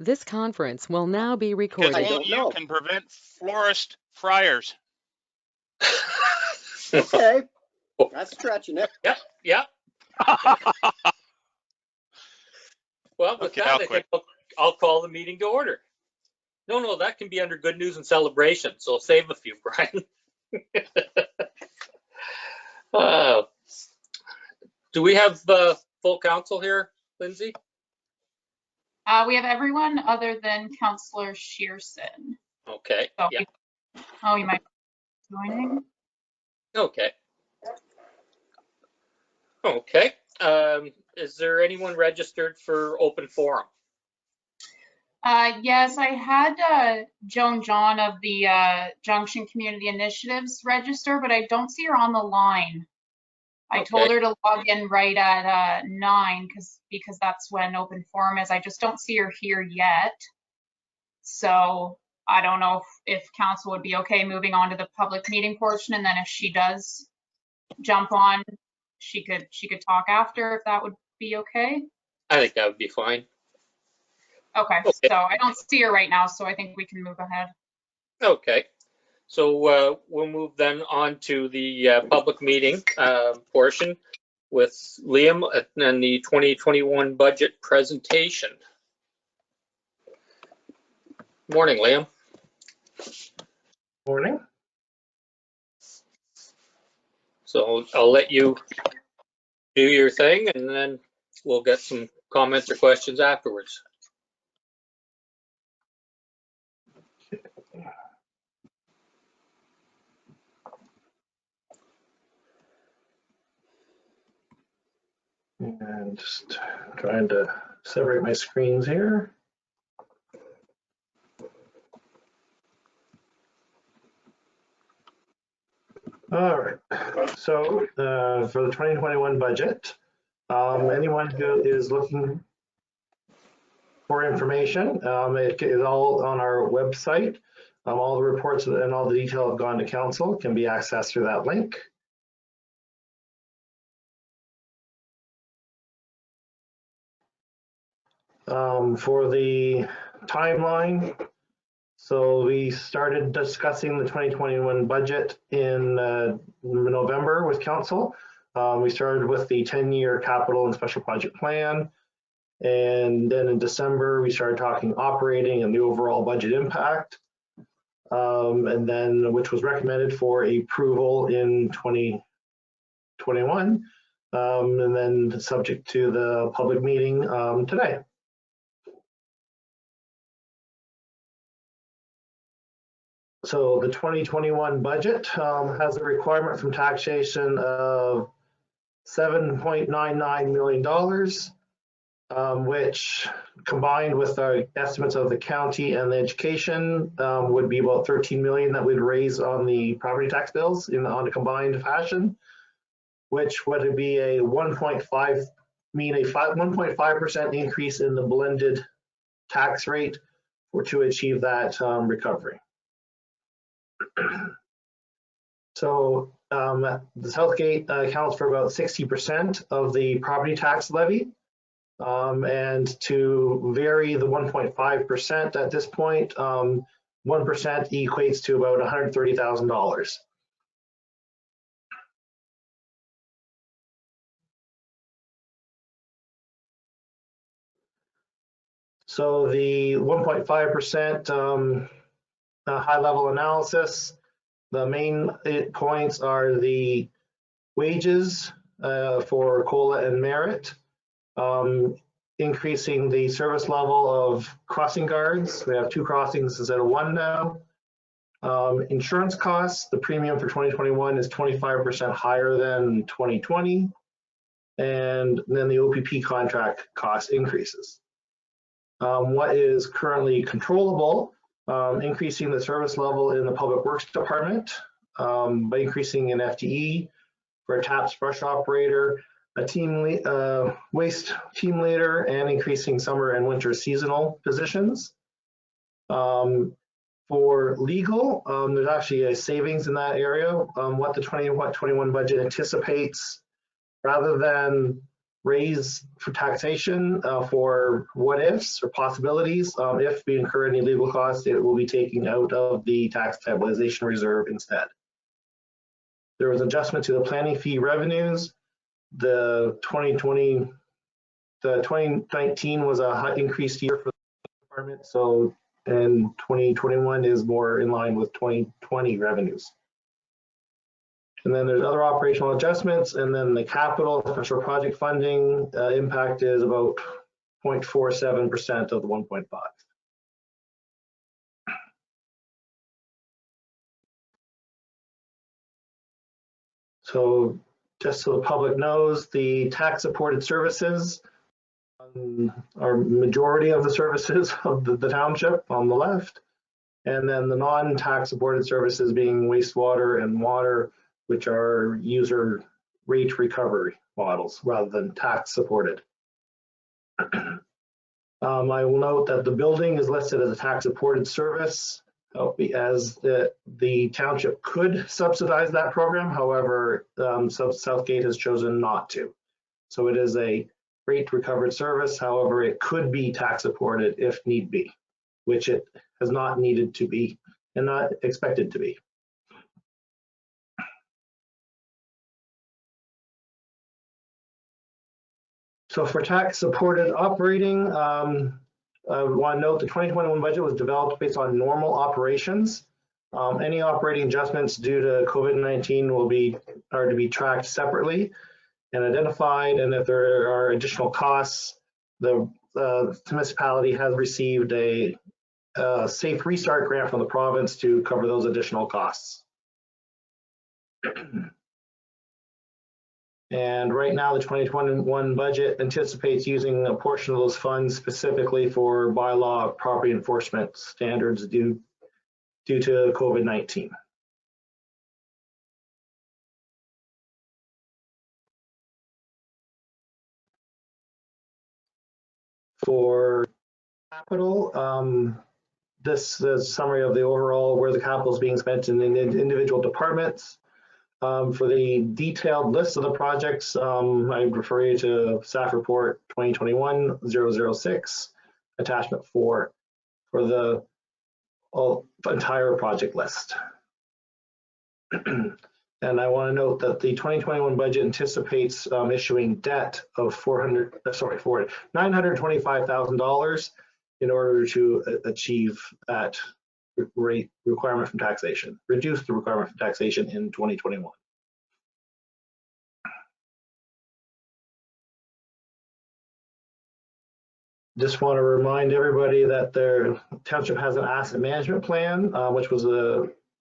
This conference will now be Because recorded. only you can prevent florist fryers. Okay, that's stretching it. Yep. Well, with Okay, that, I think I'll call the meeting to order. No, that can be under good news and celebration, so save a few, Brian. Do we have full council here, Lindsay? We have everyone other than Councillor Shearson. Okay. So Yeah. you might be joining. Okay. Okay. Is there anyone registered for open forum? Yes, I had Joan John of the Junction Community Initiatives register, but I don't see her on the line. I told her to log in right at 9 because that's when open forum is. I just don't see her here yet. So I don't know if council would be okay moving on to the public meeting portion, and then if she does jump on, she could talk after, if that would be okay. I think that would be fine. Okay. So I don't see her right now, so I think we can move ahead. Okay. So we'll move then on to the public meeting portion with Liam and the 2021 budget presentation. Morning, Liam. Morning. So I'll let you do your thing, and then we'll get some comments or questions afterwards. And just trying to separate my screens here. All right, so for the 2021 budget, anyone who is looking for information, it is all on our website. All the reports and all the detail have gone to council, can be accessed through that link. For the timeline, so we started discussing the 2021 budget in November with council. We started with the 10-year capital and special project plan. And then in December, we started talking operating and the overall budget impact. And then which was recommended for approval in 2021. And then subject to the public meeting today. So the 2021 budget has a requirement from taxation of $7.99 million, which combined with our estimates of the county and the education would be about 13 million that we'd raise on the property tax bills on a combined fashion, which would be a 1.5% increase in the blended tax rate to achieve that recovery. So the Southgate accounts for about 60% of the property tax levy. And to vary the 1.5% at this point, 1% equates to about $130,000. So the 1.5% high-level analysis, the main points are the wages for COLA and merit, increasing the service level of crossing guards. We have 2 crossings instead of 1 now. Insurance costs, the premium for 2021 is 25% higher than 2020. And then the OPP contract cost increases. What is currently controllable, increasing the service level in the Public Works Department by increasing an FTE for a taps brush operator, a waste team leader, and increasing summer and winter seasonal positions. For legal, there's actually a savings in that area. What the 2021 budget anticipates, rather than raise for taxation for what ifs or possibilities. If we incur any legal costs, it will be taken out of the tax stabilization reserve instead. There was adjustment to the planning fee revenues. The 2019 was a increased year for the department, so and 2021 is more in line with 2020 revenues. And then there's other operational adjustments, and then the capital special project funding impact is about 0.47% of the 1.5. So just so the public knows, the tax supported services are majority of the services of the township on the left, and then the non-tax supported services being wastewater and water, which are user rate recovery models rather than tax supported. I will note that the building is listed as a tax supported service, as the township could subsidize that program. However, Southgate has chosen not to. So it is a rate recovered service. However, it could be tax supported if need be, which it has not needed to be and not expected to be. So for tax supported operating, I want to note the 2021 budget was developed based on normal operations. Any operating adjustments due to COVID-19 are to be tracked separately and identified, and if there are additional costs, the municipality has received a Safe Restart grant from the province to cover those additional costs. And right now, the 2021 budget anticipates using a portion of those funds specifically for bylaw property enforcement standards due to COVID-19. For capital, this is a summary of the overall where the capital is being spent in individual departments. For the detailed list of the projects, I refer you to staff report 2021-006, attachment 4, for the entire project list. And I want to note that the 2021 budget anticipates issuing debt of $925,000 in order to achieve that rate requirement from taxation, reduce the requirement from taxation in 2021. Just want to remind everybody that their township has an asset management plan, which was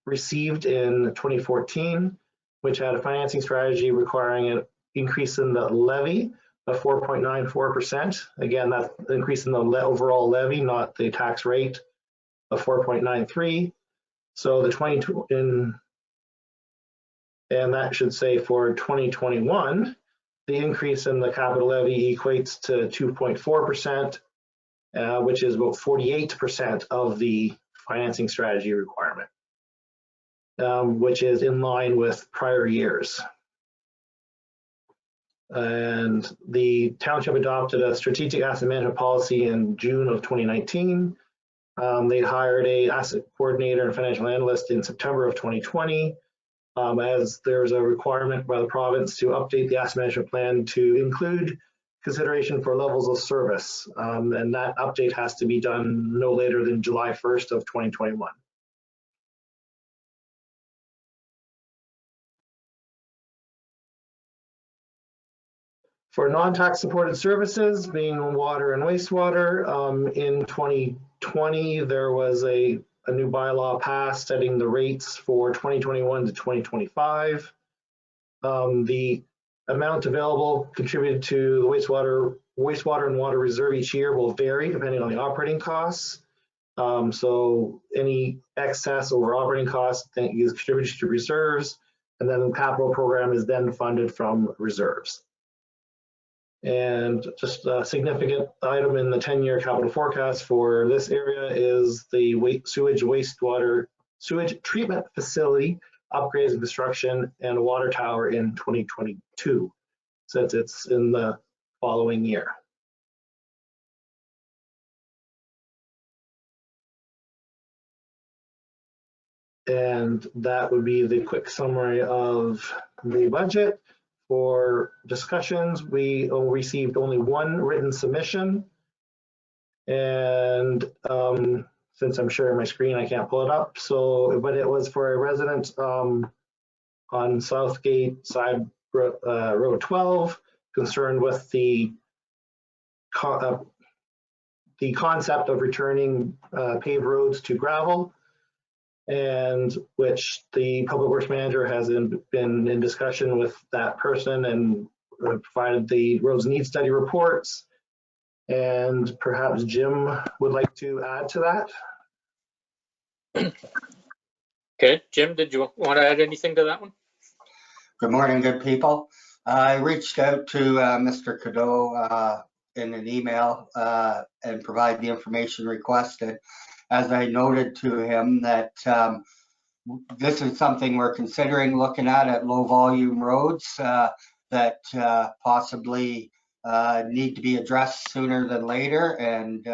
received in 2014, which had a financing strategy requiring an increase in the levy of 4.94%. Again, that's increase in the overall levy, not the tax rate, of 4.93. So the and that should say for 2021, the increase in the capital levy equates to 2.4%, which is about 48% of the financing strategy requirement, which is in line with prior years. And the township adopted a strategic asset management policy in June of 2019. They hired an asset coordinator and financial analyst in September of 2020, as there's a requirement by the province to update the asset management plan to include consideration for levels of service. And that update has to be done no later than July 1st of 2021. For non-tax supported services, being water and wastewater, in 2020, there was a new bylaw passed setting the rates for 2021 to 2025. The amount available contributed to the wastewater and water reserve each year will vary depending on the operating costs. So any excess over operating costs is contributed to reserves, and then the capital program is then funded from reserves. And just a significant item in the 10-year capital forecast for this area is the sewage treatment facility upgrades and construction and a water tower in 2022. Since it's in the following year. And that would be the quick summary of the budget. For discussions, we received only one written submission. And since I'm sharing my screen, I can't pull it up. So, but it was for a resident on Southgate side Road 12, concerned with the concept of returning paved roads to gravel, and which the public works manager has been in discussion with that person and provided the roads need study reports. And perhaps Jim would like to add to that. Okay, Jim, did you want to add anything to that one? Good morning, good people. I reached out to Mr. Cadeau in an email and provide the information requested. As I noted to him that this is something we're considering looking at low volume roads that possibly need to be addressed sooner than later. And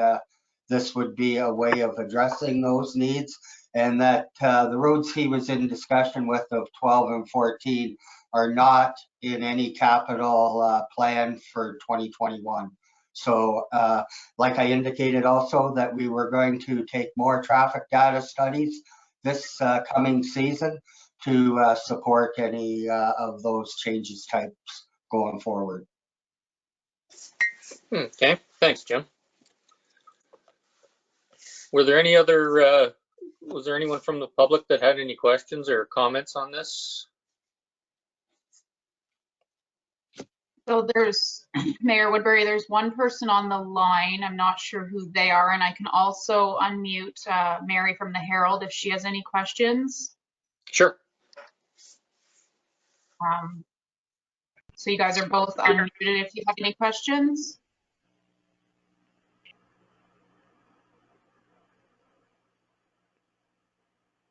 this would be a way of addressing those needs. And that the roads he was in discussion with of 12 and 14 are not in any capital plan for 2021. So like I indicated also that we were going to take more traffic data studies this coming season to support any of those changes types going forward. Okay, thanks, Jim. Were there any other, was there anyone from the public that had any questions or comments on this? So there's, Mayor Woodbury, there's one person on the line. I'm not sure who they are. And I can also unmute Mary from the Herald if she has any questions. Sure. So you guys are both unmuted if you have any questions.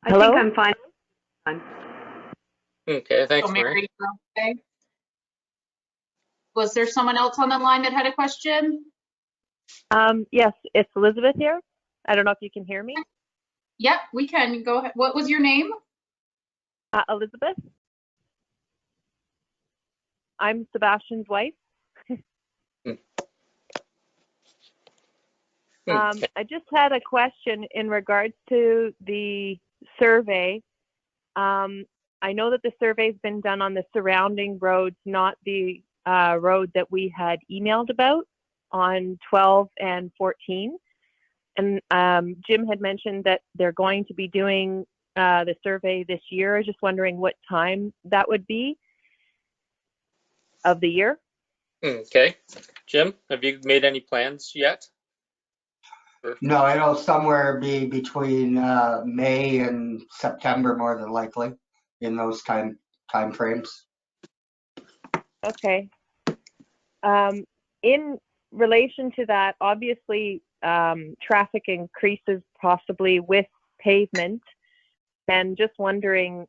Hello? I think I'm fine. Okay, thanks, So Mary. Okay. Was there someone else on the line that had a question? Yes, it's Elizabeth here. I don't know if you can hear me. Yep, we can. Go ahead. What was your name? Elizabeth. I'm Sebastian's wife. I just had a question in regards to the survey. I know that the survey's been done on the surrounding roads, not the road that we had emailed about on 12 and 14. And Jim had mentioned that they're going to be doing the survey this year. I was just wondering what time that would be of the year. Okay. Jim, have you made any plans yet? No, it'll somewhere be between May and September, more than likely, in those time frames. Okay. In relation to that, obviously, traffic increases possibly with pavement, and just wondering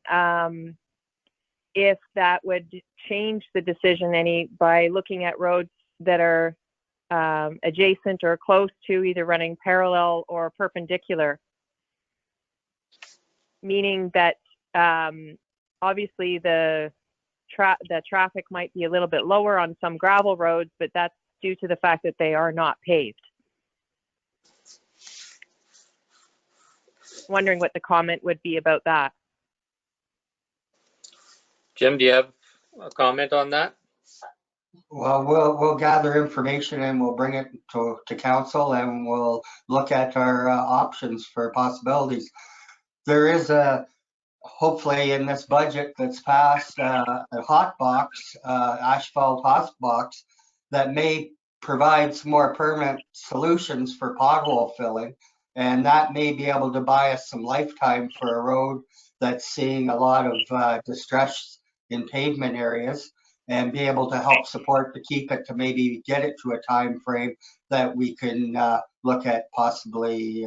if that would change the decision any by looking at roads that are adjacent or close to either running parallel or perpendicular, meaning that obviously the traffic might be a little bit lower on some gravel roads, but that's due to the fact that they are not paved. Wondering what the comment would be about that. Jim, do you have a comment on that? Well, we'll gather information and we'll bring it to council and we'll look at our options for possibilities. There is hopefully in this budget that's passed a hot box, asphalt hot box that may provide some more permanent solutions for pothole filling, and that may be able to buy us some lifetime for a road that's seeing a lot of distress in pavement areas, and be able to help support to keep it to maybe get it to a time frame that we can look at possibly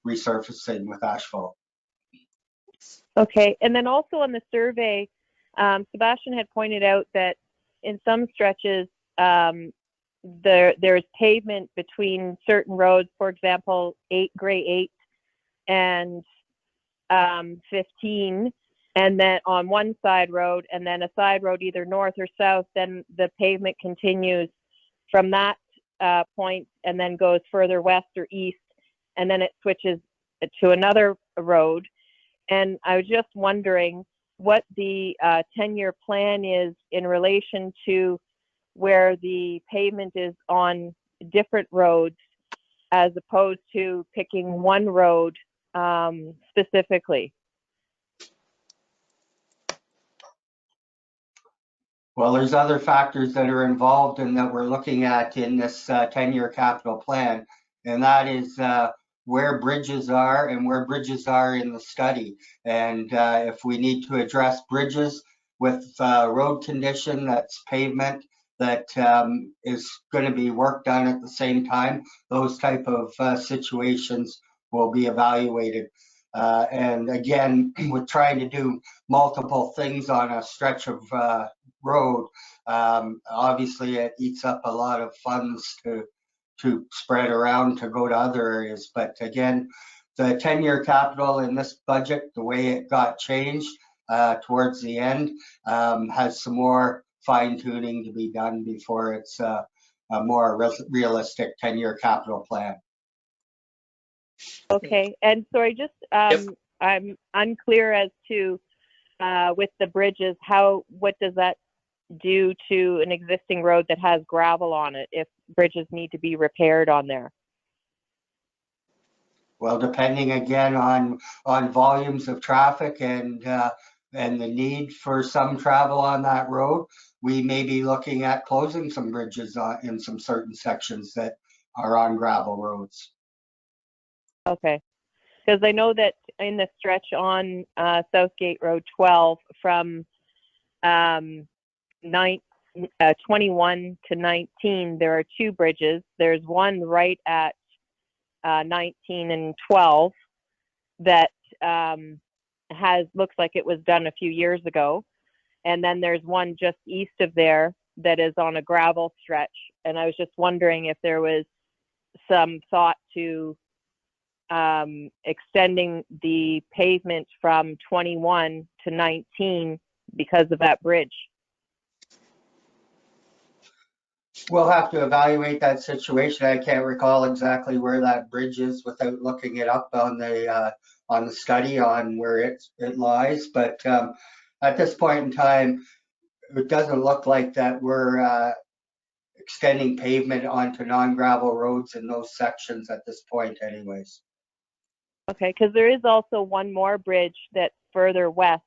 resurfacing with asphalt. Okay, and then also on the survey, Sebastian had pointed out that in some stretches, there's pavement between certain roads, for example, Gray 8 and 15, and then on one side road, and then a side road either north or south, then the pavement continues from that point and then goes further west or east, and then it switches to another road. And I was just wondering what the 10-year plan is in relation to where the pavement is on different roads, as opposed to picking one road specifically. Well, there's other factors that are involved and that we're looking at in this 10-year capital plan, and that is where bridges are and where bridges are in the study. And if we need to address bridges with road condition, that's pavement, that is going to be worked on at the same time, those type of situations will be evaluated. And again, with trying to do multiple things on a stretch of road, obviously it eats up a lot of funds to spread around to go to other areas. But again, the 10-year capital in this budget, the way it got changed towards the end, has some more fine tuning to be done before it's a more realistic 10-year capital plan. Okay, and so I just, I'm unclear as to, with the bridges, what does that do to an existing road that has gravel on it if bridges need to be repaired on there? Well, depending again on volumes of traffic and the need for some travel on that road, we may be looking at closing some bridges in some certain sections that are on gravel roads. Okay, because I know that in the stretch on Southgate Road 12 from 21 to 19, there are two bridges. There's one right at 19 and 12 that looks like it was done a few years ago. And then there's one just east of there that is on a gravel stretch. And I was just wondering if there was some thought to extending the pavement from 21 to 19 because of that bridge. We'll have to evaluate that situation. I can't recall exactly where that bridge is without looking it up on the study on where it lies. But at this point in time, it doesn't look like that we're extending pavement onto non-gravel roads in those sections at this point anyways. Okay, because there is also one more bridge that's further west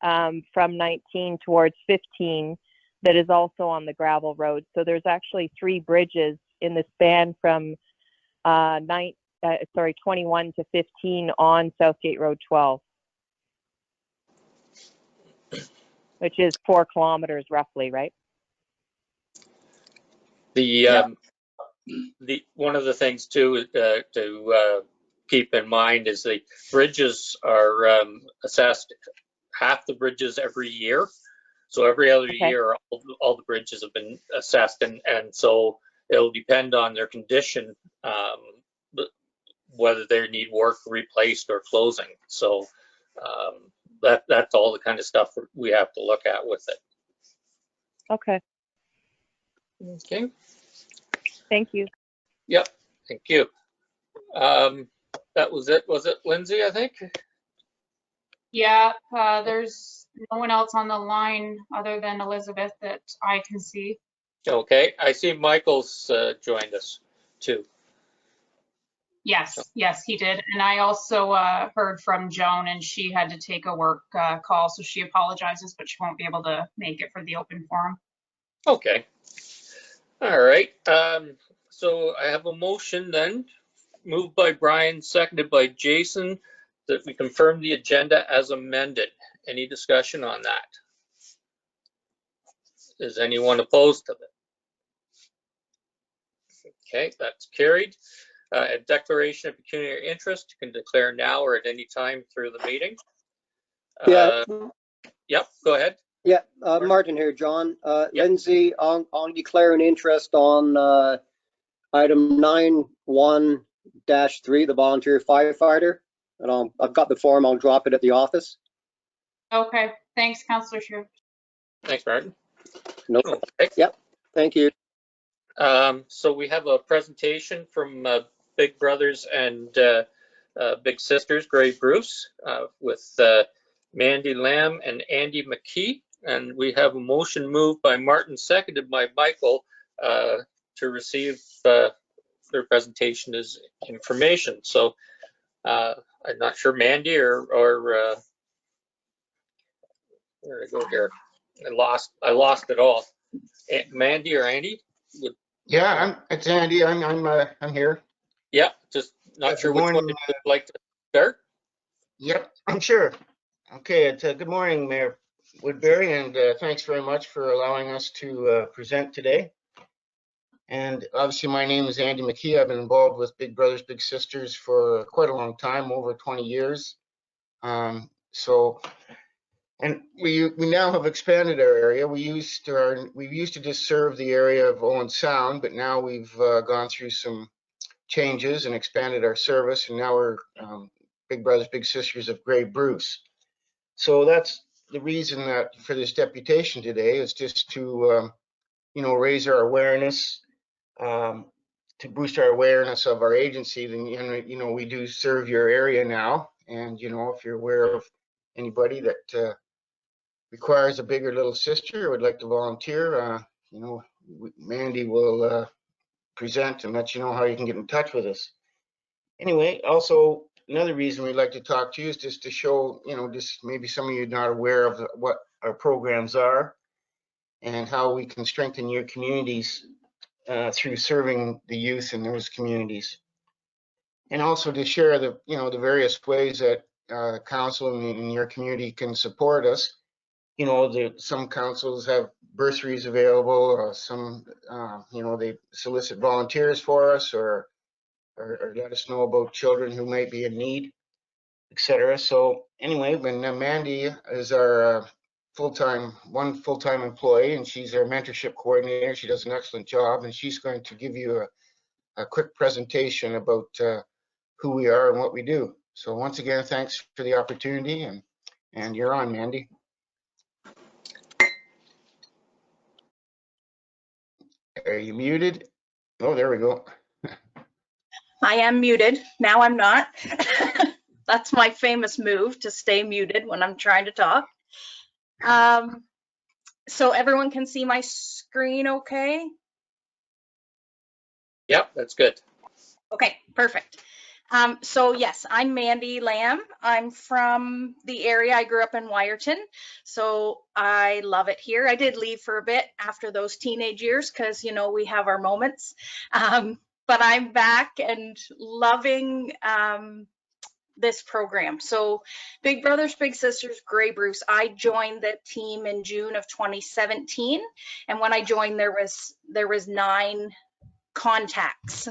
from 19 towards 15 that is also on the gravel road. So there's actually three bridges in the span from 21 to 15 on Southgate Road 12, which is 4 kilometers roughly, right? The one of the things too to keep in mind is the bridges are assessed, half the bridges every year. So every other year, all the bridges have been assessed, and so it'll depend on their condition, whether they need work replaced or closing. So that's all the kind of stuff we have to look at with it. Okay. Okay. Thank you. Yep. Thank you. That was it. Was it Lindsay, I think? Yeah, there's no one else on the line other than Elizabeth that I can see. Okay. I see Michael's joined us too. Yes, yes, he did. And I also heard from Joan, and she had to take a work call, so she apologizes, but she won't be able to make it for the open forum. Okay. All right. So I have a motion then, moved by Brian, seconded by Jason, that we confirm the agenda as amended. Any discussion on that? Is anyone opposed to it? Okay, that's carried. A declaration of pecuniary interest you can declare now or at any time through the meeting. Yeah. Yep, go ahead. Yeah, Martin here, John. Lindsay, I'll declare an interest on item 9.1-3, the volunteer firefighter. And I've got the form, I'll drop it at the office. Okay, thanks, Councillor Scherr. Thanks, Martin. No, Okay. Yep, thank you. So we have a presentation from Big Brothers and Big Sisters Grey Bruce with Mandy Lamb and Andy McKee. And we have a motion moved by Martin, seconded by Michael, to receive their presentation as information. So I'm not sure, Mandy or where did I go here? I lost it all. Mandy or Andy? Yeah, it's Andy. I'm here. Yeah, just not Good sure which one morning. you'd like to start. Yep, I'm sure. Okay, it's good morning, Mayor Woodbury, and thanks very much for allowing us to present today. And obviously, my name is Andy McKee. I've been involved with Big Brothers Big Sisters for quite a long time, over 20 years. And we now have expanded our area. We used to just serve the area of Owen Sound, but now we've gone through some changes and expanded our service, and now we're Big Brothers Big Sisters of Grey Bruce. So that's the reason that for this deputation today is just to raise our awareness, to boost our awareness of our agency. And we do serve your area now, and if you're aware of anybody that requires a bigger little sister or would like to volunteer, Mandy will present and let you know how you can get in touch with us. Anyway, also another reason we'd like to talk to you is just to show, just maybe some of you are not aware of what our programs are and how we can strengthen your communities through serving the youth in those communities. And also to share the various ways that council in your community can support us. Some councils have bursaries available, some, they solicit volunteers for us or let us know about children who might be in need, etc. So anyway, when Mandy is our full-time employee, and she's our mentorship coordinator. She does an excellent job, and she's going to give you a quick presentation about who we are and what we do. So once again, thanks for the opportunity, and you're on, Mandy. Are you muted? Oh, there we go. I am muted. Now I'm not. That's my famous move, to stay muted when I'm trying to talk. So everyone can see my screen okay? Yep, that's good. Okay, perfect. So yes, I'm Mandy Lamb. I'm from the area. I grew up in Wyerton, so I love it here. I did leave for a bit after those teenage years because, we have our moments. But I'm back and loving this program. So Big Brothers Big Sisters Grey Bruce, I joined the team in June of 2017, and when I joined there was 9 contacts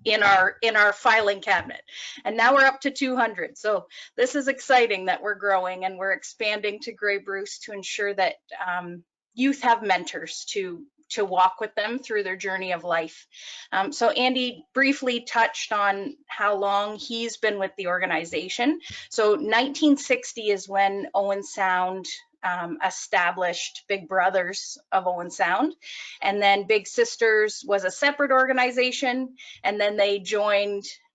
in our filing cabinet, and now we're up to 200. So this is exciting that we're growing and we're expanding to Grey Bruce to ensure that youth have mentors to walk with them through their journey of life. So Andy briefly touched on how long he's been with the organization. So 1960 is when Owen Sound established Big Brothers of Owen Sound, and then Big Sisters was a separate organization, and then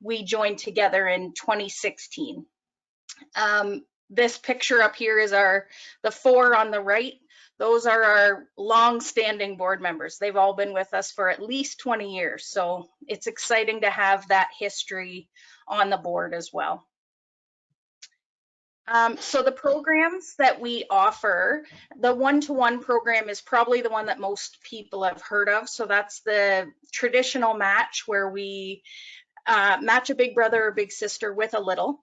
we joined together in 2016. This picture up here is the 4 on the right. Those are our long-standing board members. They've all been with us for at least 20 years. So it's exciting to have that history on the board as well. So the programs that we offer, the one-to-one program is probably the one that most people have heard of. So that's the traditional match where we match a big brother or big sister with a little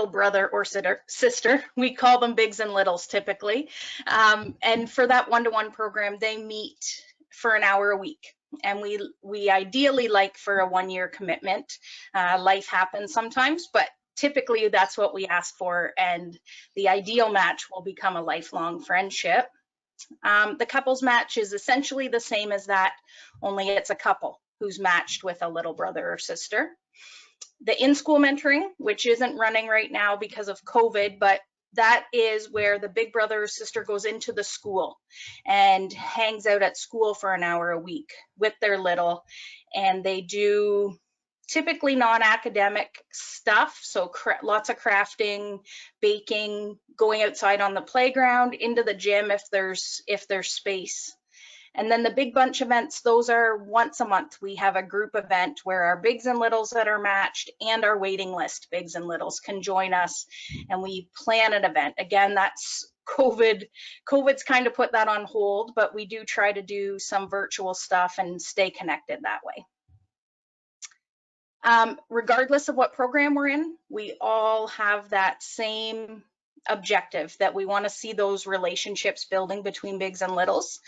brother or sister. We call them bigs and littles typically. And for that one-to-one program, they meet for an hour a week. And we ideally like for a 1-year commitment. Life happens sometimes, but typically that's what we ask for, and the ideal match will become a lifelong friendship. The couples match is essentially the same as that, only it's a couple who's matched with a little brother or sister. The in-school mentoring, which isn't running right now because of COVID, but that is where the big brother or sister goes into the school and hangs out at school for an hour a week with their little, and they do typically non-academic stuff. So lots of crafting, baking, going outside on the playground, into the gym if there's space. And then the big bunch events, those are once a month. We have a group event where our bigs and littles that are matched and our waiting list bigs and littles can join us, and we plan an event. Again, that's COVID. COVID's kind of put that on hold, but we do try to do some virtual stuff and stay connected that way. Regardless of what program we're in, we all have that same objective, that we want to see those relationships building between bigs and littles.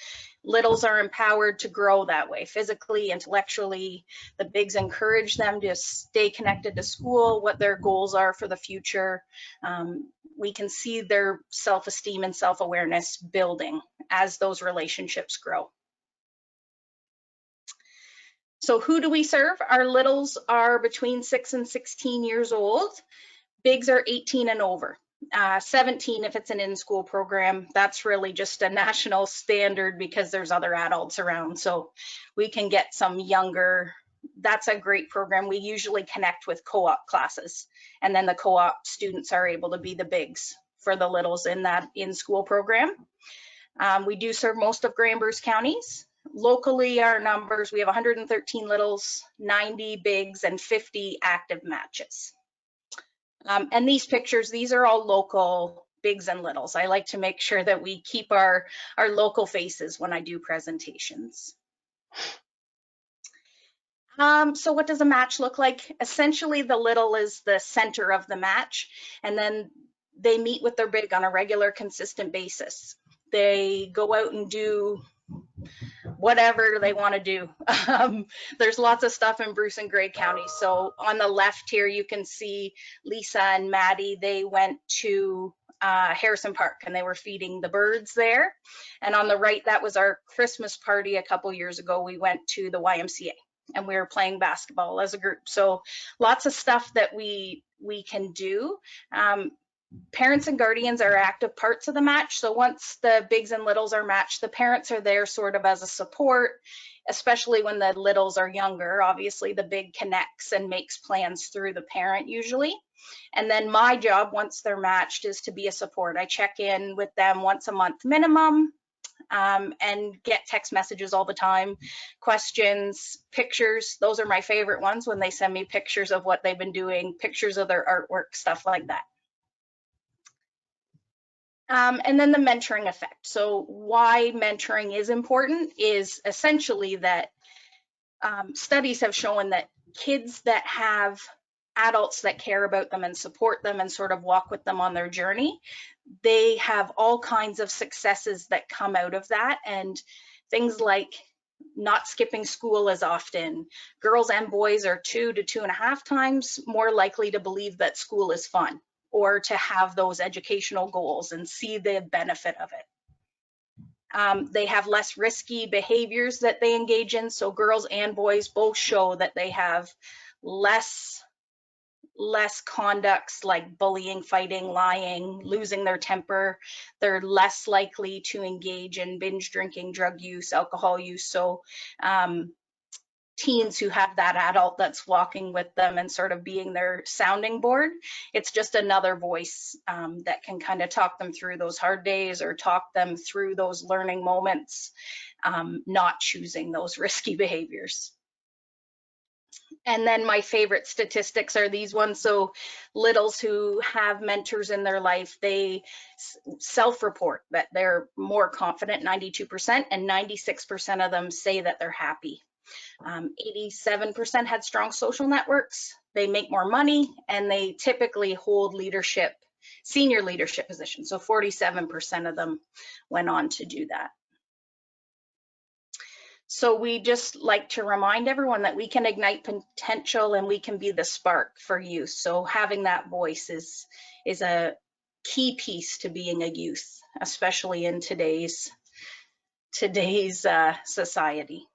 Littles are empowered to grow that way, physically, intellectually. The bigs encourage them to stay connected to school, what their goals are for the future. We can see their self-esteem and self-awareness building as those relationships grow. So who do we serve? Our littles are between 6 and 16 years old. Bigs are 18 and over. 17 if it's an in-school program. That's really just a national standard because there's other adults around, so we can get some younger. That's a great program. We usually connect with co-op classes, and then the co-op students are able to be the bigs for the littles in that in-school program. We do serve most of Grey and Bruce counties. Locally, our numbers, we have 113 littles, 90 bigs, and 50 active matches. And these pictures, these are all local bigs and littles. I like to make sure that we keep our local faces when I do presentations. So what does a match look like? Essentially, the little is the center of the match, and then they meet with their big on a regular, consistent basis. They go out and do whatever they want to do. There's lots of stuff in Bruce and Grey County. So on the left here, you can see Lisa and Maddie. They went to Harrison Park and they were feeding the birds there. And on the right, that was our Christmas party a couple years ago. We went to the YMCA and we were playing basketball as a group. So lots of stuff that we can do. Parents and guardians are active parts of the match. So once the bigs and littles are matched, the parents are there sort of as a support, especially when the littles are younger. Obviously, the big connects and makes plans through the parent usually. And then my job, once they're matched, is to be a support. I check in with them once a month minimum, and get text messages all the time, questions, pictures. Those are my favorite ones, when they send me pictures of what they've been doing, pictures of their artwork, stuff like that. And then the mentoring effect. So why mentoring is important is essentially that studies have shown that kids that have adults that care about them and support them and sort of walk with them on their journey, they have all kinds of successes that come out of that, and things like not skipping school as often. Girls and boys are 2 to 2.5 times more likely to believe that school is fun, or to have those educational goals and see the benefit of it. They have less risky behaviors that they engage in. So girls and boys both show that they have less conducts like bullying, fighting, lying, losing their temper. They're less likely to engage in binge drinking, drug use, alcohol use. So teens who have that adult that's walking with them and sort of being their sounding board, it's just another voice that can kind of talk them through those hard days or talk them through those learning moments, not choosing those risky behaviors. And then my favorite statistics are these ones. So littles who have mentors in their life, they self-report that they're more confident, 92%, and 96% of them say that they're happy. 87% had strong social networks, they make more money, and they typically hold leadership, senior leadership positions. So 47% of them went on to do that. So we just like to remind everyone that we can ignite potential and we can be the spark for youth. So having that voice is a key piece to being a youth, especially in today's society.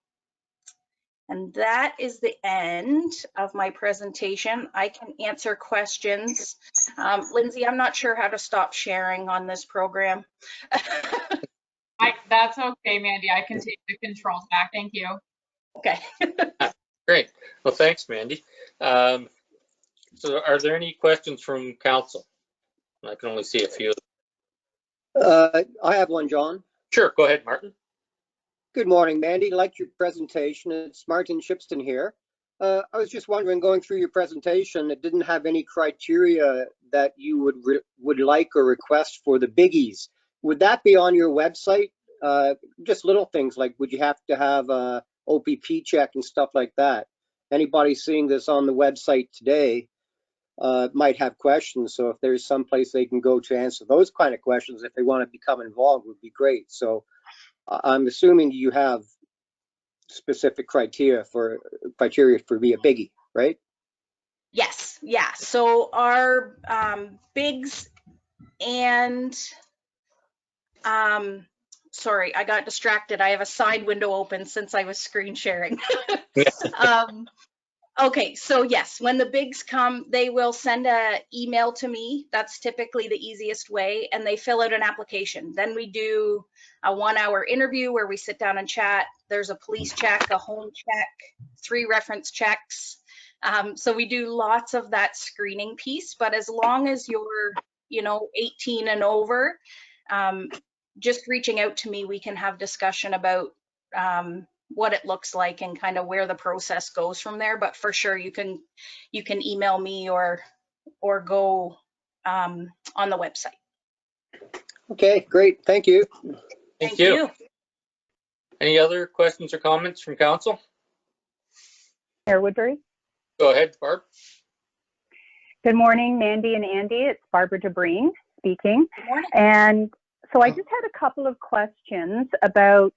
And that is the end of my presentation. I can answer questions. Lindsay, I'm not sure how to stop sharing on this program. That's okay, Mandy. I can take the controls back. Thank you. Okay. Great. Well, thanks, Mandy. So are there any questions from council? I can only see a few. I have one, John. Sure, go ahead, Martin. Good morning, Mandy. Liked your presentation. It's Martin Shipston here. I was just wondering, going through your presentation, it didn't have any criteria that you would like or request for the biggies. Would that be on your website? Just little things like, would you have to have a OPP check and stuff like that? Anybody seeing this on the website today might have questions. So if there's some place they can go to answer those kind of questions, if they want to become involved, would be great. So I'm assuming you have specific criteria for be a biggie, right? Yes, yeah. So our bigs and sorry, I got distracted. I have a side window open since I was screen sharing. Okay, so yes, when the bigs come, they will send an email to me. That's typically the easiest way, and they fill out an application. Then we do a 1-hour interview where we sit down and chat. There's a police check, a home check, 3 reference checks. So we do lots of that screening piece, but as long as you're, 18 and over, just reaching out to me, we can have discussion about what it looks like and kind of where the process goes from there. But for sure, you can email me or go on the website. Okay, great. Thank you. Thank you. Any other questions or comments from council? Mayor Woodbury. Go ahead, Barb. Good morning, Mandy and Andy. It's Barbara DeBreen speaking. Good morning. And so I just had a couple of questions about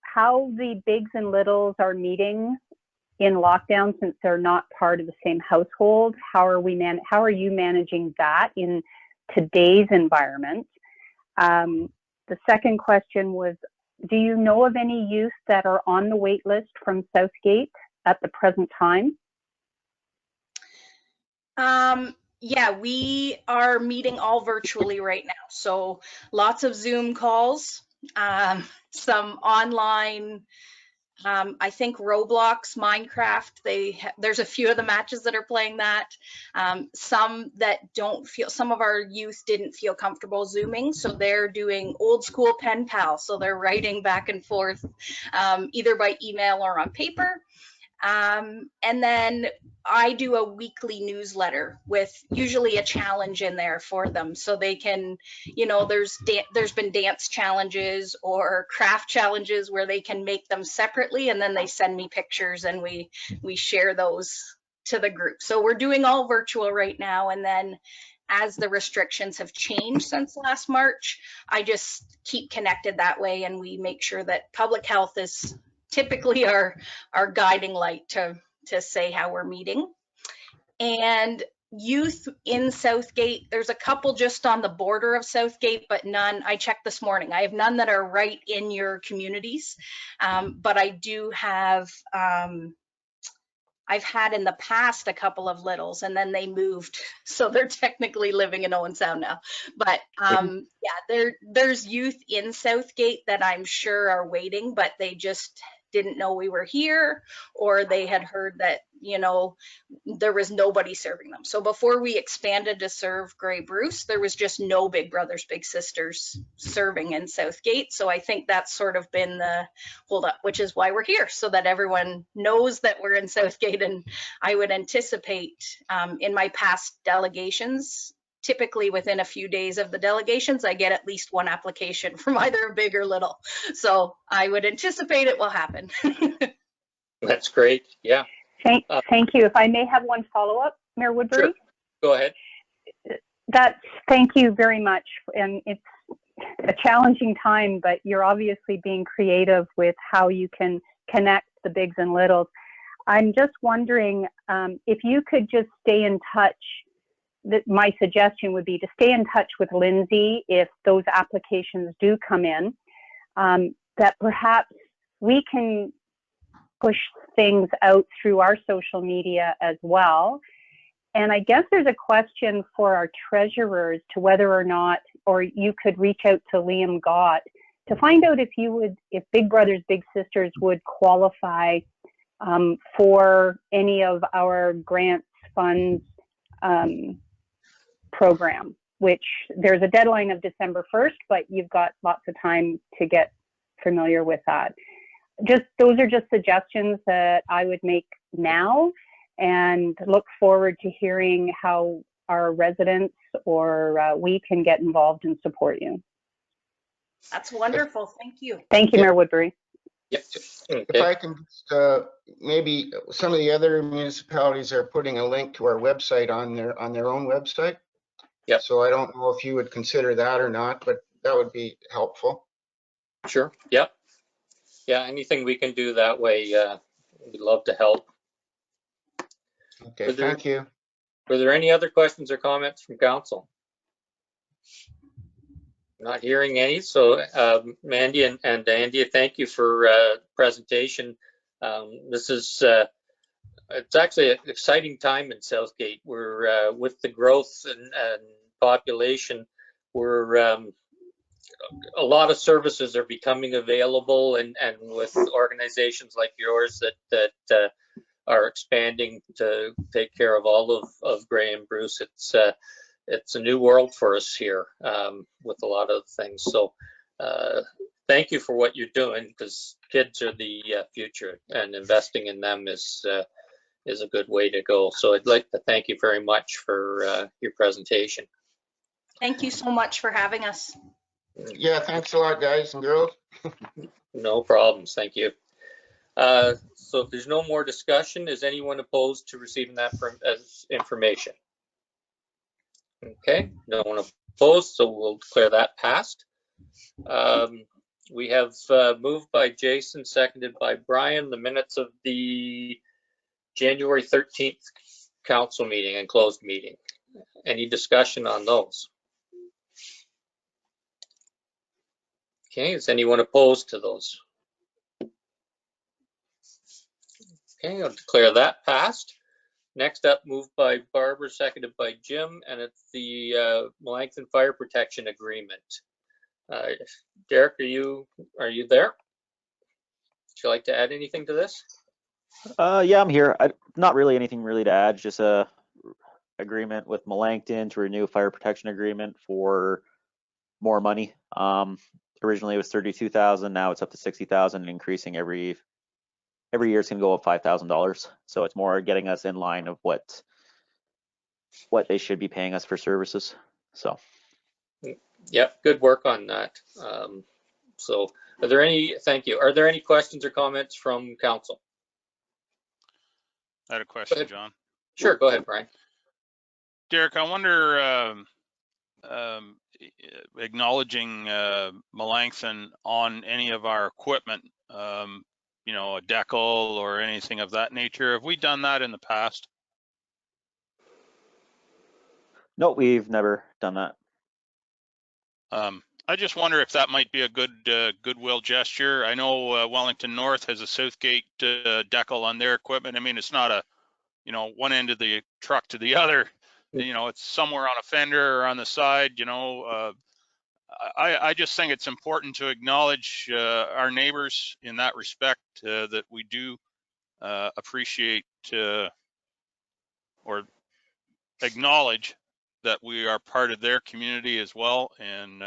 how the bigs and littles are meeting in lockdown since they're not part of the same household. How are you managing that in today's environment? The second question was, do you know of any youth that are on the wait list from Southgate at the present time? Yeah, we are meeting all virtually right now. So lots of Zoom calls, some online, I think Roblox, Minecraft, there's a few of the matches that are playing that. Some of our youth didn't feel comfortable Zooming, so they're doing old school pen pal. So they're writing back and forth, either by email or on paper. And then I do a weekly newsletter with usually a challenge in there for them, so they can, there's been dance challenges or craft challenges where they can make them separately, and then they send me pictures and we share those to the group. So we're doing all virtual right now, and then as the restrictions have changed since last March, I just keep connected that way, and we make sure that public health is typically our guiding light to say how we're meeting. And youth in Southgate, there's a couple just on the border of Southgate, but none, I checked this morning, I have none that are right in your communities. But I do have, I've had in the past a couple of littles, and then they moved, so they're technically living in Owen Sound now. But yeah, there's youth in Southgate that I'm sure are waiting, but they just didn't know we were here, or they had heard that, there was nobody serving them. So before we expanded to serve Grey Bruce, there was just no big brothers, big sisters serving in Southgate. So I think that's sort of been the hold up, which is why we're here, so that everyone knows that we're in Southgate. And I would anticipate in my past delegations, typically within a few days of the delegations, I get at least one application from either a big or little. So I would anticipate it will happen. That's great. Yeah. Thank you. If I may have one follow-up, Mayor Woodbury? Sure. Go ahead. Thank you very much. And it's a challenging time, but you're obviously being creative with how you can connect the bigs and littles. I'm just wondering if you could just stay in touch. That my suggestion would be to stay in touch with Lindsay if those applications do come in, that perhaps we can push things out through our social media as well. And I guess there's a question for our treasurers to whether or not, or you could reach out to Liam Gott to find out if Big Brothers Big Sisters would qualify for any of our grants, funds, program, which there's a deadline of December 1st, but you've got lots of time to get familiar with that. Those are just suggestions that I would make now, and look forward to hearing how our residents or we can get involved and support you. That's wonderful. Thank you. Thank you, Mayor Woodbury. Yep. If I can just, maybe some of the other municipalities are putting a link to our website on their own website. Yep. So I don't know if you would consider that or not, but that would be helpful. Sure. Yep. Yeah, anything we can do that way, we'd love to help. Okay, thank you. Were there any other questions or comments from council? Not hearing any, so Mandy and Andy, thank you for presentation. This is it's actually an exciting time in Southgate. We're with the growth and population, we're a lot of services are becoming available, and with organizations like yours that are expanding to take care of all of Grey and Bruce. It's a new world for us here with a lot of things. So thank you for what you're doing, because kids are the future, and investing in them is a good way to go. So I'd like to thank you very much for your presentation. Thank you so much for having us. Yeah, thanks a lot, guys and girls. No problems. Thank you. So if there's no more discussion, is anyone opposed to receiving that as information? Okay, no one opposed, so we'll declare that passed. We have moved by Jason, seconded by Brian, the minutes of the January 13th council meeting and closed meeting. Any discussion on those? Okay, is anyone opposed to those? Okay, I'll declare that passed. Next up, moved by Barbara, seconded by Jim, and it's the Melanchthon Fire Protection Agreement. Derek, are you there? Would you like to add anything to this? Yeah, I'm here. Not really anything really to add, just a agreement with Melanchthon to renew a fire protection agreement for more money. Originally it was $32,000, now it's up to $60,000, increasing every year. It's gonna go up $5,000. So it's more getting us in line of what they should be paying us for services. So. Yep, good work on that. So thank you. Are there any questions or comments from council? I had a question, John. Sure, go ahead, Brian. Derek, I wonder, acknowledging Melanchthon on any of our equipment, you know, a decal or anything of that nature. Have we done that in the past? No, we've never done that. I just wonder if that might be a good goodwill gesture. I know Wellington North has a Southgate decal on their equipment. I mean, it's not a, you know, one end of the truck to the other. You know, it's somewhere on a fender or on the side. You know, I just think it's important to acknowledge our neighbors in that respect, that we do appreciate or acknowledge that we are part of their community as well, and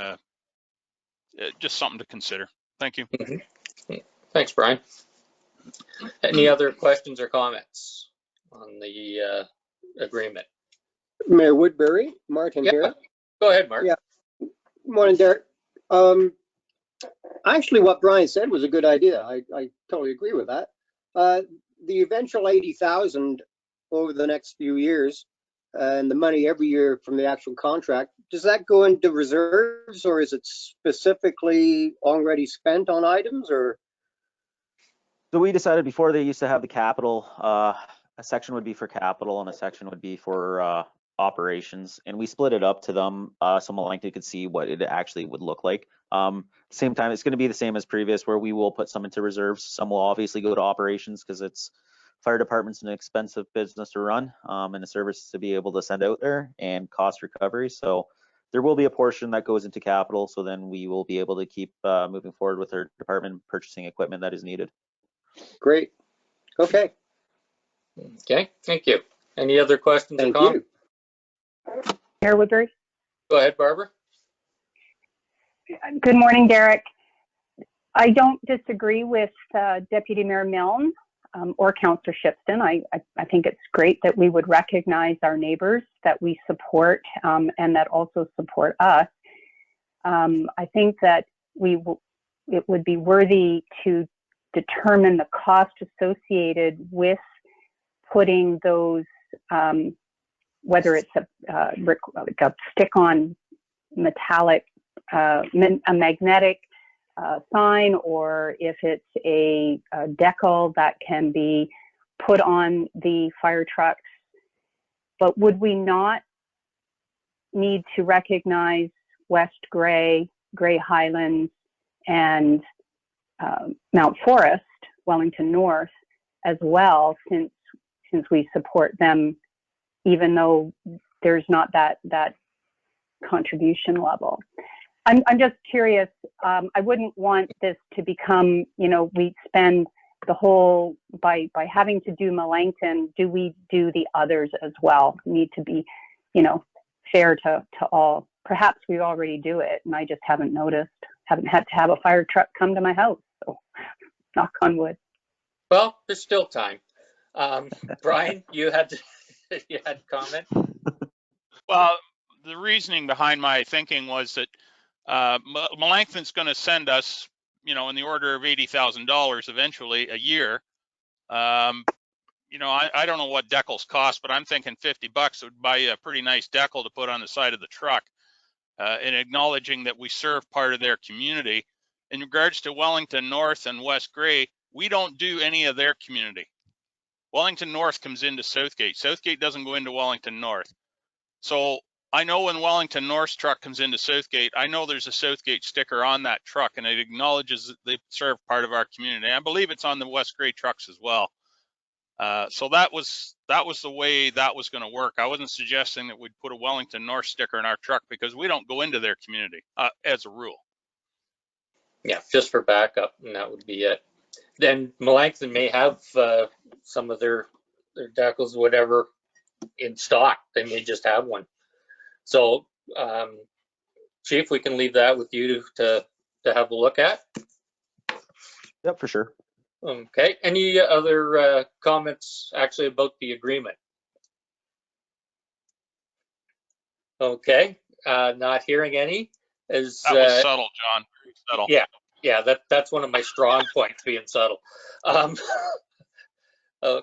just something to consider. Thank you. Mm-hmm. Thanks, Brian. Any other questions or comments on the agreement? Mayor Woodbury, Martin here. Go ahead, Mark. Yeah. Morning, Derek. Actually, what Brian said was a good idea. I totally agree with that. The eventual 80,000 over the next few years and the money every year from the actual contract, does that go into reserves, or is it specifically already spent on items, or? So we decided before they used to have the capital, a section would be for capital and a section would be for operations, and we split it up to them so Melancton could see what it actually would look like. Same time, it's going to be the same as previous, where we will put some into reserves. Some will obviously go to operations because it's fire department's an expensive business to run and a service to be able to send out there and cost recovery. So there will be a portion that goes into capital. So then we will be able to keep moving forward with our department purchasing equipment that is needed. Great. Okay. Okay, thank you. Any other questions or Thank comments? you. Mayor Woodbury. Go ahead, Barbara. Good morning, Derek. I don't disagree with Deputy Mayor Milne or Councillor Shipston. I think it's great that we would recognize our neighbors that we support and that also support us. I think that it would be worthy to determine the cost associated with putting those, whether it's like a stick-on metallic, a magnetic sign, or if it's a decal that can be put on the fire trucks. But would we not need to recognize West Grey, Grey Highlands, and Mount Forest, Wellington North as well, since we support them, even though there's not that contribution level? I'm just curious. I wouldn't want this to become, we spend the whole, by having to do Melancton, do we do the others as well? Need to be, fair to all. Perhaps we already do it and I just haven't noticed, haven't had to have a fire truck come to my house. So knock on wood. Well, there's still time. Brian, you had comment? Well, the reasoning behind my thinking was that Melancton's going to send us, in the order of $80,000 eventually a year. I don't know what decals cost, but I'm thinking $50 would buy you a pretty nice decal to put on the side of the truck, and acknowledging that we serve part of their community. In regards to Wellington North and West Grey, we don't do any of their community. Wellington North comes into Southgate. Southgate doesn't go into Wellington North. So I know when Wellington North's truck comes into Southgate, I know there's a Southgate sticker on that truck, and it acknowledges that they serve part of our community. I believe it's on the West Grey trucks as well. So that was the way that was going to work. I wasn't suggesting that we'd put a Wellington North sticker in our truck because we don't go into their community as a rule. Yeah, just for backup, and that would be it. Then Melancton may have some of their decals, whatever, in stock. They may just have one. So, Chief, we can leave that with you to have a look at. Yep, for sure. Okay. Any other comments actually about the agreement? Okay. Not hearing any. That was subtle, John. Very subtle. Yeah. That's one of my strong points, being subtle. I'll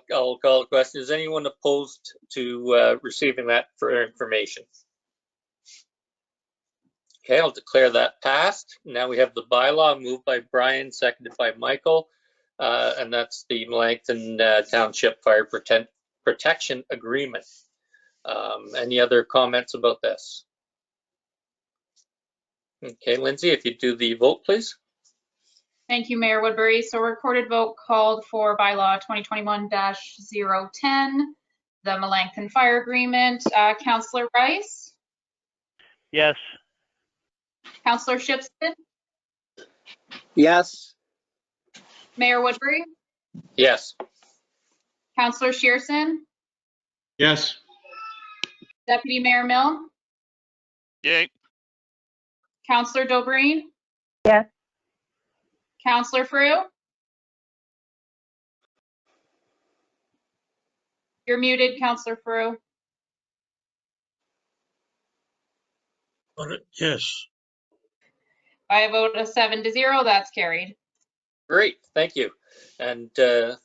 call the question. Is anyone opposed to receiving that for information? Okay, I'll declare that passed. Now we have the bylaw moved by Brian, seconded by Michael, and that's the Melancton Township Fire Protection Agreement. Any other comments about this? Okay, Lindsay, if you do the vote, please. Thank you, Mayor Woodbury. So recorded vote called for bylaw 2021-010, the Melancton Fire Agreement. Councillor Rice? Yes. Councillor Shipston? Yes. Mayor Woodbury? Yes. Councillor Shearson? Yes. Deputy Mayor Milne? Yay. Councillor Dobreen? Yes. Councillor Frew? You're muted, Councillor Frew. Yes. By a vote of 7-0, that's carried. Great, thank you. And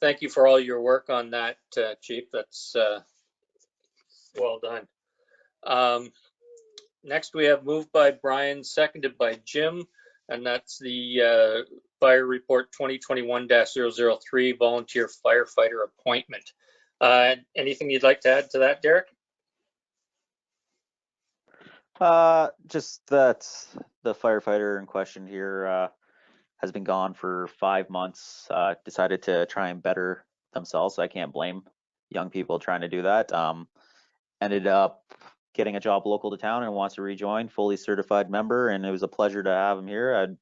thank you for all your work on that, Chief. That's well done. Next, we have moved by Brian, seconded by Jim, and that's the Fire Report 2021-003 Volunteer Firefighter Appointment. Anything you'd like to add to that, Derek? Just that the firefighter in question here has been gone for 5 months, decided to try and better themselves. So I can't blame young people trying to do that. Ended up getting a job local to town and wants to rejoin, fully certified member, and it was a pleasure to have him here. I'm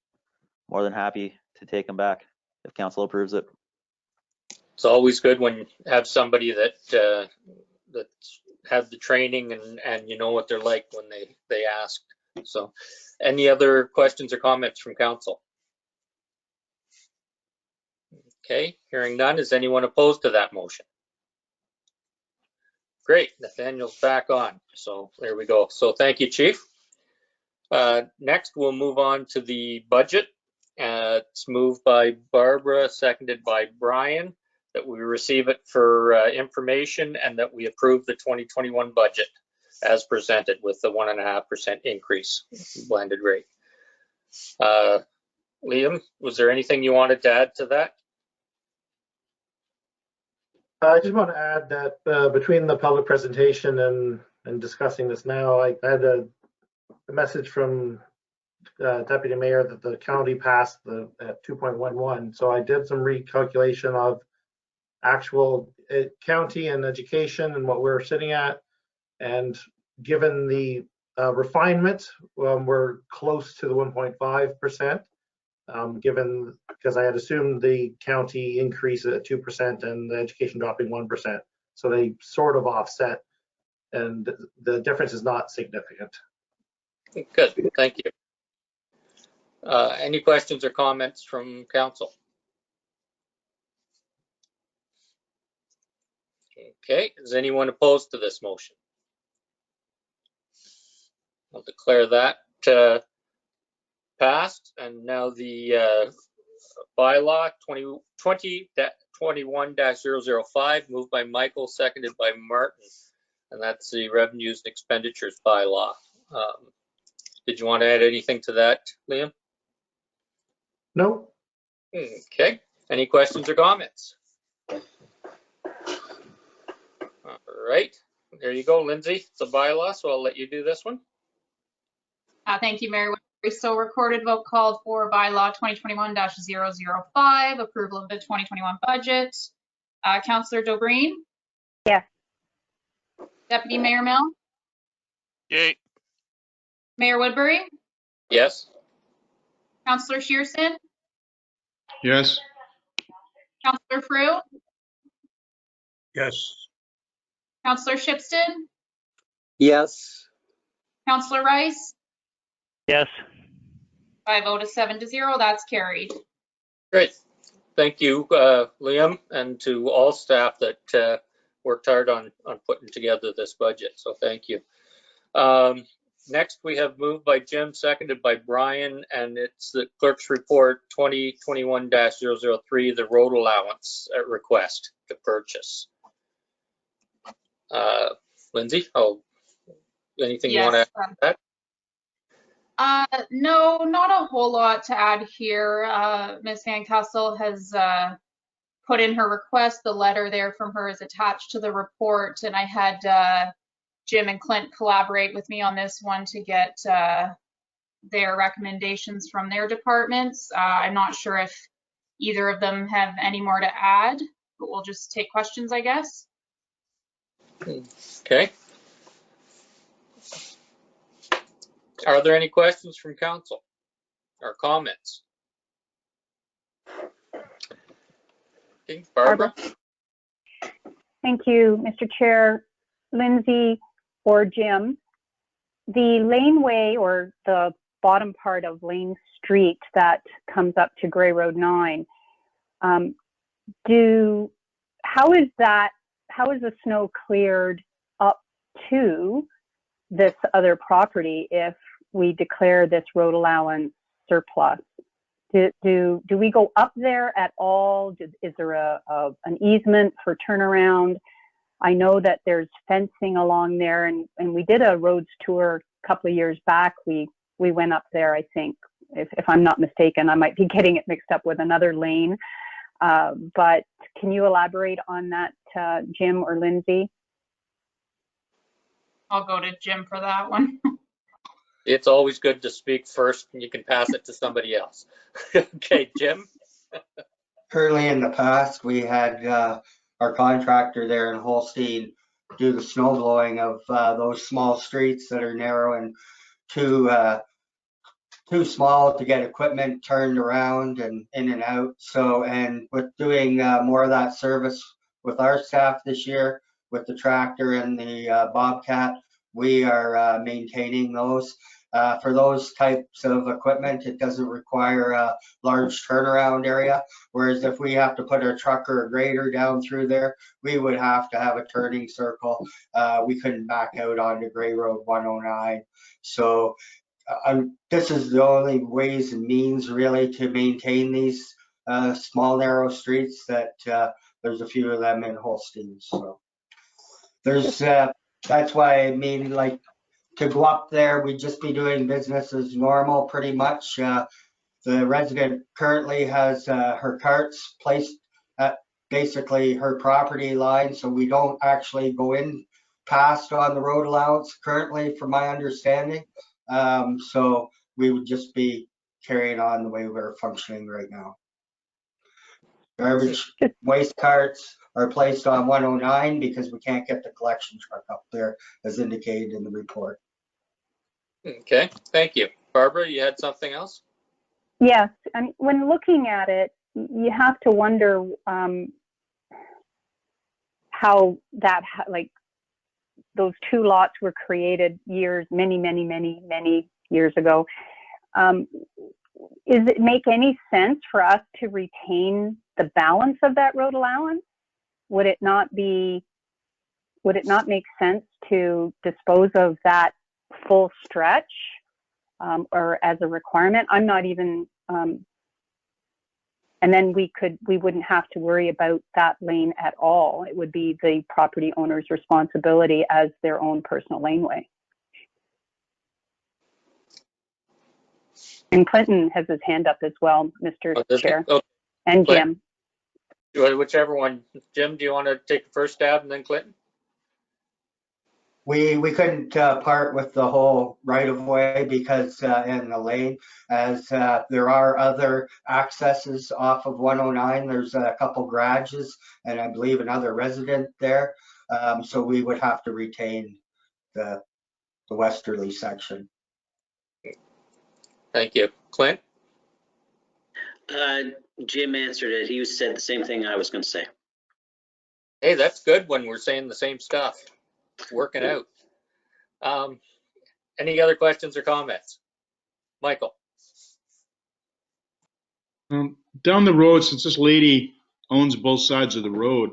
more than happy to take him back if council approves it. It's always good when you have somebody that that's had the training and you know what they're like when they ask. So, any other questions or comments from council? Okay, hearing none. Is anyone opposed to that motion? Great, Nathaniel's back on. So there we go. So thank you, Chief. Next, we'll move on to the budget. It's moved by Barbara, seconded by Brian, that we receive it for information and that we approve the 2021 budget as presented with the 1.5% increase blended rate. Liam, was there anything you wanted to add to that? I just want to add that between the public presentation and discussing this now, I had a message from Deputy Mayor that the county passed at 2.11. So I did some recalculation of actual county and education and what we're sitting at. And given the refinement, we're close to the 1.5%. Given, because I had assumed the county increase at 2% and the education dropping 1%. So they sort of offset, and the difference is not significant. Good, thank you. Any questions or comments from council? Okay, is anyone opposed to this motion? I'll declare that passed, and now the bylaw 2021-005 moved by Michael, seconded by Martin, and that's the revenues and expenditures bylaw. Did you want to add anything to that, Liam? No. Okay, any questions or comments? All right, there you go, Lindsay. It's a bylaw, so I'll let you do this one. Thank you, Mary. So recorded vote called for bylaw 2021-005, approval of the 2021 budget. Councillor Dobreen? Yes. Deputy Mayor Mill? Yay. Mayor Woodbury? Yes. Councillor Shearson? Yes. Councillor Frew? Yes. Councillor Shipston? Yes. Councillor Rice? Yes. By a vote of 7-0, that's carried. Great. Thank you, Liam, and to all staff that worked hard on putting together this budget. So thank you. Next, we have moved by Jim, seconded by Brian, and it's the clerk's report 2021-003, the road allowance request to purchase. Lindsay, anything you want to add to that? No, not a whole lot to add here. Ms. Van Kessel has put in her request. The letter there from her is attached to the report, and I had Jim and Clint collaborate with me on this one to get their recommendations from their departments. I'm not sure if either of them have any more to add, but we'll just take questions, I guess. Okay. Are there any questions from council or comments? Okay, Barbara? Thank you, Mr. Chair. Lindsay or Jim, the laneway or the bottom part of Lane Street that comes up to Gray Road 9, how is the snow cleared up to this other property if we declare this road allowance surplus? Do we go up there at all? Is there an easement for turnaround? I know that there's fencing along there, and we did a roads tour a couple of years back. We went up there, I think, if I'm not mistaken. I might be getting it mixed up with another lane. But can you elaborate on that, Jim or Lindsay? I'll go to Jim for that one. It's always good to speak first, and you can pass it to somebody else. Okay, Jim? Currently in the past, we had our contractor there in Holstein do the snow blowing of those small streets that are narrow and too small to get equipment turned around and in and out. So, and with doing more of that service with our staff this year, with the tractor and the Bobcat, we are maintaining those. For those types of equipment, it doesn't require a large turnaround area. Whereas if we have to put a truck or a grader down through there, we would have to have a turning circle. We couldn't back out onto Gray Road 109. So this is the only ways and means really to maintain these small narrow streets that there's a few of them in Holstein. So there's that's why I mean, like, to go up there, we'd just be doing business as normal pretty much. The resident currently has her carts placed at basically her property line, so we don't actually go in past on the road allowance currently, from my understanding. So we would just be carrying on the way we're functioning right now. Garbage waste carts are placed on 109 because we can't get the collection truck up there as indicated in the report. Okay, thank you. Barbara, you had something else? Yes, and when looking at it, you have to wonder how that, like, those two lots were created many years ago. Does it make any sense for us to retain the balance of that road allowance? Would it not make sense to dispose of that full stretch or as a requirement? I'm not even, and then we wouldn't have to worry about that lane at all. It would be the property owner's responsibility as their own personal laneway. And Clinton has his hand up as well, Mr. Chair. Okay. And Jim. Whichever one. Jim, do you want to take the first stab and then Clinton? We couldn't part with the whole right of way because in the lane, as there are other accesses off of 109. There's a couple garages and I believe another resident there. So we would have to retain the westerly section. Thank you. Clint? Jim answered it. He said the same thing I was going to say. Hey, that's good when we're saying the same stuff. It's working out. Any other questions or comments? Michael? Down the road, since this lady owns both sides of the road,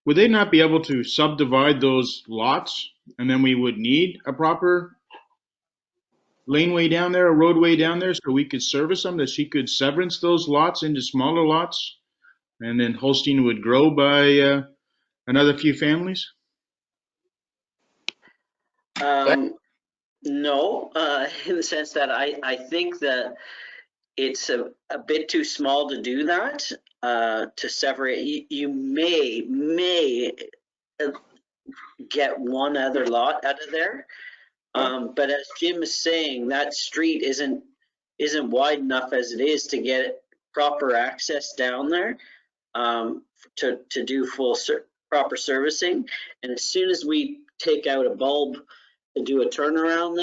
would they not be able to subdivide those lots and then we would need a proper laneway down there, a roadway down there, so we could service them, that she could severance those lots into smaller lots and then Holstein would grow by another few families? No, in the sense that I think that it's a bit too small to do that, to separate. You may get one other lot out of there. But as Jim is saying, that street isn't wide enough as it is to get proper access down there, to do proper servicing. And as soon as we take out a bulb to do a turnaround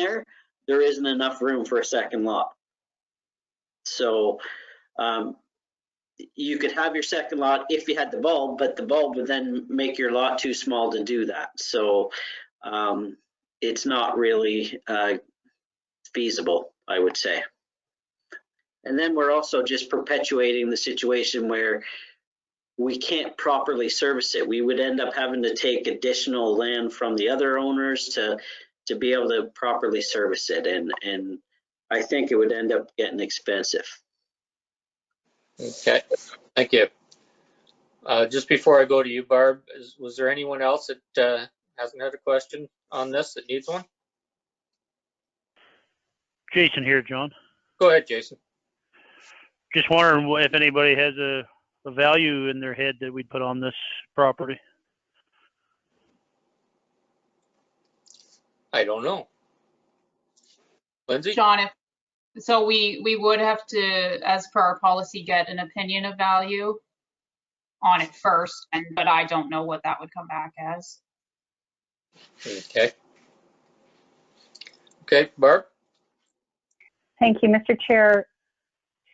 there isn't enough room for a second lot. So you could have your second lot if you had the bulb, but the bulb would then make your lot too small to do that. So it's not really feasible, I would say. And then we're also just perpetuating the situation where we can't properly service it. We would end up having to take additional land from the other owners to be able to properly service it. And I think it would end up getting expensive. Okay, thank you. Just before I go to you, Barb, was there anyone else that hasn't had a question on this that needs one? Jason here, John. Go ahead, Jason. Just wondering if anybody has a value in their head that we'd put on this property. I don't know. Lindsay? John, so we would have to, as per our policy, get an opinion of value on it first, but I don't know what that would come back as. Okay. Okay, Barb? Thank you, Mr. Chair.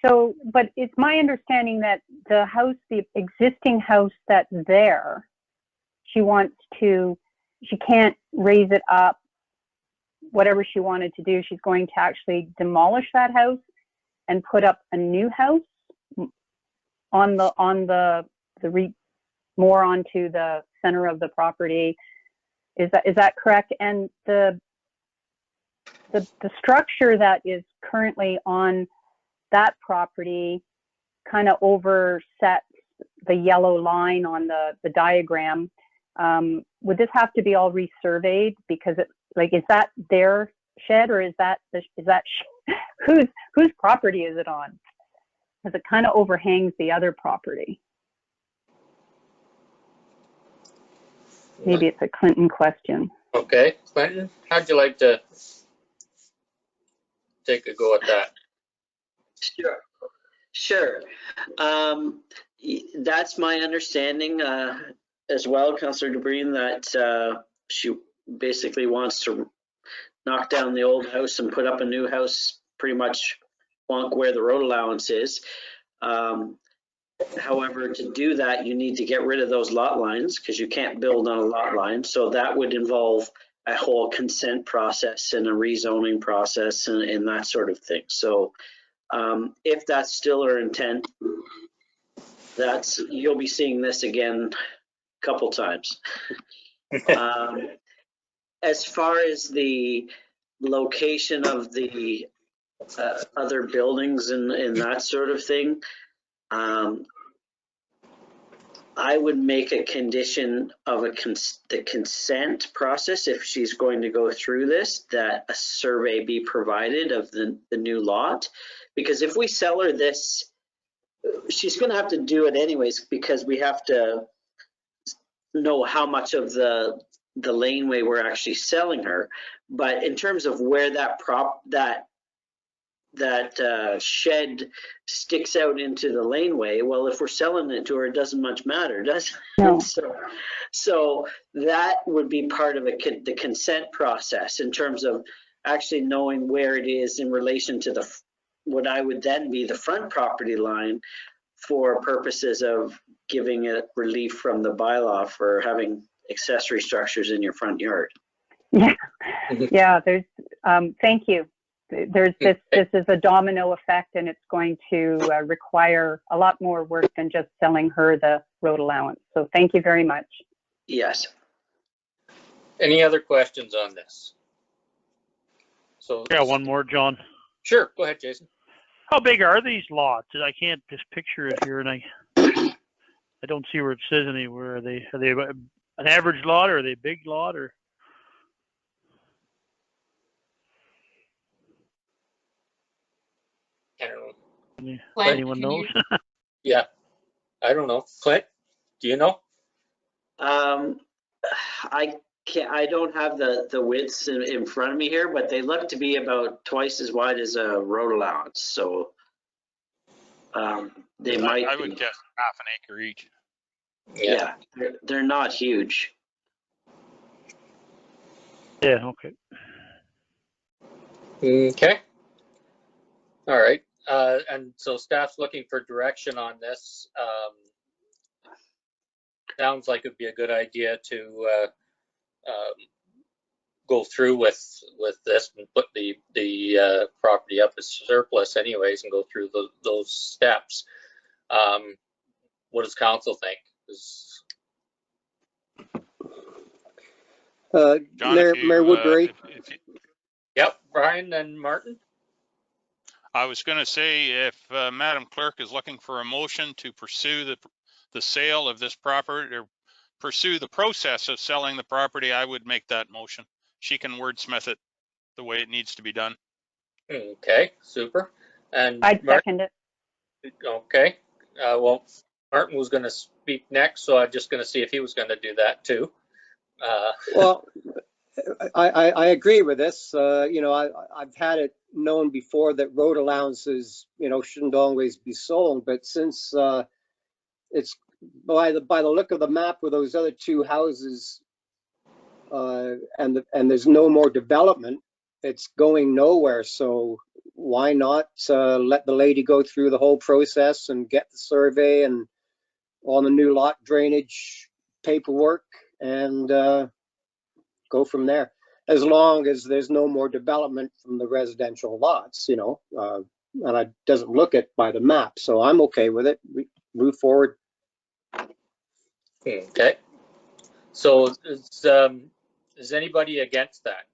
So, but it's my understanding that the house, the existing house that's there, she can't raise it up, whatever she wanted to do. She's going to actually demolish that house and put up a new house on the more onto the center of the property. Is that correct? And the structure that is currently on that property kind of oversets the yellow line on the diagram. Would this have to be all resurveyed? Because is that their shed, or is that whose property is it on? Because it kind of overhangs the other property. Maybe it's a Clinton question. Okay, Clinton, how'd you like to take a go at that? Sure. That's my understanding as well, Councillor DeBreen, that she basically wants to knock down the old house and put up a new house pretty much where the road allowance is. However, to do that, you need to get rid of those lot lines because you can't build on a lot line. So that would involve a whole consent process and a rezoning process and that sort of thing. So if that's still her intent, you'll be seeing this again a couple times. As far as the location of the other buildings and that sort of thing, I would make a condition of the consent process, if she's going to go through this, that a survey be provided of the new lot. Because if we sell her this, she's going to have to do it anyways, because we have to know how much of the laneway we're actually selling her. But in terms of where that shed sticks out into the laneway, well, if we're selling it to her, it doesn't much matter, does it? No. So that would be part of the consent process in terms of actually knowing where it is in relation to what I would then be the front property line, for purposes of giving it relief from the bylaw for having accessory structures in your front yard. Yeah, yeah. There's thank you. This is a domino effect, and it's going to require a lot more work than just selling her the road allowance. So thank you very much. Yes. Any other questions on this? So Yeah, one more, John. Sure, go ahead, Jason. How big are these lots? I can't just picture it here, and I don't see where it says anywhere. Are they an average lot, or are they a big lot, or? I don't know. Clint, Anyone knows? Yeah, I don't know. Clint, do you know? I don't have the widths in front of me here, but they look to be about twice as wide as a road allowance. So they might. I would guess half an acre each. Yeah, they're not huge. Yeah. Okay. Okay. All right. And so staff's looking for direction on this. Sounds like it'd be a good idea to go through with this and put the property up as surplus anyways, and go through those steps. What does council think? John, Mayor Woodbury. Yep, Brian and Martin. I was going to say, if Madam Clerk is looking for a motion to pursue the sale of this property or pursue the process of selling the property, I would make that motion. She can wordsmith it the way it needs to be done. Okay, super. And I'd second it. okay, well, Martin was going to speak next, so I'm just going to see if he was going to do that too. Well, I agree with this. I've had it known before that road allowances, shouldn't always be sold, but since it's by the look of the map with those other two houses, and there's no more development, it's going nowhere. So why not let the lady go through the whole process and get the survey and all the new lot drainage paperwork and go from there, as long as there's no more development from the residential lots, and it doesn't look it by the map. So I'm okay with it. We move forward. Okay. So is anybody against that?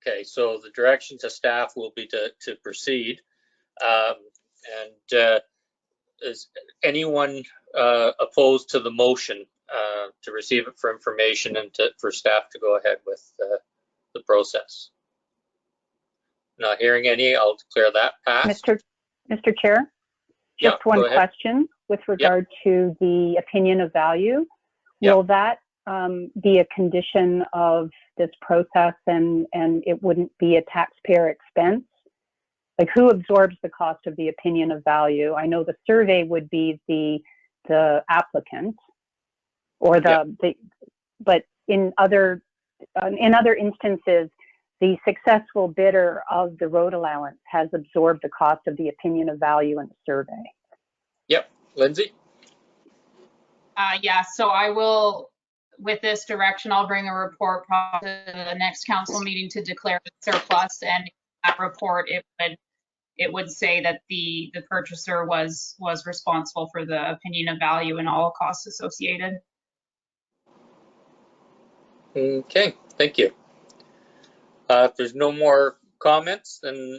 Okay, so the direction to staff will be to proceed. Is anyone opposed to the motion to receive it for information and for staff to go ahead with the process? Not hearing any, I'll declare that passed. Mr. Chair, just Yeah, one question with regard to the opinion of value. Will that be a condition of this process and it wouldn't be a taxpayer expense? Like, who absorbs the cost of the opinion of value? I know the survey would be the applicant or but in other instances, the successful bidder of the road allowance has absorbed the cost of the opinion of value in the survey. Yep, Lindsay? Yeah, so I will, with this direction, I'll bring a report probably to the next council meeting to declare it surplus, and in that report it would say that the purchaser was responsible for the opinion of value and all costs associated. Okay, thank you. If there's no more comments, then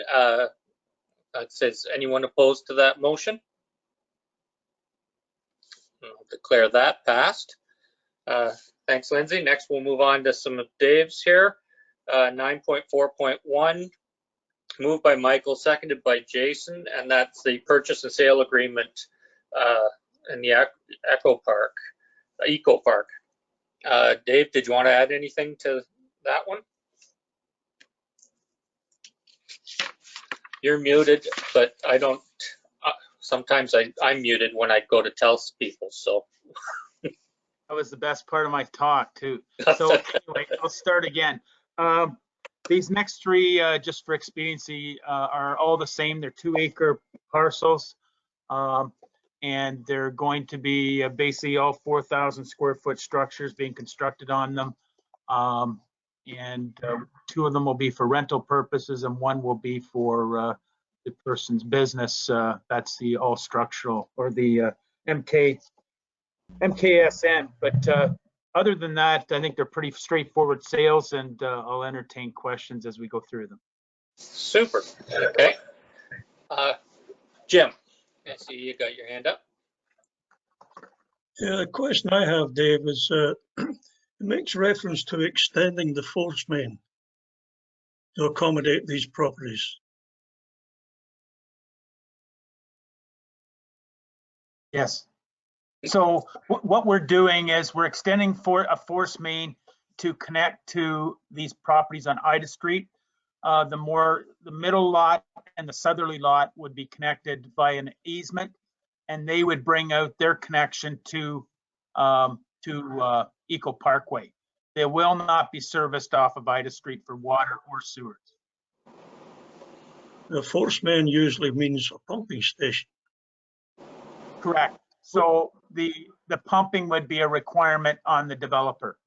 it says anyone opposed to that motion? I'll declare that passed. Thanks, Lindsay. Next, we'll move on to some of Dave's here. 9.4.1, moved by Michael, seconded by Jason, and that's the purchase and sale agreement in the Eco Park. Dave, did you want to add anything to that one? You're muted, but I don't, sometimes I'm muted when I go to tell people, so. That was the best part of my talk too. So anyway, I'll start again. These next three, just for expediency, are all the same. They're 2-acre parcels, and they're going to be basically all 4,000 square foot structures being constructed on them. And 2 of them will be for rental purposes, and 1 will be for the person's business. That's the all structural, or the MKSN. But other than that, I think they're pretty straightforward sales, and I'll entertain questions as we go through them. Super. Okay. Jim, I see you got your hand up. Yeah, the question I have, Dave, is it makes reference to extending the force main to accommodate these properties. Yes. So what we're doing is we're extending a force main to connect to these properties on Ida Street. The middle lot and the southerly lot would be connected by an easement, and they would bring out their connection to Eco Parkway. They will not be serviced off of Ida Street for water or sewers. The force main usually means a pumping station. Correct. So the pumping would be a requirement on the developer.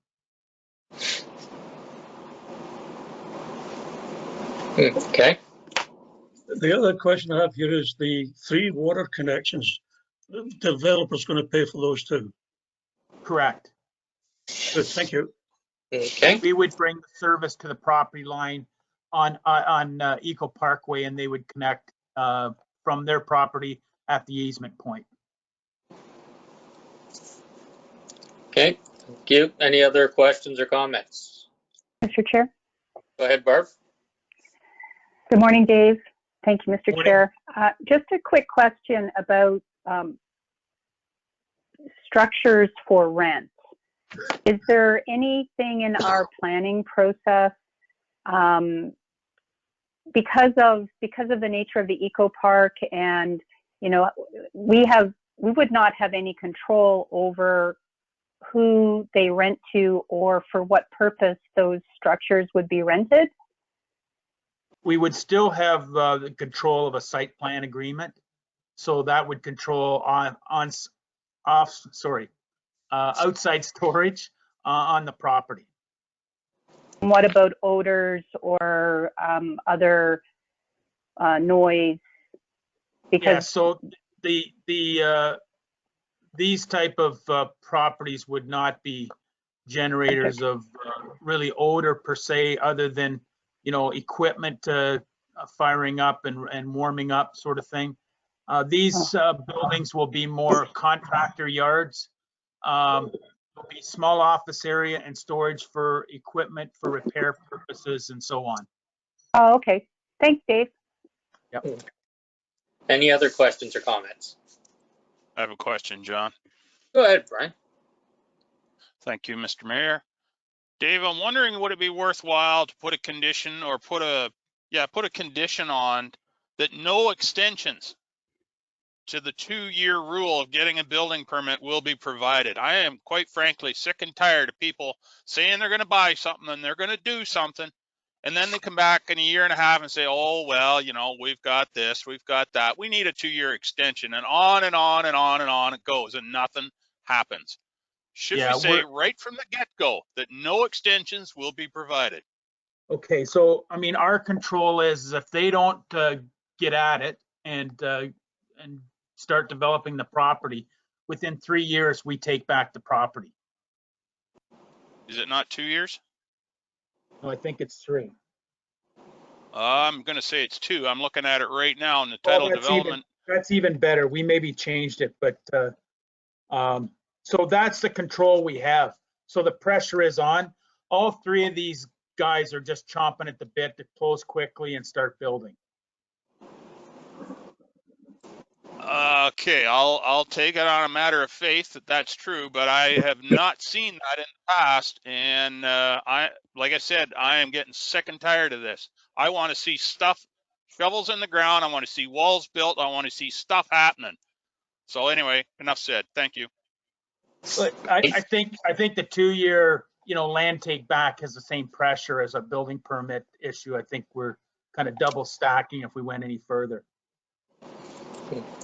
Okay. The other question I have here is the 3 water connections. The developer's going to pay for those too. Correct. Good, thank you. Okay. We would bring the service to the property line on Eco Parkway, and they would connect from their property at the easement point. Okay, thank you. Any other questions or comments? Mr. Chair. Go ahead, Barb. Good morning, Dave. Thank you, Mr. Morning. Chair. Just a quick question about structures for rent. Is there anything in our planning process, because of the nature of the eco park, and we would not have any control over who they rent to or for what purpose those structures would be rented? We would still have the control of a site plan agreement. So that would control outside storage on the property. And what about odors or other noise? Because yeah, so these type of properties would not be generators of really odor per se, other than equipment firing up and warming up sort of thing. These buildings will be more contractor yards. There'll be small office area and storage for equipment for repair purposes and so on. Oh, okay. Thanks, Dave. Yep. Any other questions or comments? I have a question, John. Go ahead, Brian. Thank you, Mr. Mayor. Dave, I'm wondering, would it be worthwhile to put a condition or put a condition on that no extensions to the 2-year rule of getting a building permit will be provided? I am quite frankly sick and tired of people saying they're going to buy something and they're going to do something, and then they come back in a year and a half and say, oh, well, we've got this, we've got that. We need a 2-year extension, and on and on and on and on it goes, and nothing happens. Should we say right from the get-go that no extensions will be provided? Okay, so I mean, our control is if they don't get at it and start developing the property, within 3 years we take back the property. Is it not 2 years? No, I think it's 3. I'm going to say it's 2. I'm looking at it right now in the title development. That's even better. We maybe changed it, but so that's the control we have. So the pressure is on. All 3 of these guys are just chomping at the bit to close quickly and start building. Okay, I'll take it on a matter of faith that that's true, but I have not seen that in the past, and like I said, I am getting sick and tired of this. I want to see stuff, shovels in the ground. I want to see walls built. I want to see stuff happening. So anyway, enough said. Thank you. But I think the 2-year land take back has the same pressure as a building permit issue. I think we're kind of double stacking if we went any further.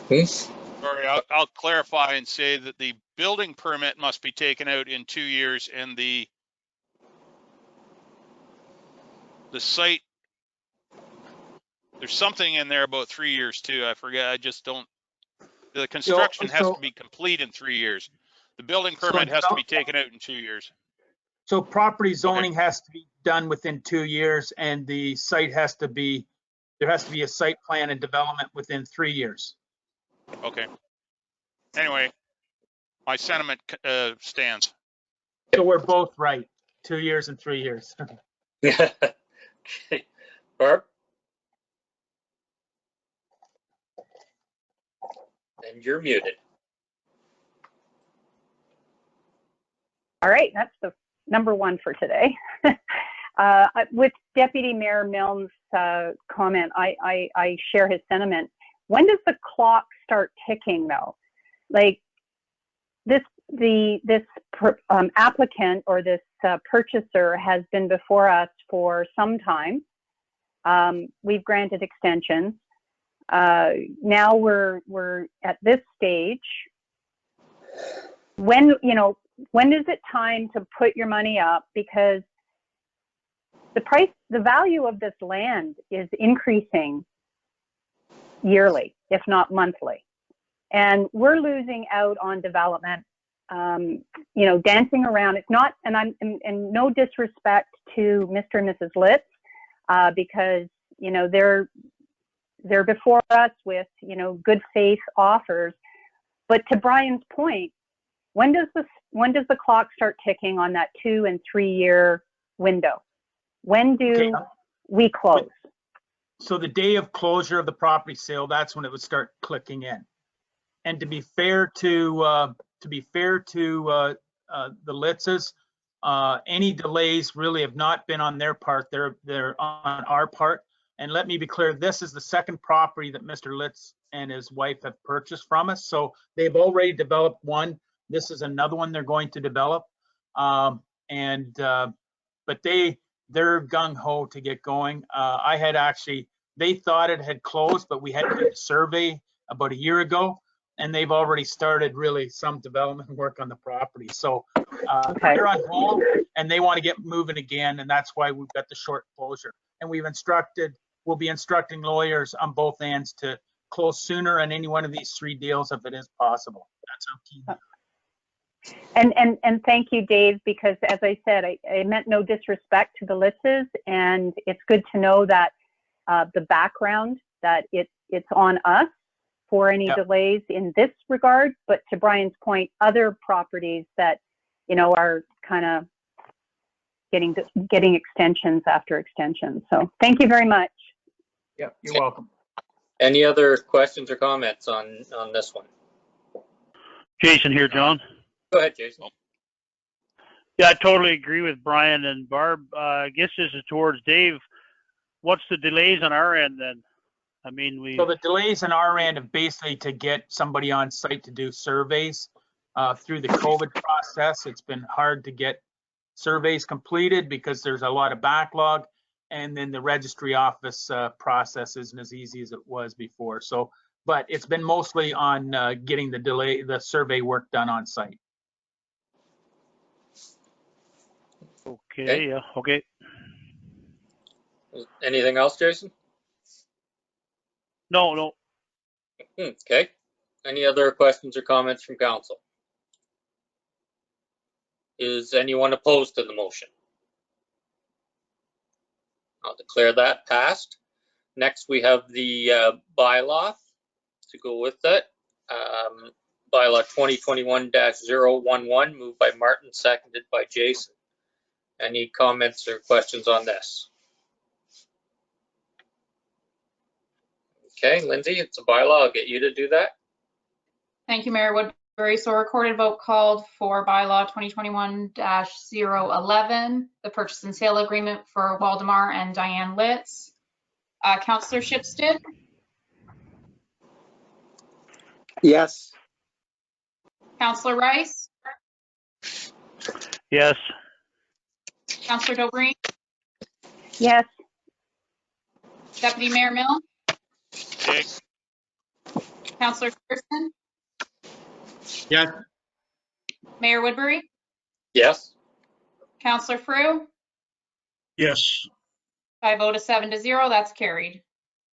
Sorry, I'll clarify and say that the building permit must be taken out in 2 years, and the site, there's something in there about 3 years too. I forget. I just don't. The construction has to be complete in 3 years. The building permit has to be taken out in 2 years. So property zoning has to be done within 2 years, and the site has to be, there has to be a site plan and development within 3 years. Okay. Anyway, my sentiment stands. So we're both right. 2 years and 3 years. Okay. Barb? And you're muted. All right, that's the number 1 for today. With Deputy Mayor Milne's comment, I share his sentiment. When does the clock start ticking, though? Like this applicant or this purchaser has been before us for some time. We've granted extensions. Now we're at this stage. When is it time to put your money up? Because the value of this land is increasing yearly, if not monthly. And we're losing out on development, dancing around. It's not, and I'm in no disrespect to Mr. and Mrs. Litz, because, they're they're before us with, good faith offers. But to Brian's point, when does the clock start ticking on that 2 and 3 year window? When do we close? So the day of closure of the property sale, that's when it would start clicking in. And to be fair to the Litzes, any delays really have not been on their part. They're on our part. And let me be clear, this is the second property that Mr. Litz and his wife have purchased from us. So they've already developed one. This is another one they're going to develop. But they're gung ho to get going. They thought it had closed, but we had to do a survey about a year ago, and they've already started really some development work on the property. So they're on hold and they want to get moving again, and that's why we've got the short closure. And we'll be instructing lawyers on both ends to close sooner on any one of these 3 deals if it is possible. That's how key we are. And thank you, Dave, because as I said, I meant no disrespect to the Litzes, and it's good to know that the background, that it's on us for any delays in this regard. But to Brian's point, other properties that, are kind of getting extensions after extensions. So thank you very much. Yeah, you're welcome. Any other questions or comments on this one? Jason here, John. Go ahead, Jason. Yeah, I totally agree with Brian and Barb. I guess this is towards Dave. What's the delays on our end then? I mean, So the delays on our end of basically to get somebody on site to do surveys through the COVID process. It's been hard to get surveys completed because there's a lot of backlog, and then the registry office process isn't as easy as it was before. So, but it's been mostly on getting the survey work done on site. Okay, yeah, okay. Anything else, Jason? No. Okay. Any other questions or comments from council? Is anyone opposed to the motion? I'll declare that passed. Next, we have the bylaw to go with it. Bylaw 2021-011, moved by Martin, seconded by Jason. Any comments or questions on this? Okay, Lindsay, it's a bylaw. I'll get you to do that. Thank you, Mayor Woodbury. So a recorded vote called for bylaw 2021-011, the purchase and sale agreement for Waldemar and Diane Litz. Councillor Shipstead? Yes. Councillor Rice? Yes. Councillor Dobreen? Yes. Deputy Mayor Milne? Yay. Councillor Pearson? Yes. Mayor Woodbury? Yes. Councillor Frew? Yes. By a vote of 7-0, that's carried.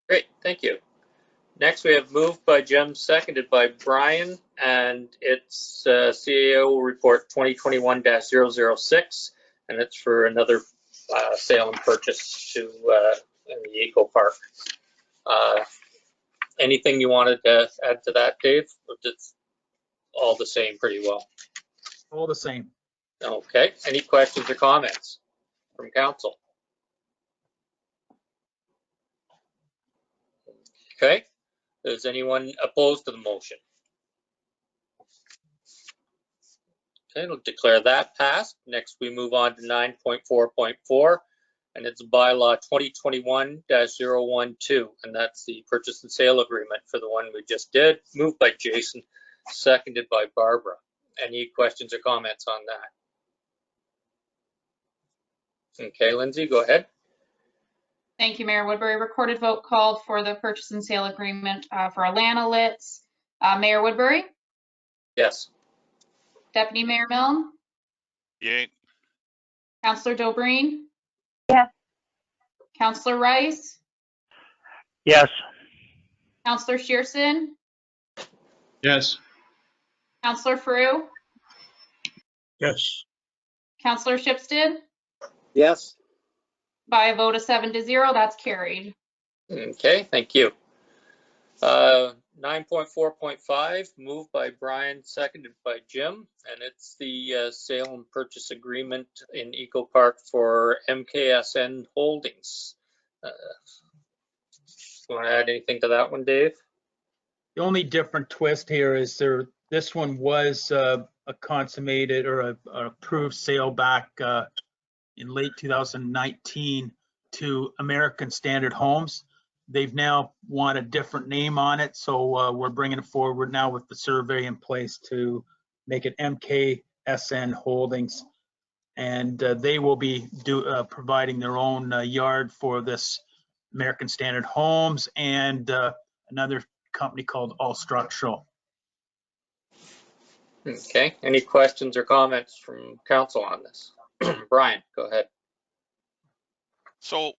Great, thank you. Next, we have moved by Jim, seconded by Brian, and it's CAO report 2021-006, and it's for another sale and purchase to in the Eco Park. Anything you wanted to add to that, Dave? It's all the same pretty well. All the same. Okay, any questions or comments from council? Okay, is anyone opposed to the motion? Okay, we'll declare that passed. Next, we move on to 9.4.4, and it's bylaw 2021-012, and that's the purchase and sale agreement for the one we just did, moved by Jason, seconded by Barbara. Any questions or comments on that? Okay, Lindsay, go ahead. Thank you, Mayor Woodbury. Recorded vote called for the purchase and sale agreement for Alana Litz. Mayor Woodbury? Yes. Deputy Mayor Milne? Yay. Councillor Dobreen? Yes. Councillor Rice? Yes. Councillor Shearson? Yes. Councillor Frew? Yes. Councillor Shipstead? Yes. By a vote of 7-0, that's carried. Okay, thank you. 9.4.5, moved by Brian, seconded by Jim, and it's the sale and purchase agreement in Eco Park for MKSN Holdings. You want to add anything to that one, Dave? The only different twist here is this one was a consummated or an approved sale back in late 2019 to American Standard Homes. They've now want a different name on it, so we're bringing it forward now with the survey in place to make it MKSN Holdings. And they will be providing their own yard for this American Standard Homes and another company called All Structural. Okay, any questions or comments from council on this? Brian, go ahead. So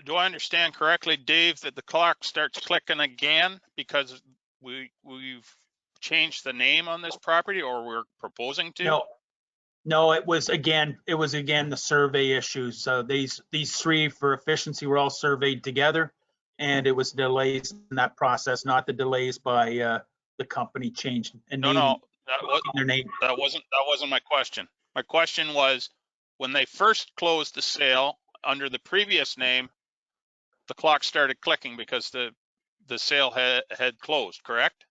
do I understand correctly, Dave, that the clock starts clicking again because we've changed the name on this property, or we're proposing to? No, it was again the survey issues. So these three for efficiency were all surveyed together, and it was delays in that process, not the delays by the company changed and No, their name. That wasn't my question. My question was, when they first closed the sale under the previous name, the clock started clicking because the sale had closed, correct?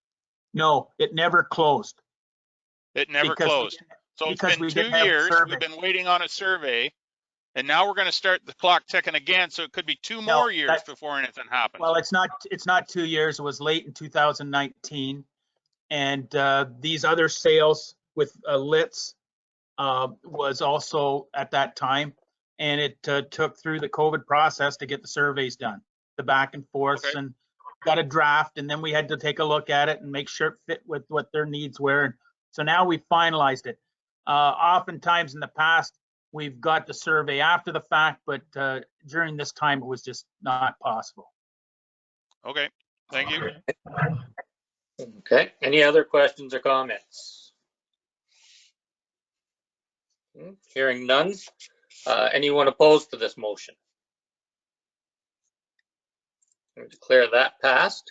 No, it never closed. It never closed. So it's been 2 years. We've been waiting on a survey, and now we're going to start the clock ticking again. So it could be two more years before anything happens. Well, it's not 2 years. It was late in 2019, and these other sales with Litz was also at that time, and it took through the COVID process to get the surveys done, the back and forth, and got a draft, and then we had to take a look at it and make sure it fit with what their needs were. And so now we finalized it. Oftentimes in the past, we've got the survey after the fact, but during this time, it was just not possible. Okay, thank you. Okay, any other questions or comments? Hearing none. Anyone opposed to this motion? I declare that passed.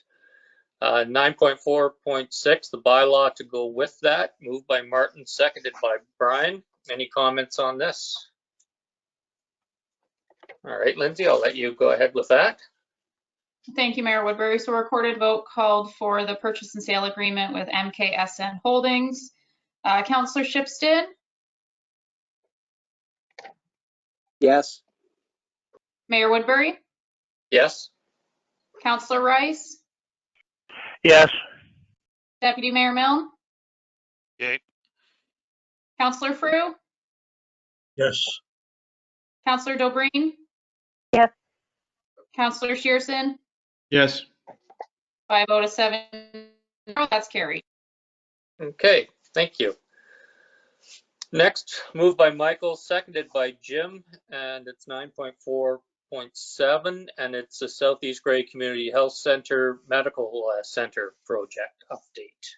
9.4.6, the bylaw to go with that, moved by Martin, seconded by Brian. Any comments on this? All right, Lindsay, I'll let you go ahead with that. Thank you, Mayor Woodbury. So a recorded vote called for the purchase and sale agreement with MKSN Holdings. Councillor Shipstead? Yes. Mayor Woodbury? Yes. Councillor Rice? Yes. Deputy Mayor Milne? Yay. Councillor Frew? Yes. Councillor Dobreen? Yes. Councillor Shearson? Yes. By a vote of 7, that's carried. Okay, thank you. Next, moved by Michael, seconded by Jim, and it's 9.4.7, and it's the Southeast Grey Community Health Center Medical Center project update.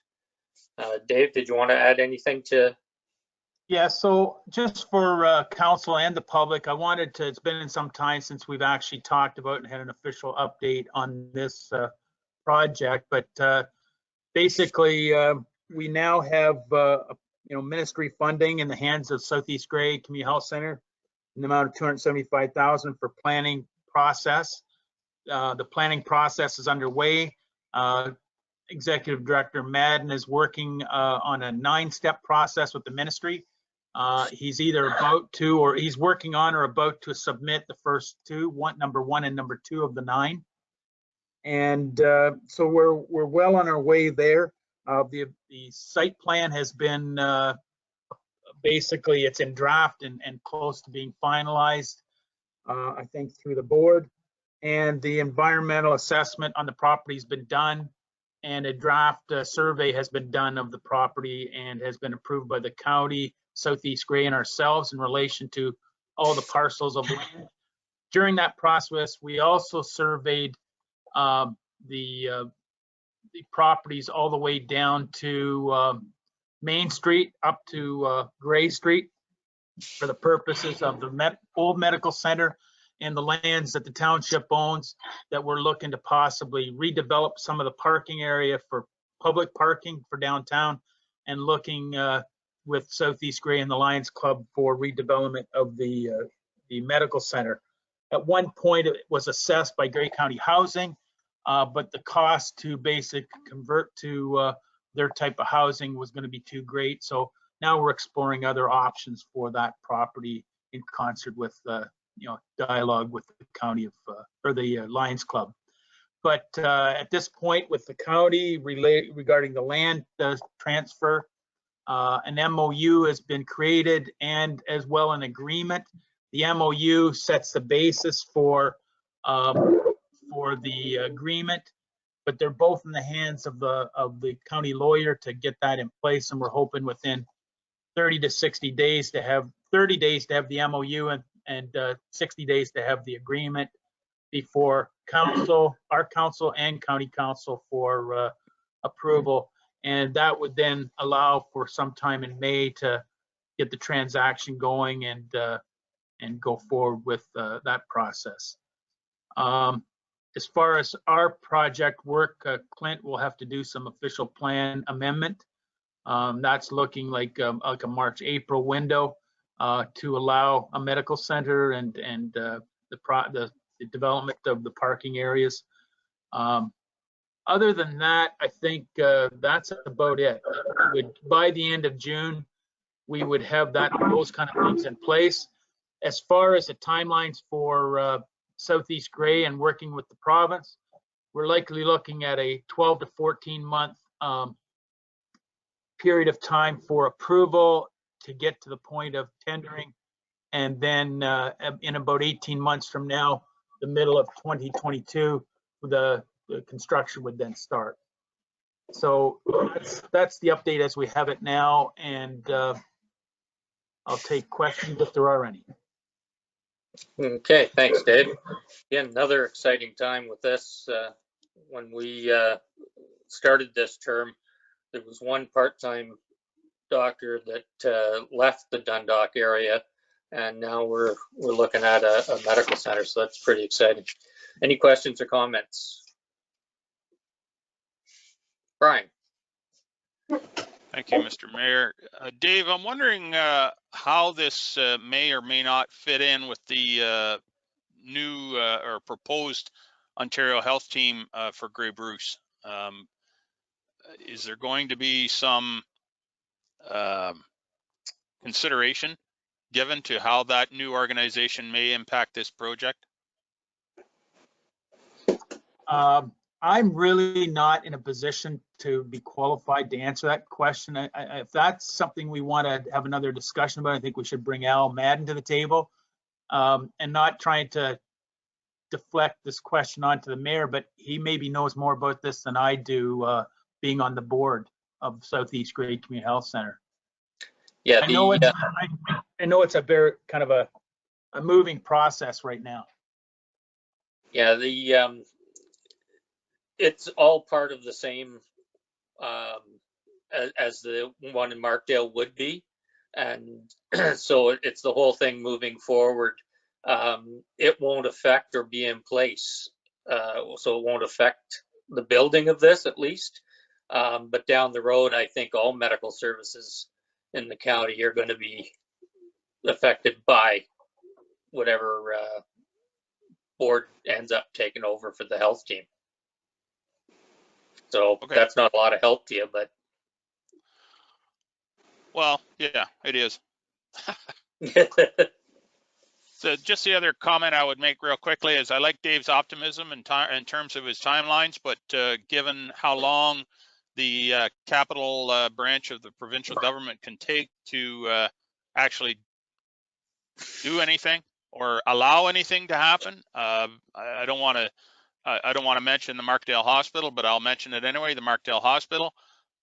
Dave, did you want to add anything to? Yeah, so just for council and the public, I wanted to, it's been some time since we've actually talked about and had an official update on this project, but basically we now have ministry funding in the hands of Southeast Grey Community Health Center in the amount of $275,000 for planning process. The planning process is underway. Executive Director Madden is working on a 9-step process with the ministry. He's either about to, or he's working on or about to submit the first two, number 1 and number 2 of the 9. And so we're well on our way there. The site plan has been basically, it's in draft and close to being finalized, I think, through the board. And the environmental assessment on the property has been done, and a draft survey has been done of the property and has been approved by the county, Southeast Grey, and ourselves in relation to all the parcels of land. During that process, we also surveyed the properties all the way down to Main Street up to Gray Street for the purposes of the old medical center and the lands that the township owns that we're looking to possibly redevelop some of the parking area for public parking for downtown, and looking with Southeast Gray and the Lions Club for redevelopment of the medical center. At one point, it was assessed by Gray County Housing, but the cost to convert to their type of housing was going to be too great. So now we're exploring other options for that property in concert with dialogue with the county of or the Lions Club. But at this point, with the county regarding the land transfer, an MOU has been created, and as well an agreement. The MOU sets the basis for the agreement, but they're both in the hands of the county lawyer to get that in place, and we're hoping within 30 to 60 days to have 30 days to have the MOU and 60 days to have the agreement before council, our council and county council for approval. And that would then allow for some time in May to get the transaction going and go forward with that process. As far as our project work, Clint will have to do some official plan amendment. That's looking like a March, April window to allow a medical center and the development of the parking areas. Other than that, I think that's about it. By the end of June, we would have those kind of things in place. As far as the timelines for Southeast Gray and working with the province, we're likely looking at a 12 to 14 month period of time for approval to get to the point of tendering. And then in about 18 months from now, the middle of 2022, the construction would then start. So that's the update as we have it now. And I'll take questions if there are any. Okay, thanks, Dave. Again, another exciting time with this. When we started this term, there was one part-time doctor that left the Dundalk area, and now we're looking at a medical center, so that's pretty exciting. Any questions or comments? Brian. Thank you, Mr. Mayor. Dave, I'm wondering how this may or may not fit in with the new or proposed Ontario Health Team for Grey Bruce. Is there going to be some consideration given to how that new organization may impact this project? I'm really not in a position to be qualified to answer that question. If that's something we want to have another discussion about, I think we should bring Al Madden to the table, and not trying to deflect this question onto the mayor, but he maybe knows more about this than I do, being on the board of Southeast Gray Community Health Center. Yeah, I know it's a very kind of a moving process right now. Yeah, it's all part of the same as the one in Markdale would be, and so it's the whole thing moving forward. It won't affect or be in place, so it won't affect the building of this at least, but down the road, I think all medical services in the county are going to be affected by whatever board ends up taking over for the health team. So okay. That's not a lot of help to you, but. Well, yeah, it is. So just the other comment I would make real quickly is I like Dave's optimism in terms of his timelines, but given how long the capital branch of the provincial government can take to actually do anything or allow anything to happen, I don't want to mention the Markdale Hospital, but I'll mention it anyway. The Markdale Hospital.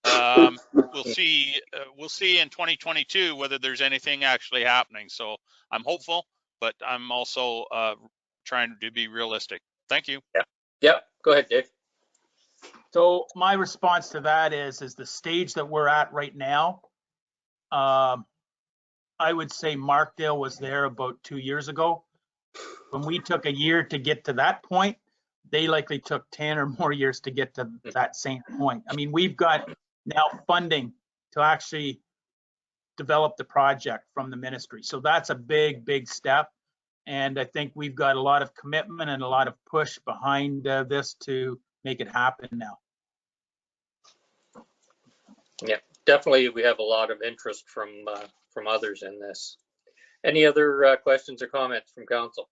We'll see in 2022 whether there's anything actually happening. So I'm hopeful, but I'm also trying to be realistic. Thank you. Yeah. Go ahead, Dave. So my response to that is the stage that we're at right now. I would say Markdale was there about 2 years ago. when we took a year to get to that point, they likely took 10 or more years to get to that same point. I mean, we've got now funding to actually develop the project from the ministry. So that's a big, big step. And I think we've got a lot of commitment and a lot of push behind this to make it happen now. Yeah, definitely we have a lot of interest from others in this. Any other questions or comments from council?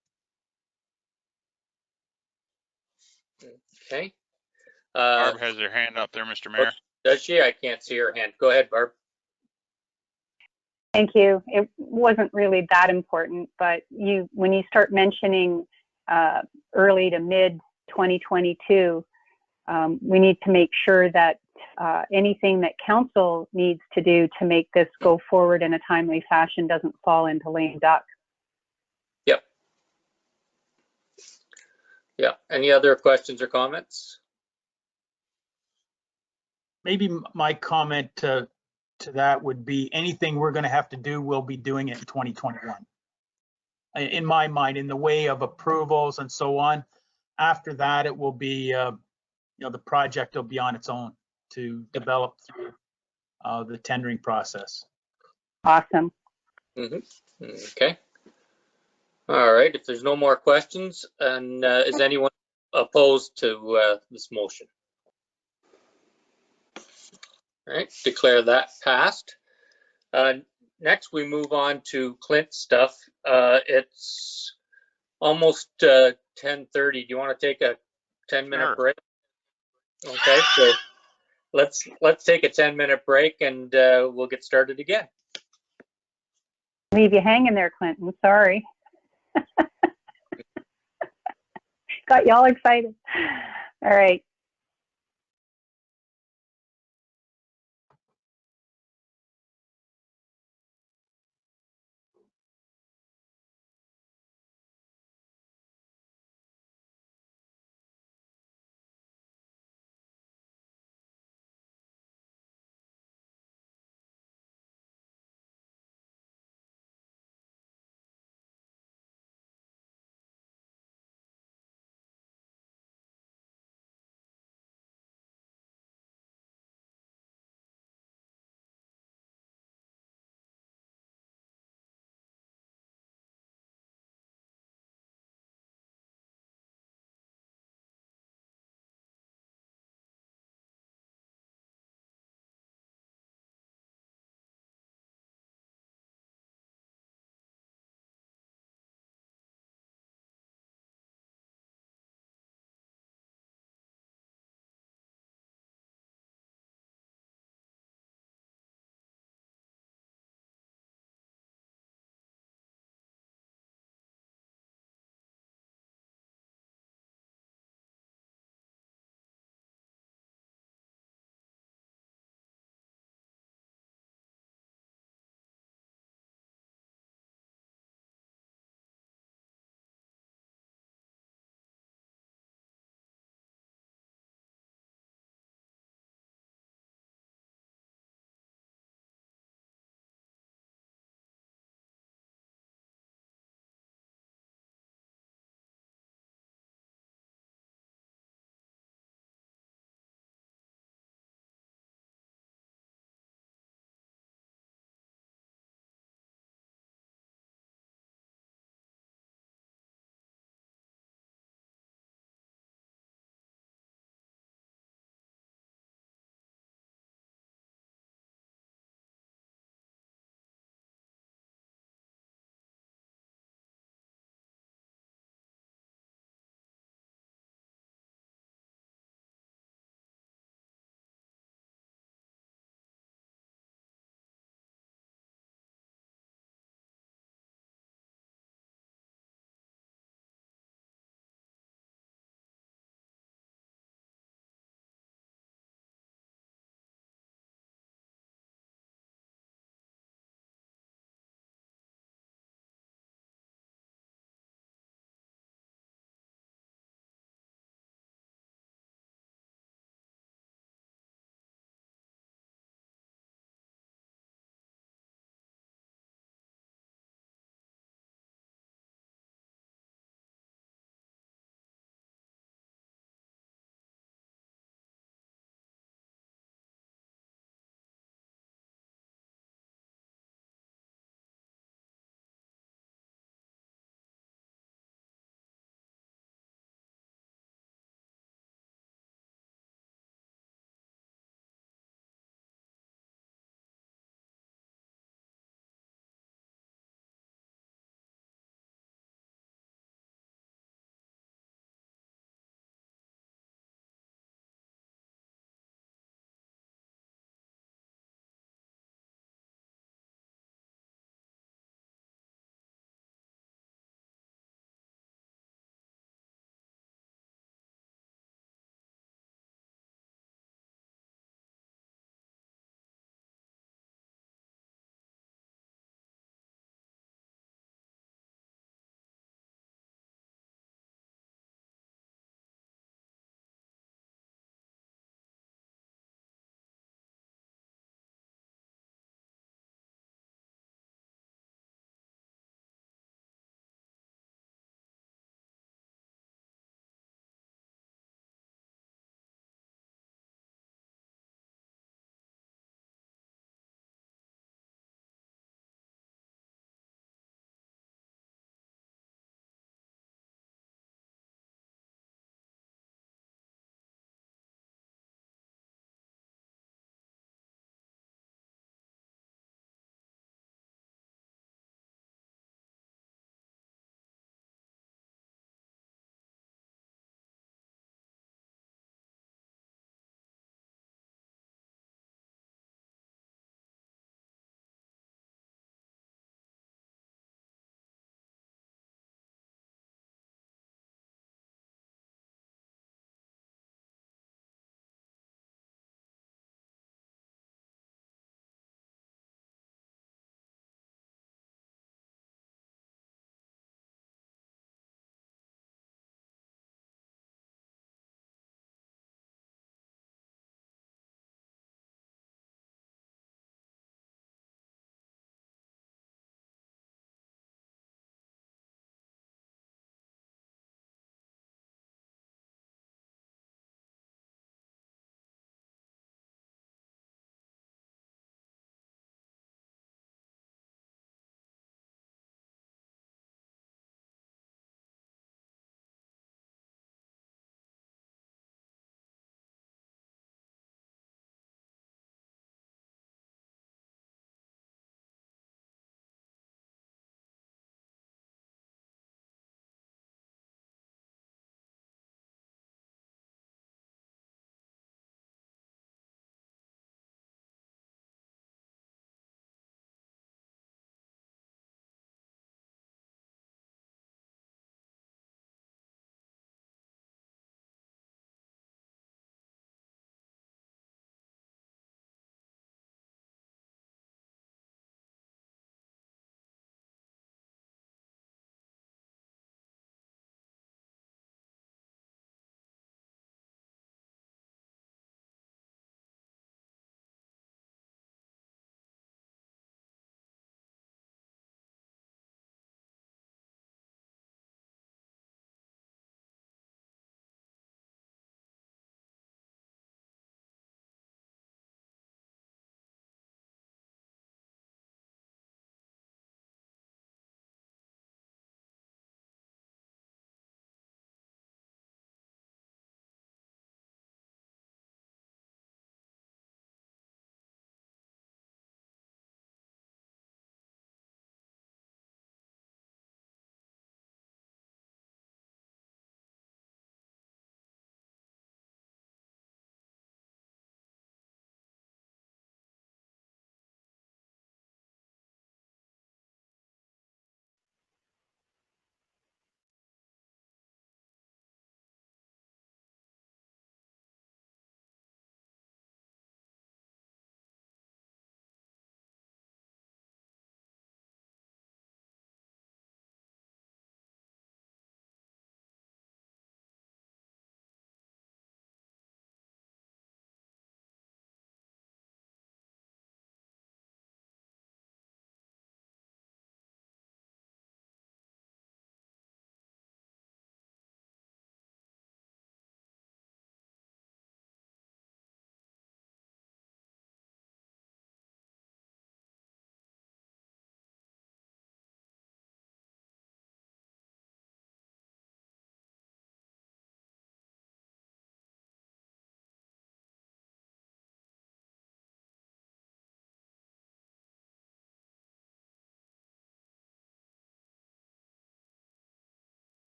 Okay. Barb has her hand up there, Mr. Mayor. Does she? I can't see her hand. Go ahead, Barb. Thank you. It wasn't really that important, but when you start mentioning early to mid 2022, we need to make sure that anything that council needs to do to make this go forward in a timely fashion doesn't fall into lame duck. Yep. Yeah. Any other questions or comments? Maybe my comment to that would be anything we're going to have to do, we'll be doing it in 2021. In my mind, in the way of approvals and so on. After that, it will be, the project will be on its own to develop through the tendering process. Awesome. Okay. All right. If there's no more questions, and is anyone opposed to this motion? All right, declare that passed. Next, we move on to Clint stuff. It's almost 10:30. Do you want to take a 10-minute break? Okay, so let's take a 10-minute break and we'll get started again. Leave you hanging there, Clinton. Sorry. Got y'all excited. All right.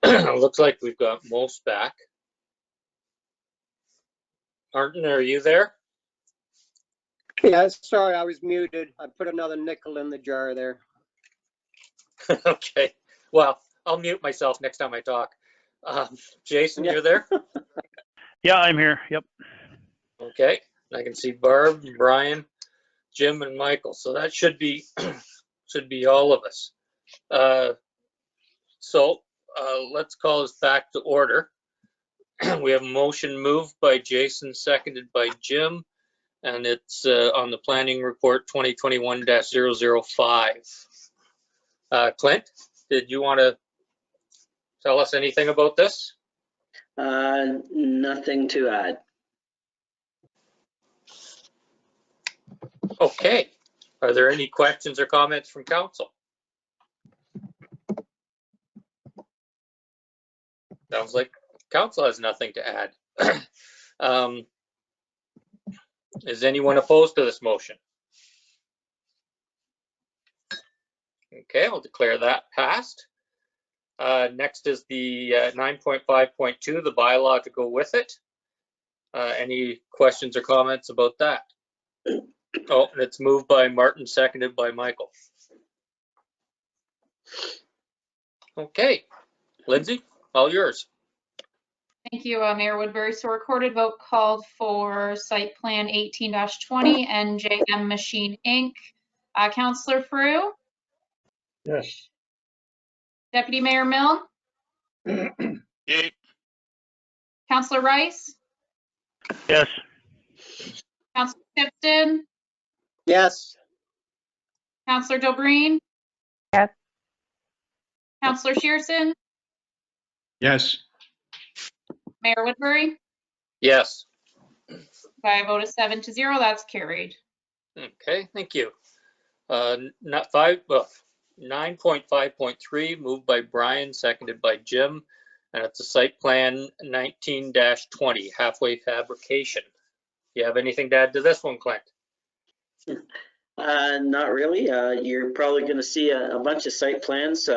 Looks like we've got most back. Martin, are you there? Yeah, sorry, I was muted. I put another nickel in the jar there. Okay. Well, I'll mute myself next time I talk. Jason, you're there? Yeah, I'm here. Yep. Okay. I can see Barb, Brian, Jim, and Michael. So that should be all of us. Let's call this back to order. We have a motion moved by Jason, seconded by Jim, and it's on the planning report 2021-005. Clint, did you want to tell us anything about this? Nothing to add. Okay. Are there any questions or comments from council? Sounds like council has nothing to add. Is anyone opposed to this motion? Okay, I'll declare that passed. Next is the 9.5.2, the bylaw to go with it. Any questions or comments about that? Oh, and it's moved by Martin, seconded by Michael. Okay, Lindsay, all yours. Thank you, Mayor Woodbury. So recorded vote called for site plan 18-20 NJM Machine Inc. Councillor Frew, Yes. Deputy Mayor Milne, Yay. Councillor Rice, Yes. Councillor Tipton, Yes. Councillor Dobreen, Yes. Councillor Shearson, Yes. Mayor Woodbury. Yes. By a vote of 7-0, that's carried. Okay, thank you. 9.5.3 moved by Brian, seconded by Jim, and it's a site plan 19-20 halfway fabrication. Do you have anything to add to this one, Clint? Not really. You're probably going to see a bunch of site plans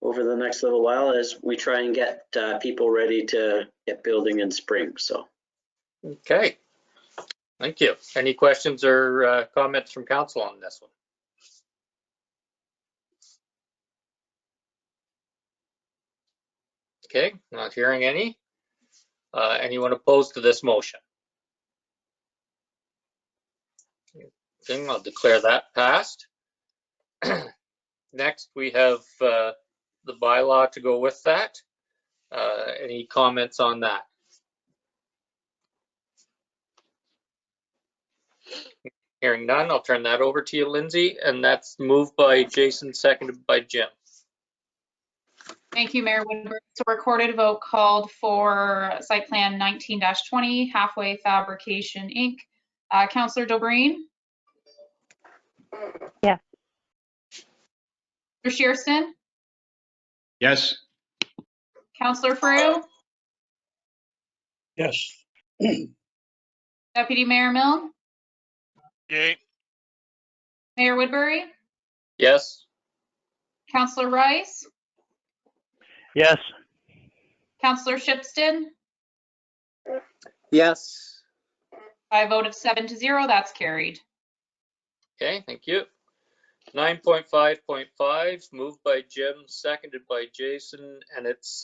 over the next little while as we try and get people ready to get building in spring. So. Okay, thank you. Any questions or comments from council on this one? Okay, not hearing any. Anyone opposed to this motion? Okay, I'll declare that passed. Next, we have the bylaw to go with that. Any comments on that? Hearing none, I'll turn that over to you, Lindsay, and that's moved by Jason, seconded by Jim. Thank you, Mayor Woodbury. So recorded vote called for site plan 19-20 Halfway Fabrication Inc. Councillor Dobreen, Yes. Councillor Shearson, Yes. Councillor Frew, Yes. Deputy Mayor Milne, Yay. Mayor Woodbury, Yes. Councillor Rice, Yes. Councillor Shipston. Yes. By a vote of 7-0, that's carried. Okay, thank you. 9.5.5 moved by Jim, seconded by Jason, and it's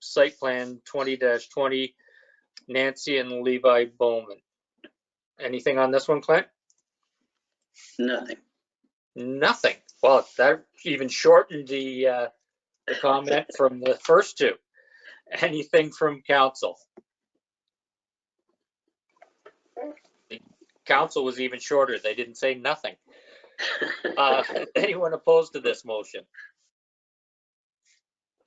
site plan 20-20 Nancy and Levi Bowman. Anything on this one, Clint? Nothing. Nothing. Well, that even shortened the comment from the first two. Anything from council? The council was even shorter. They didn't say nothing. Anyone opposed to this motion?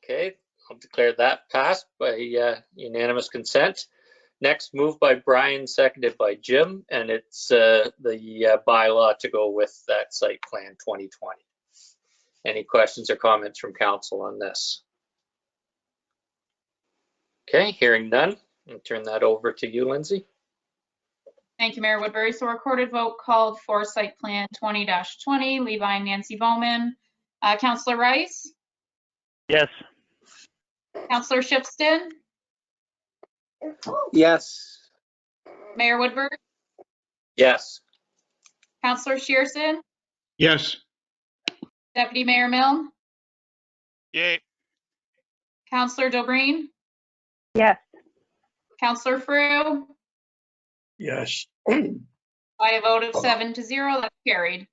Okay, I'll declare that passed by unanimous consent. Next, moved by Brian, seconded by Jim, and it's the bylaw to go with that site plan 2020. Any questions or comments from council on this? Okay, hearing none, I'll turn that over to you, Lindsay. Thank you, Mayor Woodbury. So recorded vote called for site plan 20-20, Levi and Nancy Bowman. Councillor Rice, Yes. Councillor Shipston, Yes. Mayor Woodbury, Yes. Councillor Shearson, Yes. Deputy Mayor Milne, Yay. Councillor Dobreen, Yes. Councillor Frew. Yes. By a vote of 7-0, that's carried.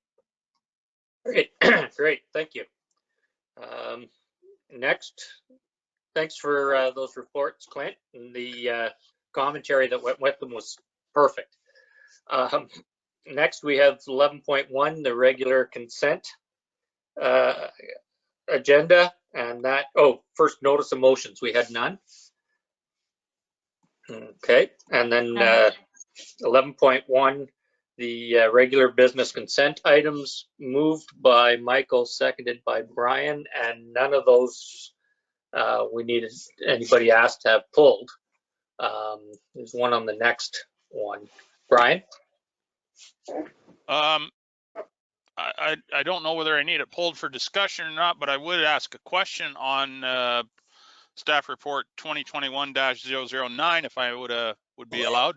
Great, great, thank you. Next, thanks for those reports, Clint, and the commentary that went with them was perfect. Next, we have 11.1, the regular consent agenda, and that, first notice of motions, we had none. Okay, and then 11.1, the regular business consent items moved by Michael, seconded by Brian, and none of those we needed anybody asked to have pulled. There's one on the next one. Brian? I don't know whether I need it pulled for discussion or not, but I would ask a question on staff report 2021-009 if I would be allowed.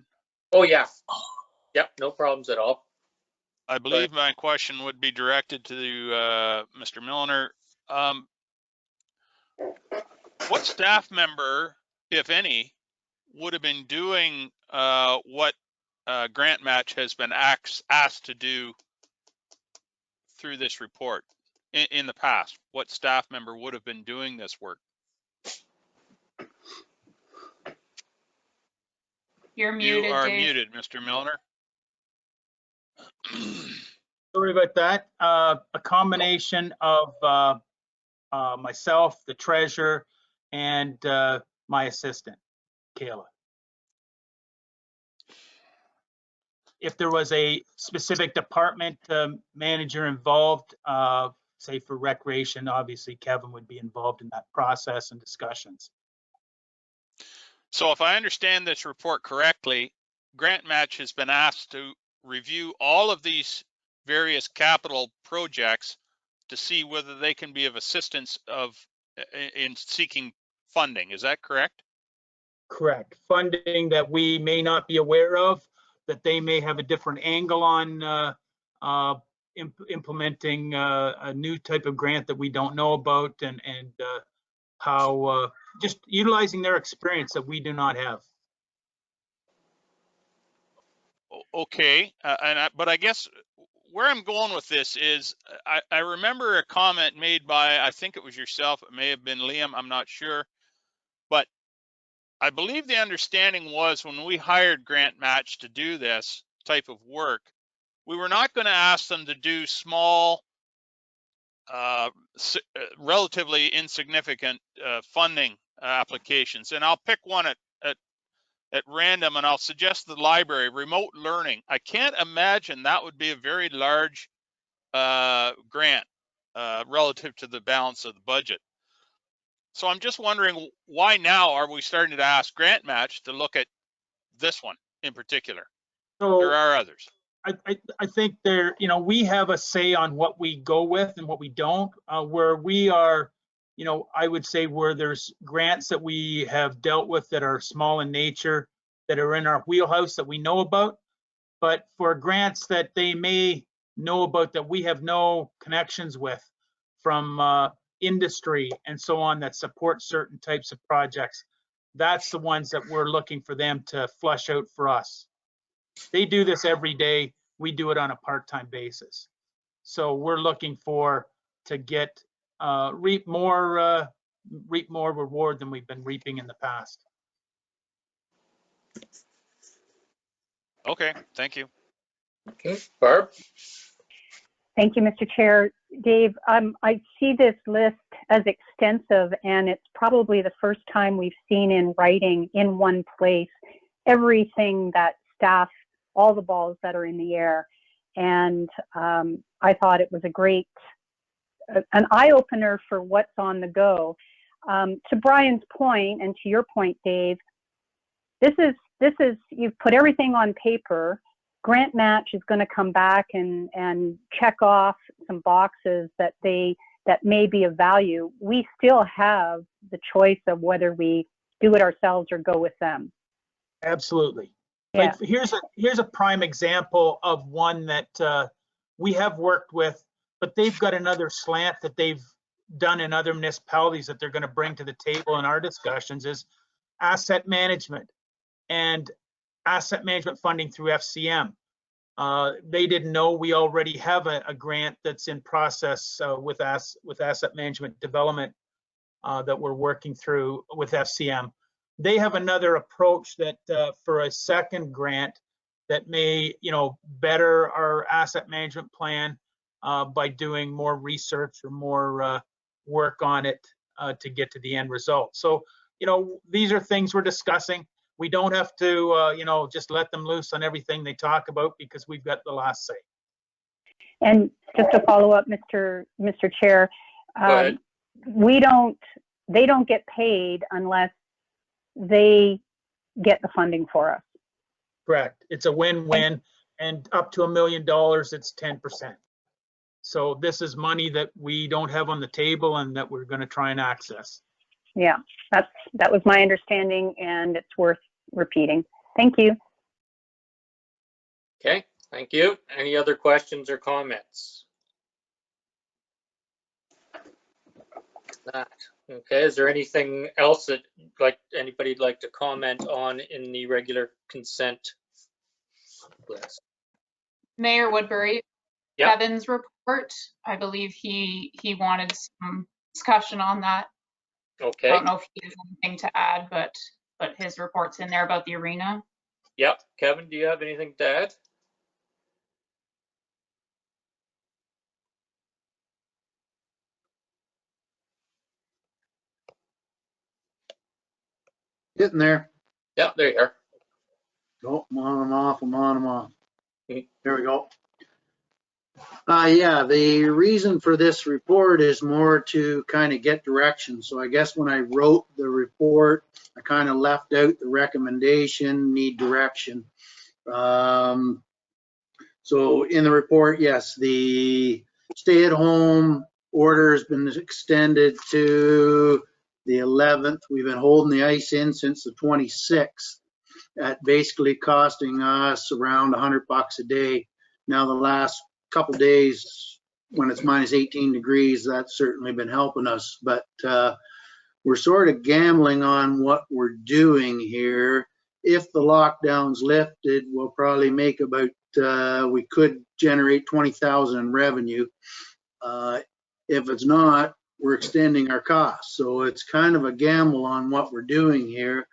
Oh yeah. Yep, no problems at all. I believe my question would be directed to Mr. Milner. What staff member, if any, would have been doing what Grant Match has been asked to do through this report in the past? What staff member would have been doing this work? You're muted, You are Dave. muted, Mr. Milner. Sorry about that. A combination of myself, the treasurer, and my assistant, Kayla. If there was a specific department manager involved, say for recreation, obviously Kevin would be involved in that process and discussions. So if I understand this report correctly, Grant Match has been asked to review all of these various capital projects to see whether they can be of assistance in seeking funding. Is that correct? Correct. Funding that we may not be aware of, that they may have a different angle on implementing a new type of grant that we don't know about, and how just utilizing their experience that we do not have. Okay, but I guess where I'm going with this is I remember a comment made by, I think it was yourself, it may have been Liam, I'm not sure, but I believe the understanding was when we hired Grant Match to do this type of work, we were not going to ask them to do small, relatively insignificant funding applications. And I'll pick one at random, and I'll suggest the library, remote learning. I can't imagine that would be a very large grant relative to the balance of the budget. So I'm just wondering, why now are we starting to ask Grant Match to look at this one in particular? So there are others. I think there, we have a say on what we go with and what we don't, where we are, I would say where there's grants that we have dealt with that are small in nature, that are in our wheelhouse that we know about, but for grants that they may know about that we have no connections with from industry and so on that support certain types of projects, that's the ones that we're looking for them to flush out for us. They do this every day. We do it on a part-time basis. So we're looking to get reap more reward than we've been reaping in the past. Okay, thank you. Okay, Barb? Thank you, Mr. Chair. Dave, I see this list as extensive, and it's probably the first time we've seen in writing in one place everything that staff, all the balls that are in the air. And I thought it was an eye-opener for what's on the go. To Brian's point, and to your point, Dave, this is you've put everything on paper, grant match is going to come back and check off some boxes that may be of value, we still have the choice of whether we do it ourselves or go with them. Absolutely. Yeah. Like here's a prime example of one that we have worked with, but they've got another slant that they've done in other municipalities that they're going to bring to the table in our discussions is asset management and asset management funding through FCM. They didn't know we already have a grant that's in process with asset management development that we're working through with FCM. They have another approach that for a second grant that may, better our asset management plan by doing more research or more work on it to get to the end result. So, these are things we're discussing. We don't have to, just let them loose on everything they talk about because we've got the last say. And just to follow up, Mr. Chair, they don't get paid unless they get the funding for us. Correct. It's a win-win, and up to $1 million, it's 10%. So this is money that we don't have on the table and that we're going to try and access. Yeah, that was my understanding, and it's worth repeating. Thank you. Okay, thank you. Any other questions or comments? That. Okay, is there anything else that anybody'd like to comment on in the regular consent list? Mayor Woodbury, Yep. Kevin's report, I believe he wanted some discussion on that. Okay. I don't know if he has anything to add, but his report's in there about the arena. Yep. Kevin, do you have anything to add? Getting there. Yep, there you are. Oh, I'm on, I'm off, I'm on, I'm off. There we go. Yeah, the reason for this report is more to kind of get direction. So I guess when I wrote the report, I kind of left out the recommendation, need direction. So in the report, yes, the stay-at-home order has been extended to the 11th. We've been holding the ice in since the 26th, at basically costing us around $100 a day. Now the last couple days when it's minus 18 degrees, that's certainly been helping us, but we're sort of gambling on what we're doing here. If the lockdown's lifted, we'll probably make about, we could generate 20,000 in revenue. If it's not, we're extending our costs. So it's kind of a gamble on what we're doing here.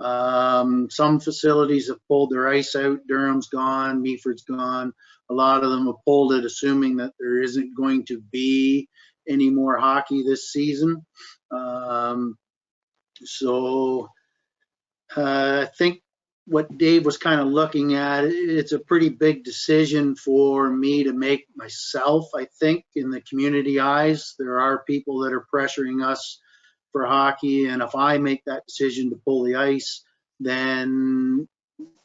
Some facilities have pulled their ice out. Durham's gone, Meaford's gone. A lot of them have pulled it assuming that there isn't going to be any more hockey this season. So I think what Dave was kind of looking at, it's a pretty big decision for me to make myself, I think, in the community eyes. There are people that are pressuring us for hockey, and if I make that decision to pull the ice, then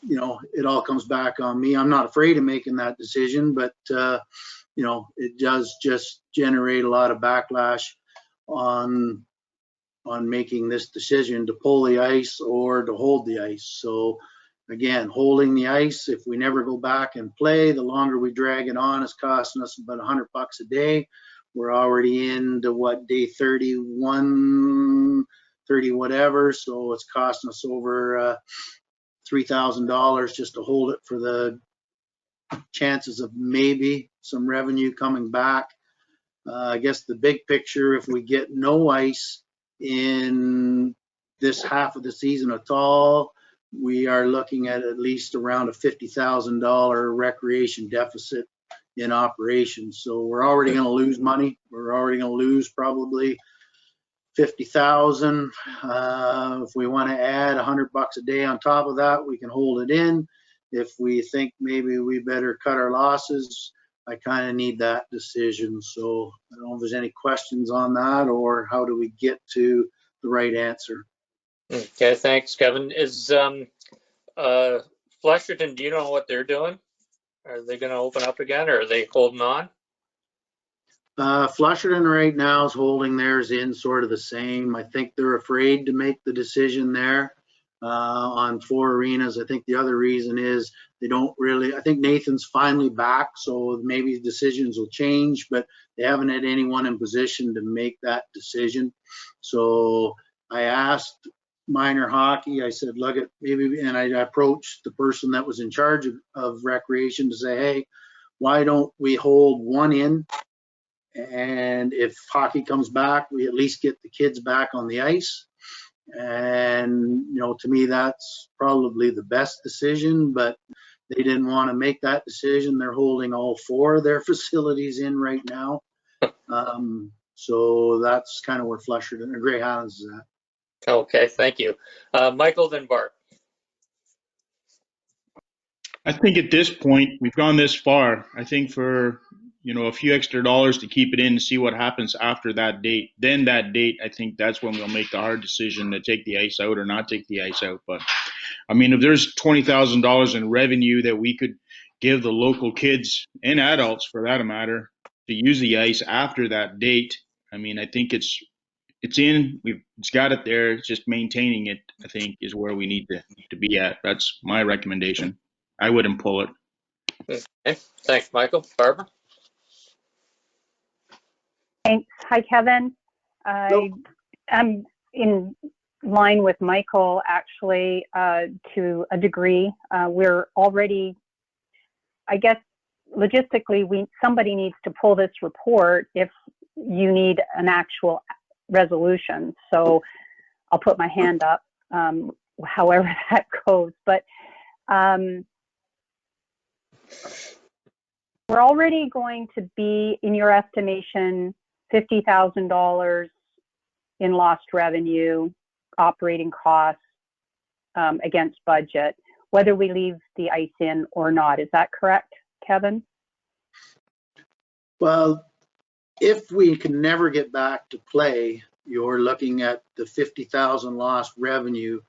it all comes back on me. I'm not afraid of making that decision, but it does just generate a lot of backlash on making this decision to pull the ice or to hold the ice. So again, holding the ice, if we never go back and play, the longer we drag it on, it's costing us about $100 a day. We're already into day 31, 30 whatever, so it's costing us over $3,000 just to hold it for the chances of maybe some revenue coming back. I guess the big picture, if we get no ice in this half of the season at all, we are looking at least around a $50,000 recreation deficit in operations. So we're already going to lose money. We're already going to lose probably 50,000. If we want to add $100 a day on top of that, we can hold it in. If we think maybe we better cut our losses, I kind of need that decision. So I don't know if there's any questions on that, or how do we get to the right answer? Okay, thanks, Kevin. Is Flesherton, do you know what they're doing? Are they going to open up again, or are they holding on? Flusherton right now is holding theirs in sort of the same. I think they're afraid to make the decision there on 4 arenas. I think the other reason is they don't really, I think Nathan's finally back, so maybe decisions will change, but they haven't had anyone in position to make that decision. So I asked minor hockey, I said, look at maybe, and I approached the person that was in charge of recreation to say, hey, why don't we hold 1 in? And if hockey comes back, we at least get the kids back on the ice. And, you know, to me, that's probably the best decision, but they didn't want to make that decision. They're holding all 4 of their facilities in right now. So that's kind of where Flusherton or Grey Highlands is at. Okay, thank you. Michael, then Bart. I think at this point, we've gone this far. I think for, a few extra dollars to keep it in and see what happens after that date. Then that date, I think that's when we'll make the hard decision to take the ice out or not take the ice out. But I mean, if there's $20,000 in revenue that we could give the local kids and adults for that matter to use the ice after that date, I mean, I think it's in, it's got it there. It's just maintaining it, I think, is where we need to be at. That's my recommendation. I wouldn't pull it. Okay, thanks, Michael. Barbara? Thanks. Hi, Kevin. I'm in line with Michael, actually, to a degree. We're already, I guess, logistically, somebody needs to pull this report if you need an actual resolution. So I'll put my hand up, however that goes. But we're already going to be, in your estimation, $50,000 in lost revenue, operating costs against budget, whether we leave the ice in or not. Is that correct, Kevin? Well, if we can never get back to play, you're looking at the 50,000 lost revenue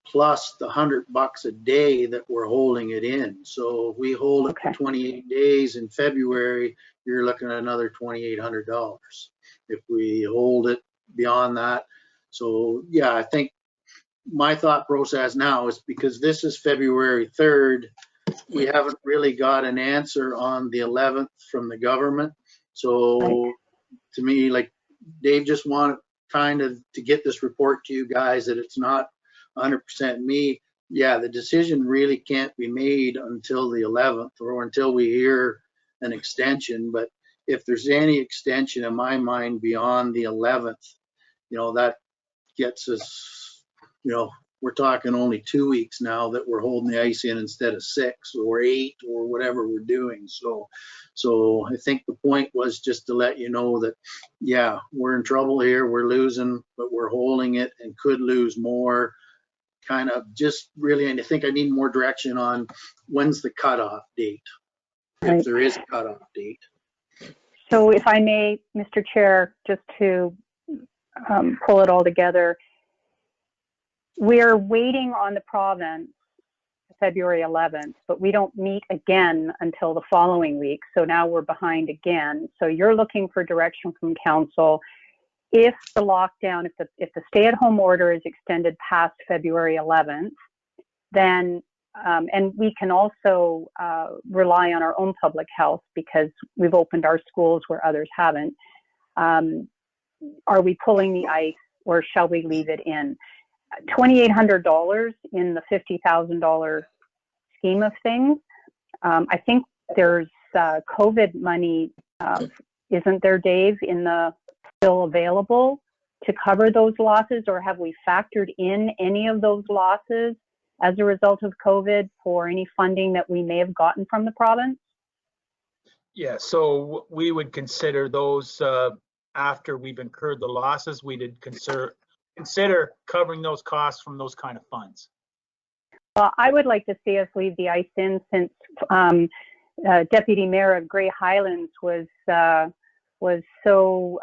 plus the $100 a day that we're holding it in. So if we hold it for 28 days in February, you're looking at another $2,800 if we hold it beyond that. So yeah, I think my thought process now is, because this is February 3rd, we haven't really got an answer on the 11th from the government. So to me, like Dave just wanted kind of to get this report to you guys that it's not 100% me. Yeah, the decision really can't be made until the 11th or until we hear an extension. But if there's any extension in my mind beyond the 11th, that gets us, we're talking only 2 weeks now that we're holding the ice in instead of 6 or 8 or whatever we're doing. So I think the point was just to let you know that, yeah, we're in trouble here. We're losing, but we're holding it and could lose more. Kind of just really, and I think I need more direction on when's the cutoff date, if there is a cutoff date. So if I may, Mr. Chair, just to pull it all together, we're waiting on the province February 11th, but we don't meet again until the following week. So now we're behind again. So you're looking for direction from council. If the lockdown, if the stay-at-home order is extended past February 11th, then, and we can also rely on our own public health because we've opened our schools where others haven't. Are we pulling the ice or shall we leave it in? $2,800 in the $50,000 scheme of things. I think there's COVID money, isn't there, Dave, still available to cover those losses, or have we factored in any of those losses as a result of COVID for any funding that we may have gotten from the province? Yeah, so we would consider those after we've incurred the losses. We did consider covering those costs from those kind of funds. Well, I would like to see us leave the ice in, since Deputy Mayor of Grey Highlands was so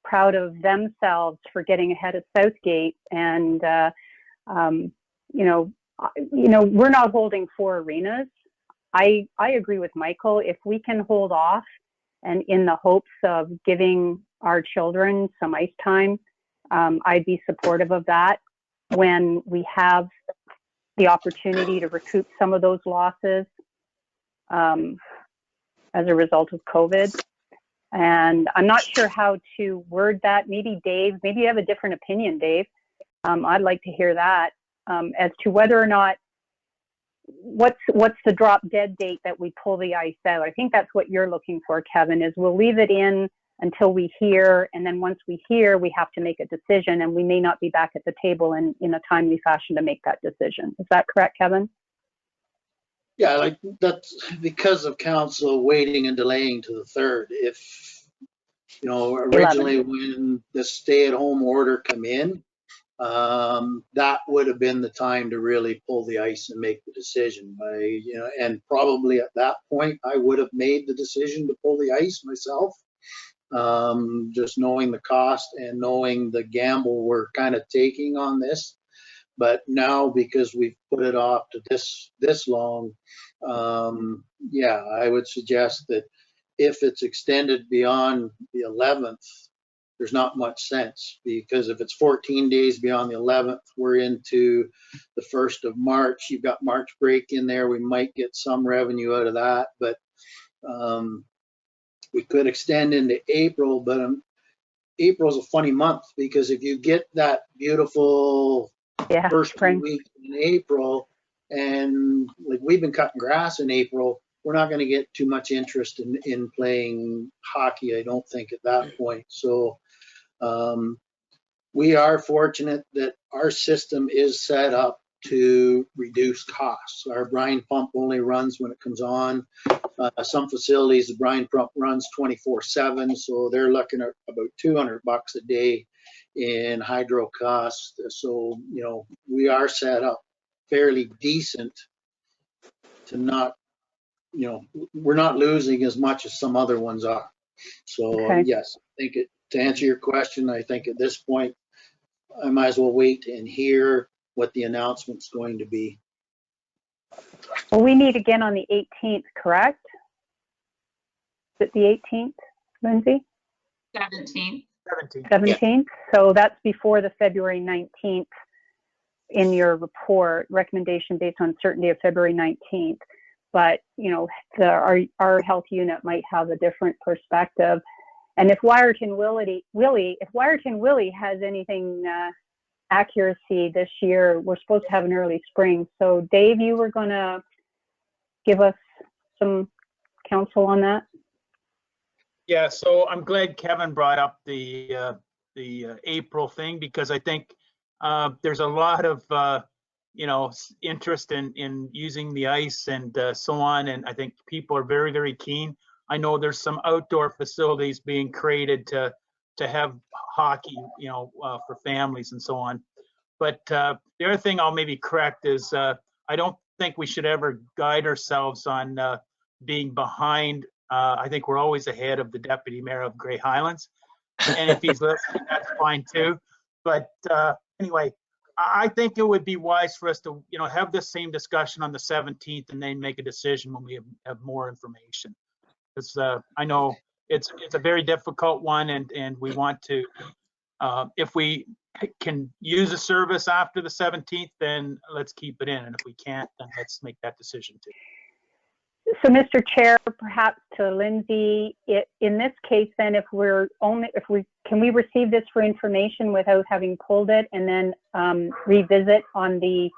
proud of themselves for getting ahead of Southgate, and we're not holding 4 arenas. I agree with Michael. If we can hold off and in the hopes of giving our children some ice time, I'd be supportive of that when we have the opportunity to recoup some of those losses as a result of COVID. And I'm not sure how to word that. Maybe Dave, maybe you have a different opinion, Dave. I'd like to hear that as to whether or not what's the drop dead date that we pull the ice out. I think that's what you're looking for, Kevin, is we'll leave it in until we hear, and then once we hear, we have to make a decision, and we may not be back at the table in a timely fashion to make that decision. Is that correct, Kevin? Yeah, like that's because of council waiting and delaying to the 3rd. If, you know, originally when the stay-at-home order come in, that would have been the time to really pull the ice and make the decision. You know, and probably at that point, I would have made the decision to pull the ice myself. Just knowing the cost and knowing the gamble we're kind of taking on this. But now, because we've put it off to this long, yeah, I would suggest that if it's extended beyond the 11th, there's not much sense, because if it's 14 days beyond the 11th, we're into the 1st of March. You've got March break in there. We might get some revenue out of that, but we could extend into April, but April's a funny month, because if you get that beautiful first spring week in April, and like we've been cutting grass in April, we're not going to get too much interest in playing hockey, I don't think, at that point. So we are fortunate that our system is set up to reduce costs. Our brine pump only runs when it comes on. Some facilities, the brine pump runs 24/7, so they're looking at about $200 a day in hydro costs. So, you know, we are set up fairly decent to not, you know, we're not losing as much as some other ones are. So Okay. yes, I think to answer your question, I think at this point, I might as well wait and hear what the announcement's going to be. Well, we meet again on the 18th, correct? Is it the 18th, Lindsay? 17th. 17th. So that's before the February 19th in your report, recommendation based on certainty of February 19th. But, you know, our health unit might have a different perspective. And if Wiarton Willie has anything accuracy this year, we're supposed to have an early spring. So Dave, you were going to give us some counsel on that? Yeah, so I'm glad Kevin brought up the April thing, because I think there's a lot of you know, interest in using the ice and so on, and I think people are very, very keen. I know there's some outdoor facilities being created to have hockey, you know, for families and so on. But the other thing I'll maybe correct is I don't think we should ever guide ourselves on being behind. I think we're always ahead of the deputy mayor of Grey Highlands, and if he's listening, that's fine too. But anyway, I think it would be wise for us to, you know, have this same discussion on the 17th and then make a decision when we have more information. Because I know it's a very difficult one, and we want to, if we can use a service after the 17th, then let's keep it in, and if we can't, then let's make that decision too. So, Mr. Chair, perhaps to Lindsay, in this case, then, can we receive this for information without having pulled it, and then revisit on the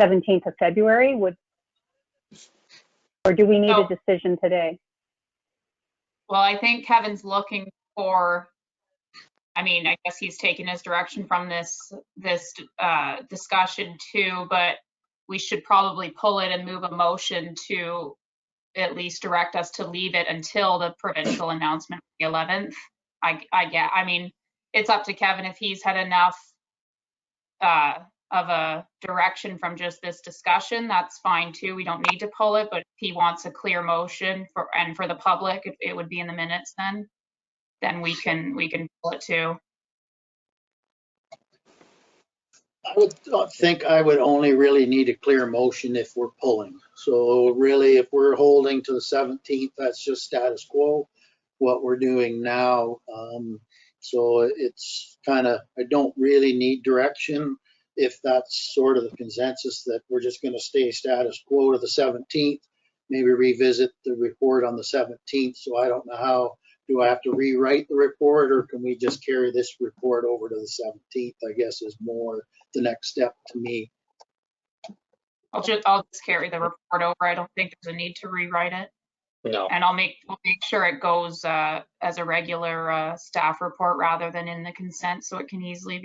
17th of February? Or do we need a decision today? Well, I think Kevin's looking for, I mean, I guess he's taken his direction from this discussion too, but we should probably pull it and move a motion to at least direct us to leave it until the provincial announcement on the 11th. I mean, it's up to Kevin if he's had enough of a direction from just this discussion. That's fine too. We don't need to pull it, but if he wants a clear motion for the public, it would be in the minutes then we can pull it too. I would think I would only really need a clear motion if we're pulling. So really, if we're holding to the 17th, that's just status quo, what we're doing now. So it's kind of, I don't really need direction if that's sort of the consensus that we're just going to stay status quo to the 17th, maybe revisit the report on the 17th. So I don't know how, do I have to rewrite the report or can we just carry this report over to the 17th, I guess is more the next step to me. I'll just carry the report over. I don't think there's a need to rewrite it. No. And we'll make sure it goes as a regular staff report rather than in the consent, so it can easily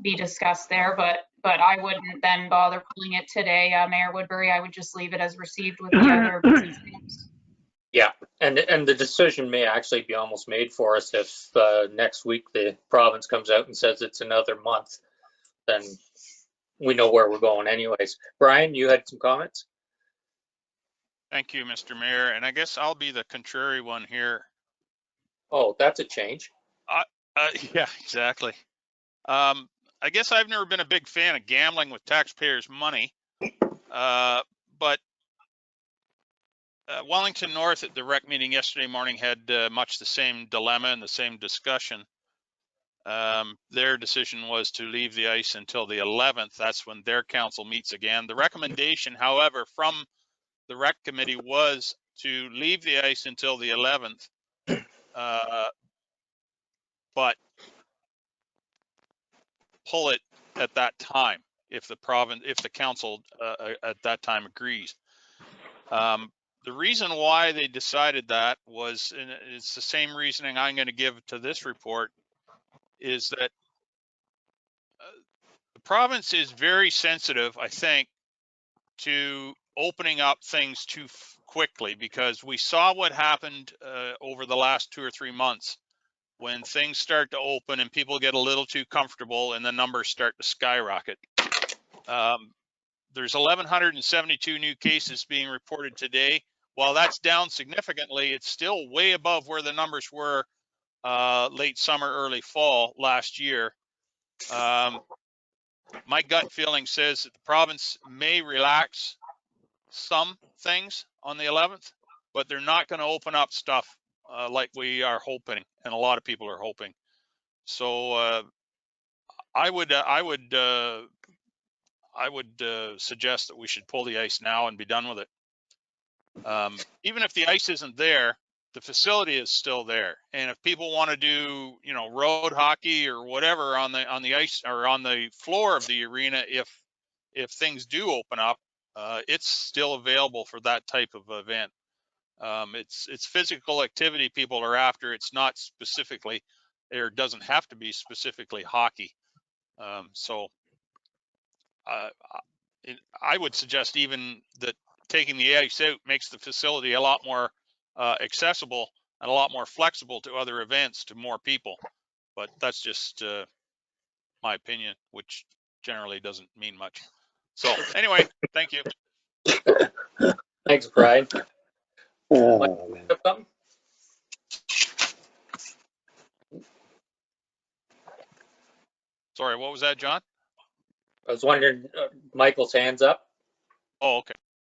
be discussed there. But I wouldn't then bother pulling it today, Mayor Woodbury. I would just leave it as received with the other business items. Yeah, and the decision may actually be almost made for us if next week the province comes out and says it's another month, then we know where we're going anyways. Brian, you had some comments? Thank you, Mr. Mayor. And I guess I'll be the contrary one here. Oh, that's a change. Yeah, exactly. I guess I've never been a big fan of gambling with taxpayers' money, but Wellington North at the rec meeting yesterday morning had much the same dilemma and the same discussion. Their decision was to leave the ice until the 11th. That's when their council meets again. The recommendation, however, from the rec committee was to leave the ice until the 11th, but pull it at that time if the council at that time agrees. The reason why they decided that was, and it's the same reasoning I'm going to give to this report, is that the province is very sensitive, I think, to opening up things too quickly, because we saw what happened over the last 2 or 3 months when things start to open and people get a little too comfortable and the numbers start to skyrocket. There's 1,172 new cases being reported today. While that's down significantly, it's still way above where the numbers were late summer, early fall last year. My gut feeling says that the province may relax some things on the 11th, but they're not going to open up stuff like we are hoping, and a lot of people are hoping. So I would suggest that we should pull the ice now and be done with it. Even if the ice isn't there, the facility is still there, and if people want to do, you know, road hockey or whatever on the ice or on the floor of the arena, if things do open up, it's still available for that type of event. It's physical activity people are after. It's not specifically, or doesn't have to be specifically hockey. So I would suggest even that taking the ice out makes the facility a lot more accessible and a lot more flexible to other events, to more people. But that's just my opinion, which generally doesn't mean much. So anyway, thank you. Thanks, Brian. Sorry, what was that, John? I was wondering, Michael's hands up. Oh, okay.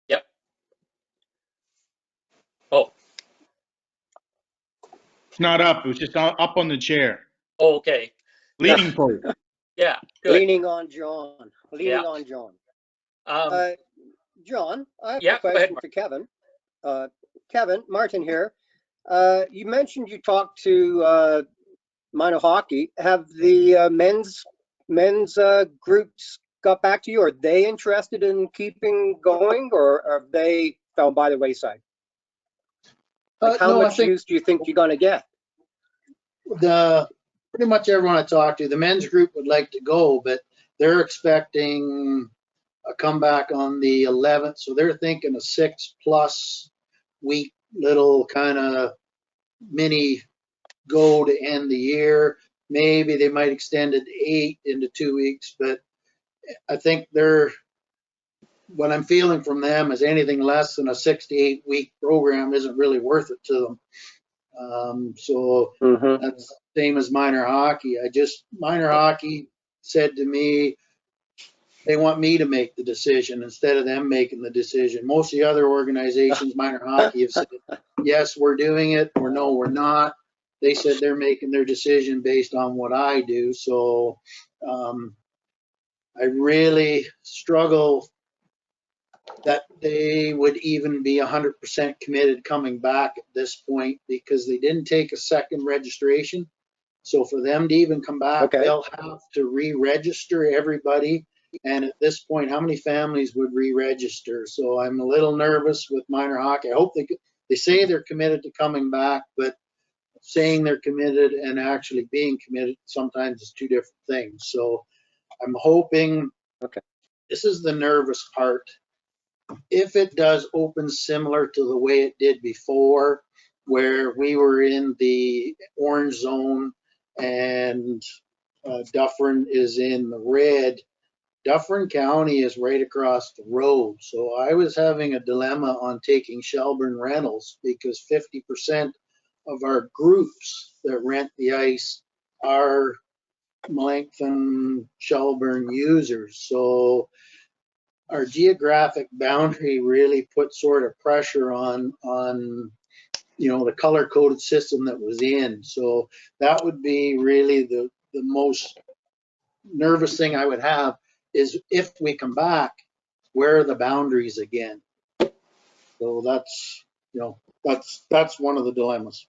Yep. Oh. It's not up. It was just up on the chair. Oh, okay. Leaning pose. Yeah. Good. Leaning on John. Yeah. On John. John, I have Yeah, a question for Kevin. Kevin, Martin here. You mentioned you talked to minor hockey. Have the men's groups got back to you? Are they interested in keeping going, or have they fell by the wayside? Like how much use do you think you're going to get? Pretty much everyone I talked to, the men's group would like to go, but they're expecting a comeback on the 11th. So they're thinking a 6+ week little kind of mini go to end the year. Maybe they might extend it 8 into 2 weeks, but I think what I'm feeling from them is anything less than a 6 to 8 week program isn't really worth it to them. So that's the same as minor hockey. Minor hockey, said to me, they want me to make the decision instead of them making the decision. Most of the other organizations, minor hockey, have said, yes, we're doing it, or no, we're not. They said they're making their decision based on what I do. So I really struggle that they would even be 100% committed coming back at this point, because they didn't take a second registration. So for them to even come back, they'll have to re-register everybody. And at this point, how many families would re-register? So I'm a little nervous with minor hockey. I hope they say they're committed to coming back, but saying they're committed and actually being committed sometimes is two different things. So I'm hoping, this is the nervous part. If it does open similar to the way it did before, where we were in the orange zone and Dufferin is in the red, Dufferin County is right across the road. So I was having a dilemma on taking Shelburne rentals, because 50% of our groups that rent the ice are Melanchthon Shelburne users. So our geographic boundary really put sort of pressure on the color coded system that was in. So that would be really the most nervous thing I would have, is if we come back, where are the boundaries again? So that's one of the dilemmas.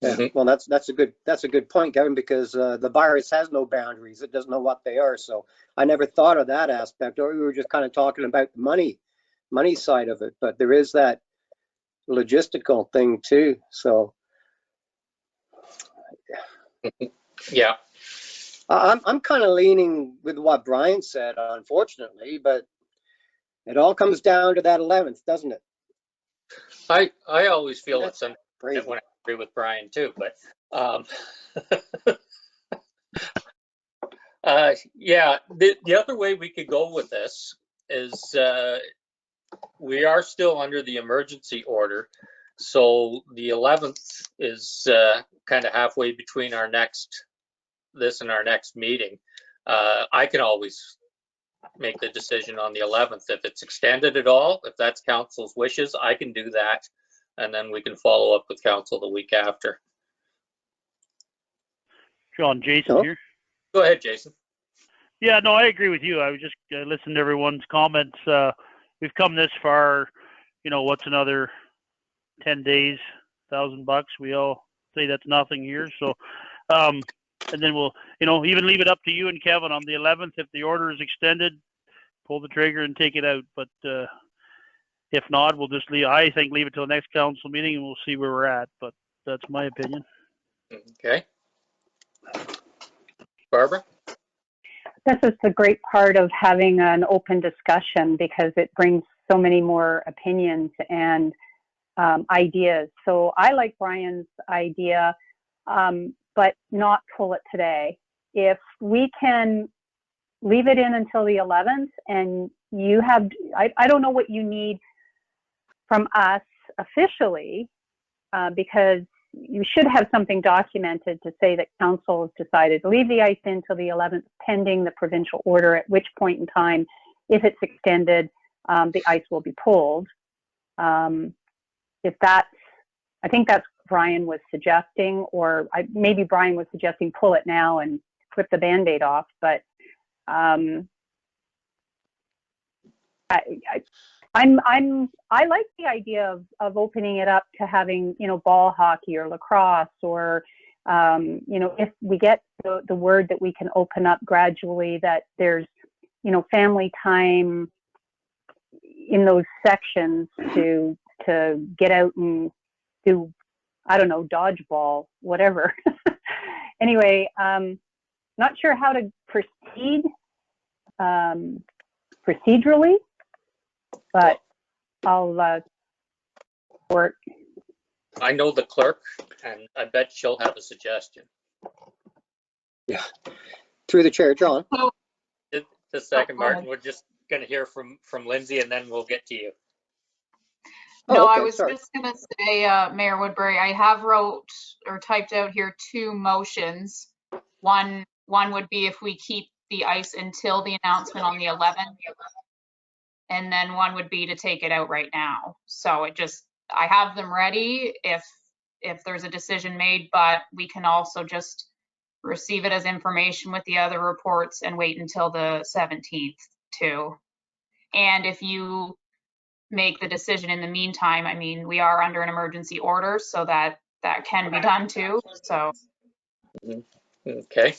Yeah. Well, that's a good point, Kevin, because the virus has no boundaries. It doesn't know what they are. So I never thought of that aspect, or we were just kind of talking about the money side of it. But there is that logistical thing too. So yeah, I'm kind of leaning with what Brian said, unfortunately, but it all comes down to that 11th, doesn't it? I always feel it's when I agree with Brian too, but yeah, the other way we could go with this is we are still under the emergency order. So the 11th is kind of halfway between this and our next meeting. I can always make the decision on the 11th. If it's extended at all, if that's council's wishes, I can do that. And then we can follow up with council the week after. John, Jason here. Go ahead, Jason. Yeah, no, I agree with you. I was just listening to everyone's comments. We've come this far, what's another 10 days, $1,000? We all say that's nothing here. So, and then we'll, even leave it up to you and Kevin on the 11th. If the order is extended, pull the trigger and take it out. But if not, we'll just leave it till the next council meeting, and we'll see where we're at. But that's my opinion. Okay. Barbara? This is the great part of having an open discussion, because it brings so many more opinions and ideas. So I like Brian's idea, but not pull it today. If we can leave it in until the 11th, and you have, I don't know what you need from us officially, because you should have something documented to say that council has decided to leave the ice in until the 11th pending the provincial order, at which point in time, if it's extended, the ice will be pulled. If that's, I think that's what Brian was suggesting, or maybe Brian was suggesting pull it now and flip the Band-Aid off, but I like the idea of opening it up to having, ball hockey or lacrosse, or, if we get the word that we can open up gradually, that there's, family time in those sections to get out and do, I don't know, dodgeball, whatever. Anyway, not sure how to proceed procedurally, but I'll work. I know the clerk, and I bet she'll have a suggestion. Yeah. Through the chair, John. Just a second, Martin. We're just going to hear from Lindsay, and then we'll get to you. No, I was just going to say, Mayor Woodbury, I have wrote or typed out here 2 motions. One One would be if we keep the ice until the announcement on the 11th. And then one would be to take it out right now. So I have them ready if there's a decision made, but we can also just receive it as information with the other reports and wait until the 17th too. And if you make the decision in the meantime, I mean, we are under an emergency order, so that can be done too. So. Okay,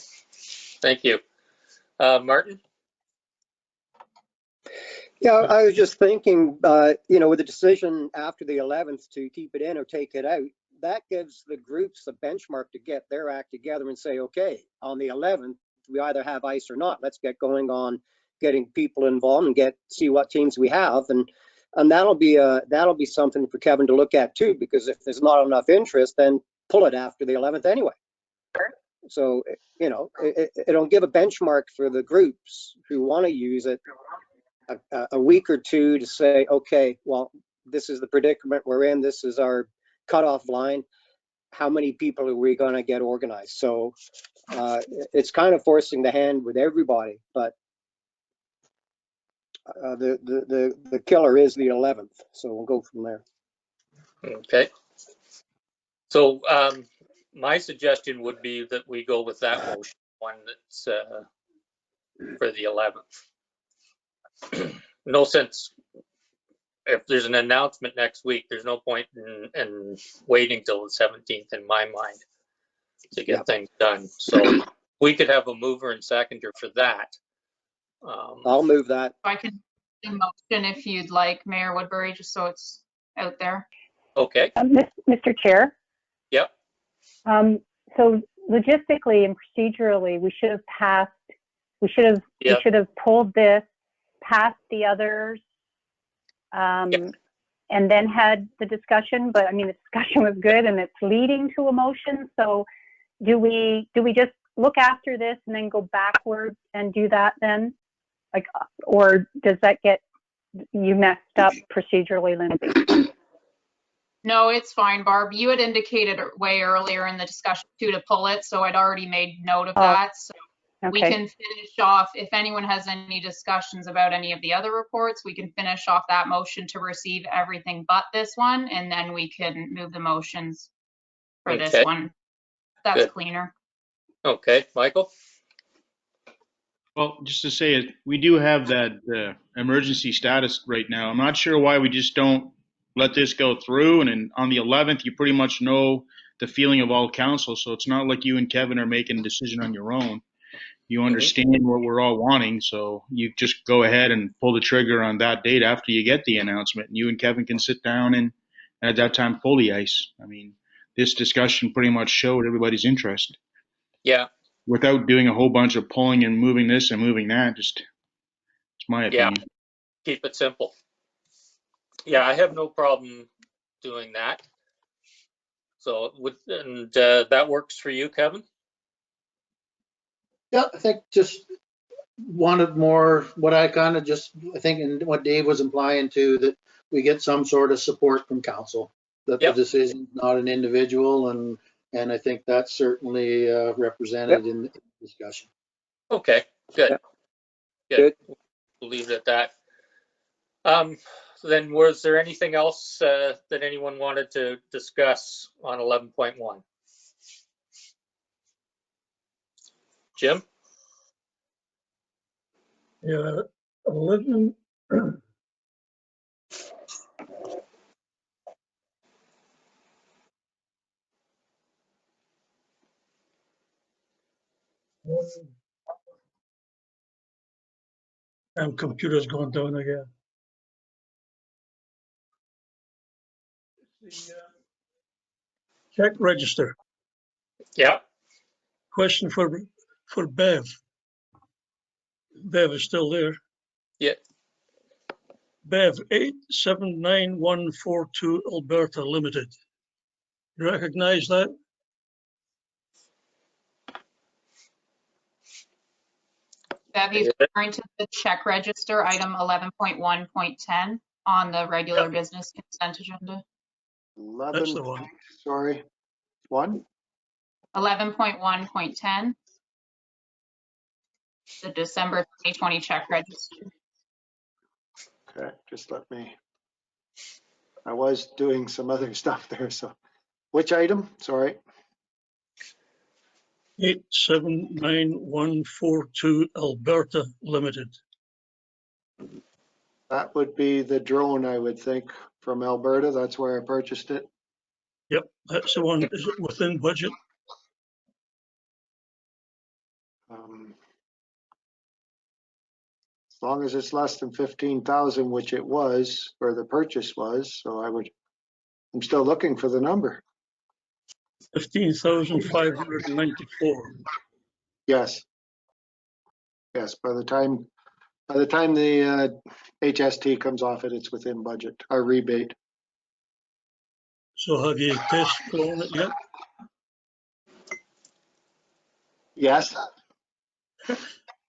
thank you. Martin? Yeah, I was just thinking, with the decision after the 11th to keep it in or take it out, that gives the groups a benchmark to get their act together and say, okay, on the 11th, we either have ice or not. Let's get going on getting people involved and see what teams we have. And that'll be something for Kevin to look at too, because if there's not enough interest, then pull it after the 11th anyway. So, it'll give a benchmark for the groups who want to use it a week or two to say, okay, well, this is the predicament we're in. This is our cutoff line. How many people are we going to get organized? So it's kind of forcing the hand with everybody, but the killer is the 11th. So we'll go from there. Okay. So my suggestion would be that we go with that motion, one that's for the 11th. No sense. If there's an announcement next week, there's no point in waiting till the 17th in my mind to get things done. So we could have a mover and seconder for that. I'll move that. I can do a motion if you'd like, Mayor Woodbury, just so it's out there. Okay. Mr. Chair? Yep. So logistically and procedurally, we should have pulled this, passed the others, and then had the discussion. But I mean, the discussion was good and it's leading to a motion. So do we just look after this and then go backwards and do that then? Like, or does that get you messed up procedurally, Lindsay? No, it's fine, Barb. You had indicated way earlier in the discussion too to pull it, so I'd already made note of that. So we can finish off, if anyone has any discussions about any of the other reports, we can finish off that motion to receive everything but this one, and then we can move the motions for this one. That's cleaner. Okay, Michael? Well, just to say, we do have that emergency status right now. I'm not sure why we just don't let this go through. And then on the 11th, you pretty much know the feeling of all council. So it's not like you and Kevin are making a decision on your own. You understand what we're all wanting. So you just go ahead and pull the trigger on that date after you get the announcement. And you and Kevin can sit down and at that time pull the ice. I mean, this discussion pretty much showed everybody's interest. Yeah. Without doing a whole bunch of pulling and moving this and moving that, it's my opinion. Yeah, keep it simple. Yeah, I have no problem doing that. So that works for you, Kevin? Yeah, I think just wanted more, I think and what Dave was implying to, that we get some sort of support from council, that the decision's not an individual, and I think that's certainly represented in the discussion. Okay, good. Good. We'll leave it at that. So then was there anything else that anyone wanted to discuss on 11.1? Jim? Yeah, 11. And computer's going down again. The check register. Yeah. Question for Bev. Bev is still there. Yeah. Bev, 879142 Alberta Limited. You recognize that? Bev, he's referring to the check register, item 11.1.10 on the regular business consent agenda. 11, that's the one. Sorry, one? 11.1.10. the December 2020 check register. Okay, just let me, I was doing some other stuff there, so. Which item? Sorry. 879142 Alberta Limited. That would be the drone, I would think, from Alberta. That's where I purchased it. Yep, that's the one. Is it within budget? As long as it's less than 15,000, which it was, or the purchase was, so I'm still looking for the number. 15,594. Yes. Yes, by the time the HST comes off it, it's within budget, our rebate. So have you test flown it yet? Yes.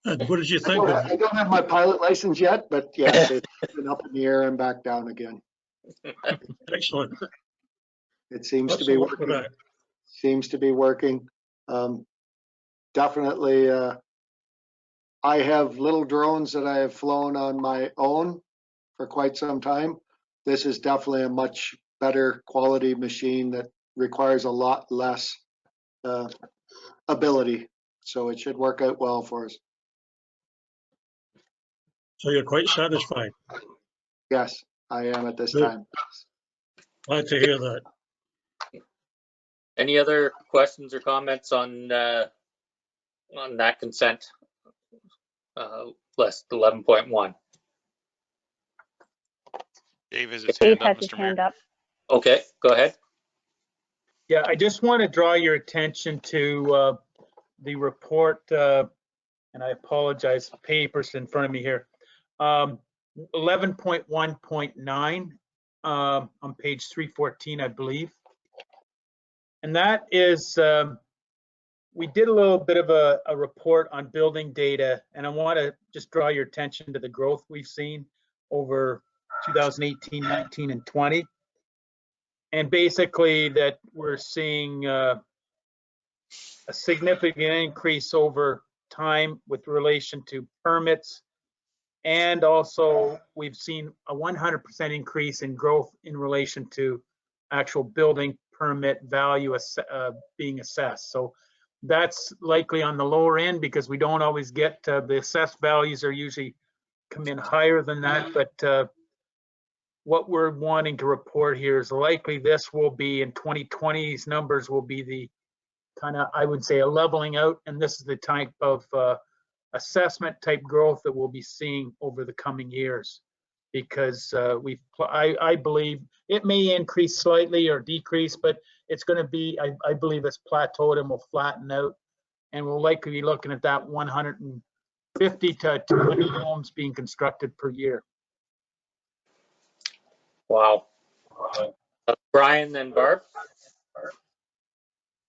And what did you think of it? I don't have my pilot license yet, but yes, it's been up in the air and back down again. Excellent. It seems Lots to be of luck with working. that. Seems to be working. Definitely, I have little drones that I have flown on my own for quite some time. This is definitely a much better quality machine that requires a lot less ability. So it should work out well for us. So you're quite satisfied? Yes, I am at this Good. time. Glad to hear that. Any other questions or comments on that consent list 11.1? Dave has his Dave hand up, has his Mr. Mayor. hand up. Okay, go ahead. Yeah, I just want to draw your attention to the report, and I apologize, papers in front of me here. 11.1.9 on page 314, I believe. And that is, we did a little bit of a report on building data, and I want to just draw your attention to the growth we've seen over 2018, 19, and 20. And basically that we're seeing a significant increase over time with relation to permits. And also we've seen a 100% increase in growth in relation to actual building permit value being assessed. So that's likely on the lower end because we don't always get the assessed values are usually come in higher than that. But what we're wanting to report here is likely this will be in 2020's numbers will be the kind of, I would say, a leveling out. And this is the type of assessment type growth that we'll be seeing over the coming years, because I believe it may increase slightly or decrease, but it's going to be, I believe it's plateaued and will flatten out, and we'll likely be looking at that 150 to 200 homes being constructed per year. Wow. Brian, then Barb.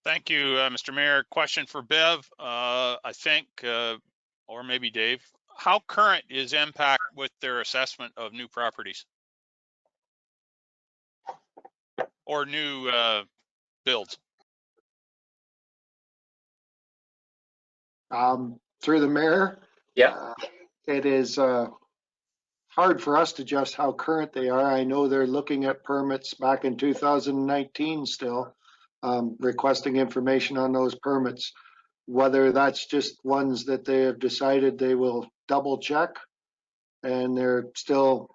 Thank you, Mr. Mayor. Question for Bev, I think, or maybe Dave. How current is MPAC with their assessment of new properties or new builds? Through the mayor, yeah, it is hard for us to judge how current they are. I know they're looking at permits back in 2019 still, requesting information on those permits. Whether that's just ones that they have decided they will double check and they're still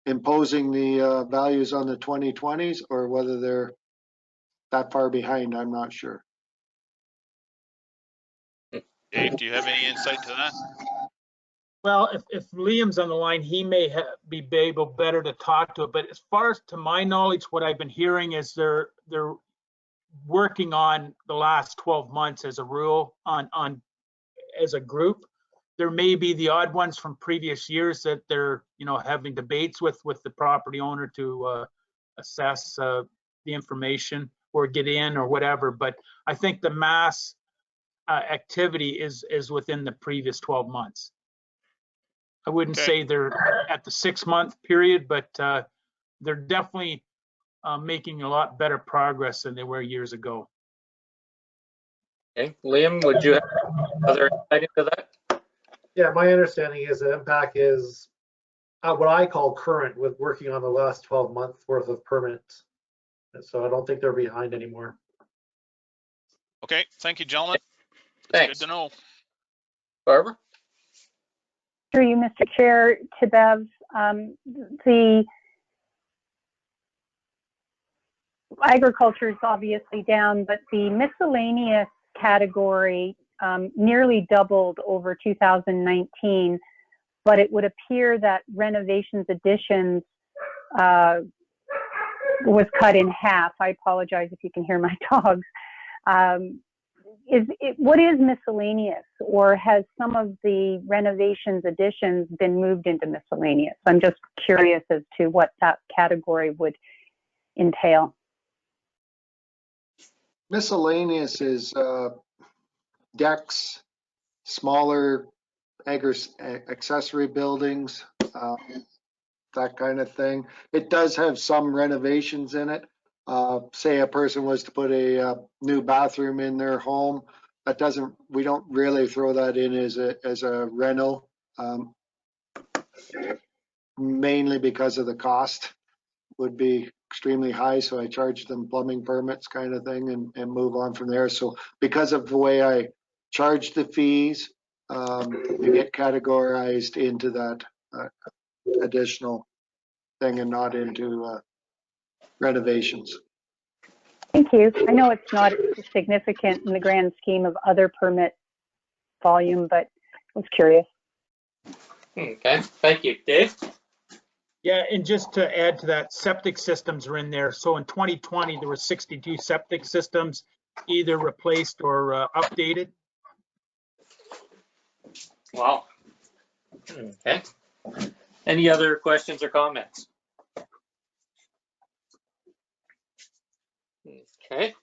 imposing the values on the 2020s, or whether they're that far behind, I'm not sure. Dave, do you have any insight to that? Well, if Liam's on the line, he may be able better to talk to it. But as far as to my knowledge, what I've been hearing is they're working on the last 12 months as a rule on as a group. There may be the odd ones from previous years that they're having debates with the property owner to assess the information or get in or whatever. But I think the mass activity is within the previous 12 months. I wouldn't say they're at the 6-month period, but they're definitely making a lot better progress than they were years ago. Okay, Liam, would you have other insight into that? Yeah, my understanding is that MPAC is what I call current with working on the last 12 months worth of permits. And so I don't think they're behind anymore. Okay, thank you, gentlemen. Thanks. Good to know. Barbara? Through you, Mr. Chair, to Bev, the agriculture is obviously down, but the miscellaneous category nearly doubled over 2019, but it would appear that renovations additions was cut in half. I apologize if you can hear my dogs. What is miscellaneous, or has some of the renovations additions been moved into miscellaneous? I'm just curious as to what that category would entail. Miscellaneous is decks, smaller accessory buildings, that kind of thing. It does have some renovations in it. Say a person was to put a new bathroom in their home, we don't really throw that in as a rental, mainly because of the cost would be extremely high. So I charge them plumbing permits kind of thing and move on from there. So because of the way I charge the fees, you get categorized into that additional thing and not into renovations. Thank you. I know it's not significant in the grand scheme of other permit volume, but I was curious. Okay, thank you. Dave? Yeah, and just to add to that, septic systems are in there. So in 2020, there were 62 septic systems either replaced or updated. Wow. Okay. Any other questions or comments? Okay.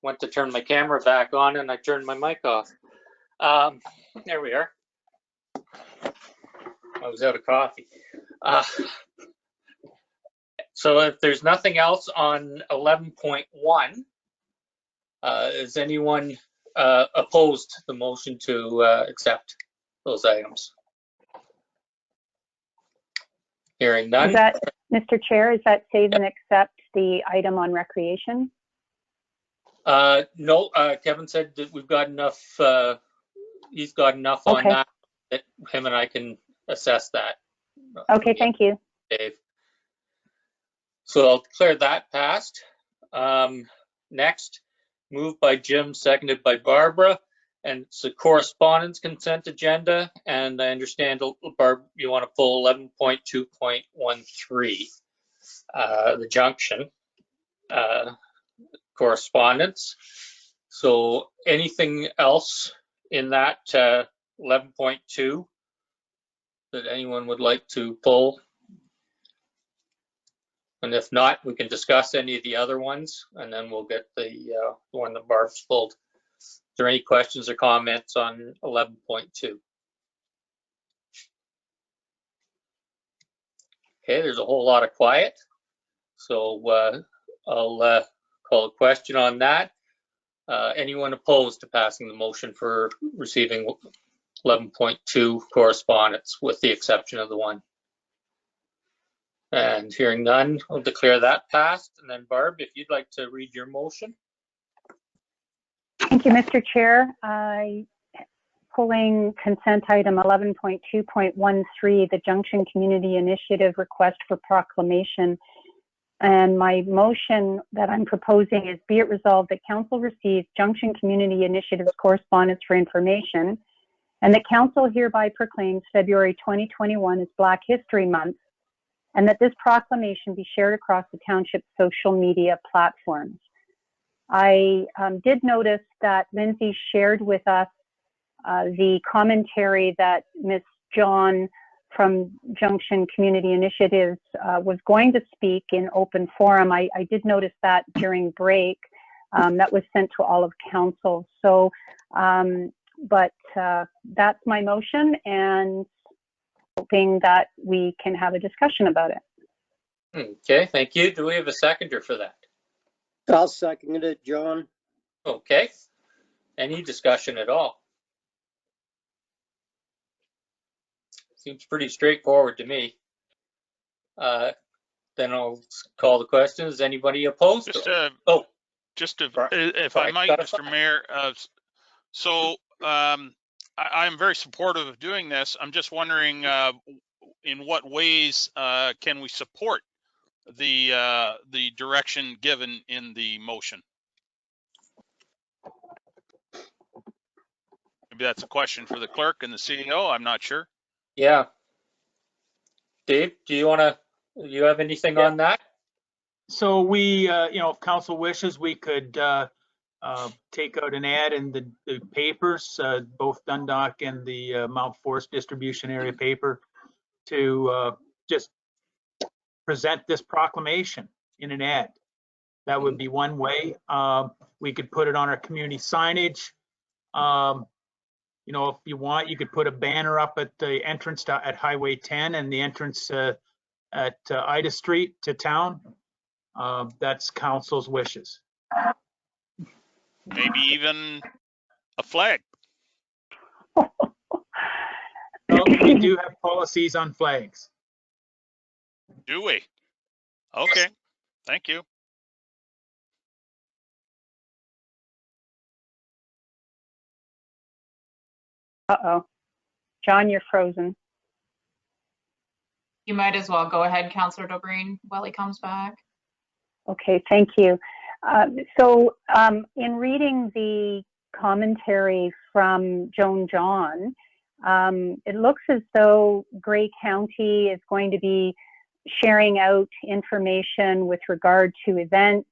Went to turn my camera back on and I turned my mic off. There we are. I was out of coffee. So if there's nothing else on 11.1, is anyone opposed to the motion to accept those items? Hearing none. Is that, Mr. Chair, is that save and accept the item on recreation? No, Kevin said that we've got enough, he's got enough on that him and I can assess that. Okay, thank you. Dave. So I'll declare that passed. Next, moved by Jim, seconded by Barbara, and it's a correspondence consent agenda. And I understand, Barb, you want to pull 11.2.13, the junction correspondence. So anything else in that 11.2 that anyone would like to pull? And if not, we can discuss any of the other ones, and then we'll get the one that Barb's pulled. Is there any questions or comments on 11.2? Okay, there's a whole lot of quiet. So I'll call a question on that. Anyone opposed to passing the motion for receiving 11.2 correspondence, with the exception of the one? And hearing none, I'll declare that passed. And then Barb, if you'd like to read your motion. Thank you, Mr. Chair. Pulling consent item 11.2.13, the Junction Community Initiative request for proclamation. And my motion that I'm proposing is, be it resolved that Council receives Junction Community Initiative's correspondence for information, and that Council hereby proclaims February 2021 as Black History Month, and that this proclamation be shared across the township's social media platforms. I did notice that Lindsay shared with us the commentary that Ms. John from Junction Community Initiatives was going to speak in open forum. I did notice that during break. That was sent to all of council. So, but that's my motion, and hoping that we can have a discussion about it. Okay, thank you. Do we have a seconder for that? I'll second it, John. Okay. Any discussion at all? Seems pretty straightforward to me. Then I'll call the question. Is anybody opposed Just to it? Oh, if I might, Mr. Mayor, I'm very supportive of doing this. I'm just wondering in what ways can we support the direction given in the motion? Maybe that's a question for the clerk and the CEO. I'm not sure. yeah. Dave, do you have anything on that? So we, if council wishes, we could take out an ad in the papers, both Dundalk and the Mount Forest distribution area paper, to just present this proclamation in an ad. That would be one way. We could put it on our community signage. If you want, you could put a banner up at the entrance at Highway 10 and the entrance at Ida Street to town. That's council's wishes. Maybe even a flag. Well, we do have policies on flags. Do we? Okay, thank you. Uh-oh. John, you're frozen. You might as well go ahead, Councillor Dobreen, while he comes back. Okay, thank you. In reading the commentary from Joan John, it looks as though Grey County is going to be sharing out information with regard to events,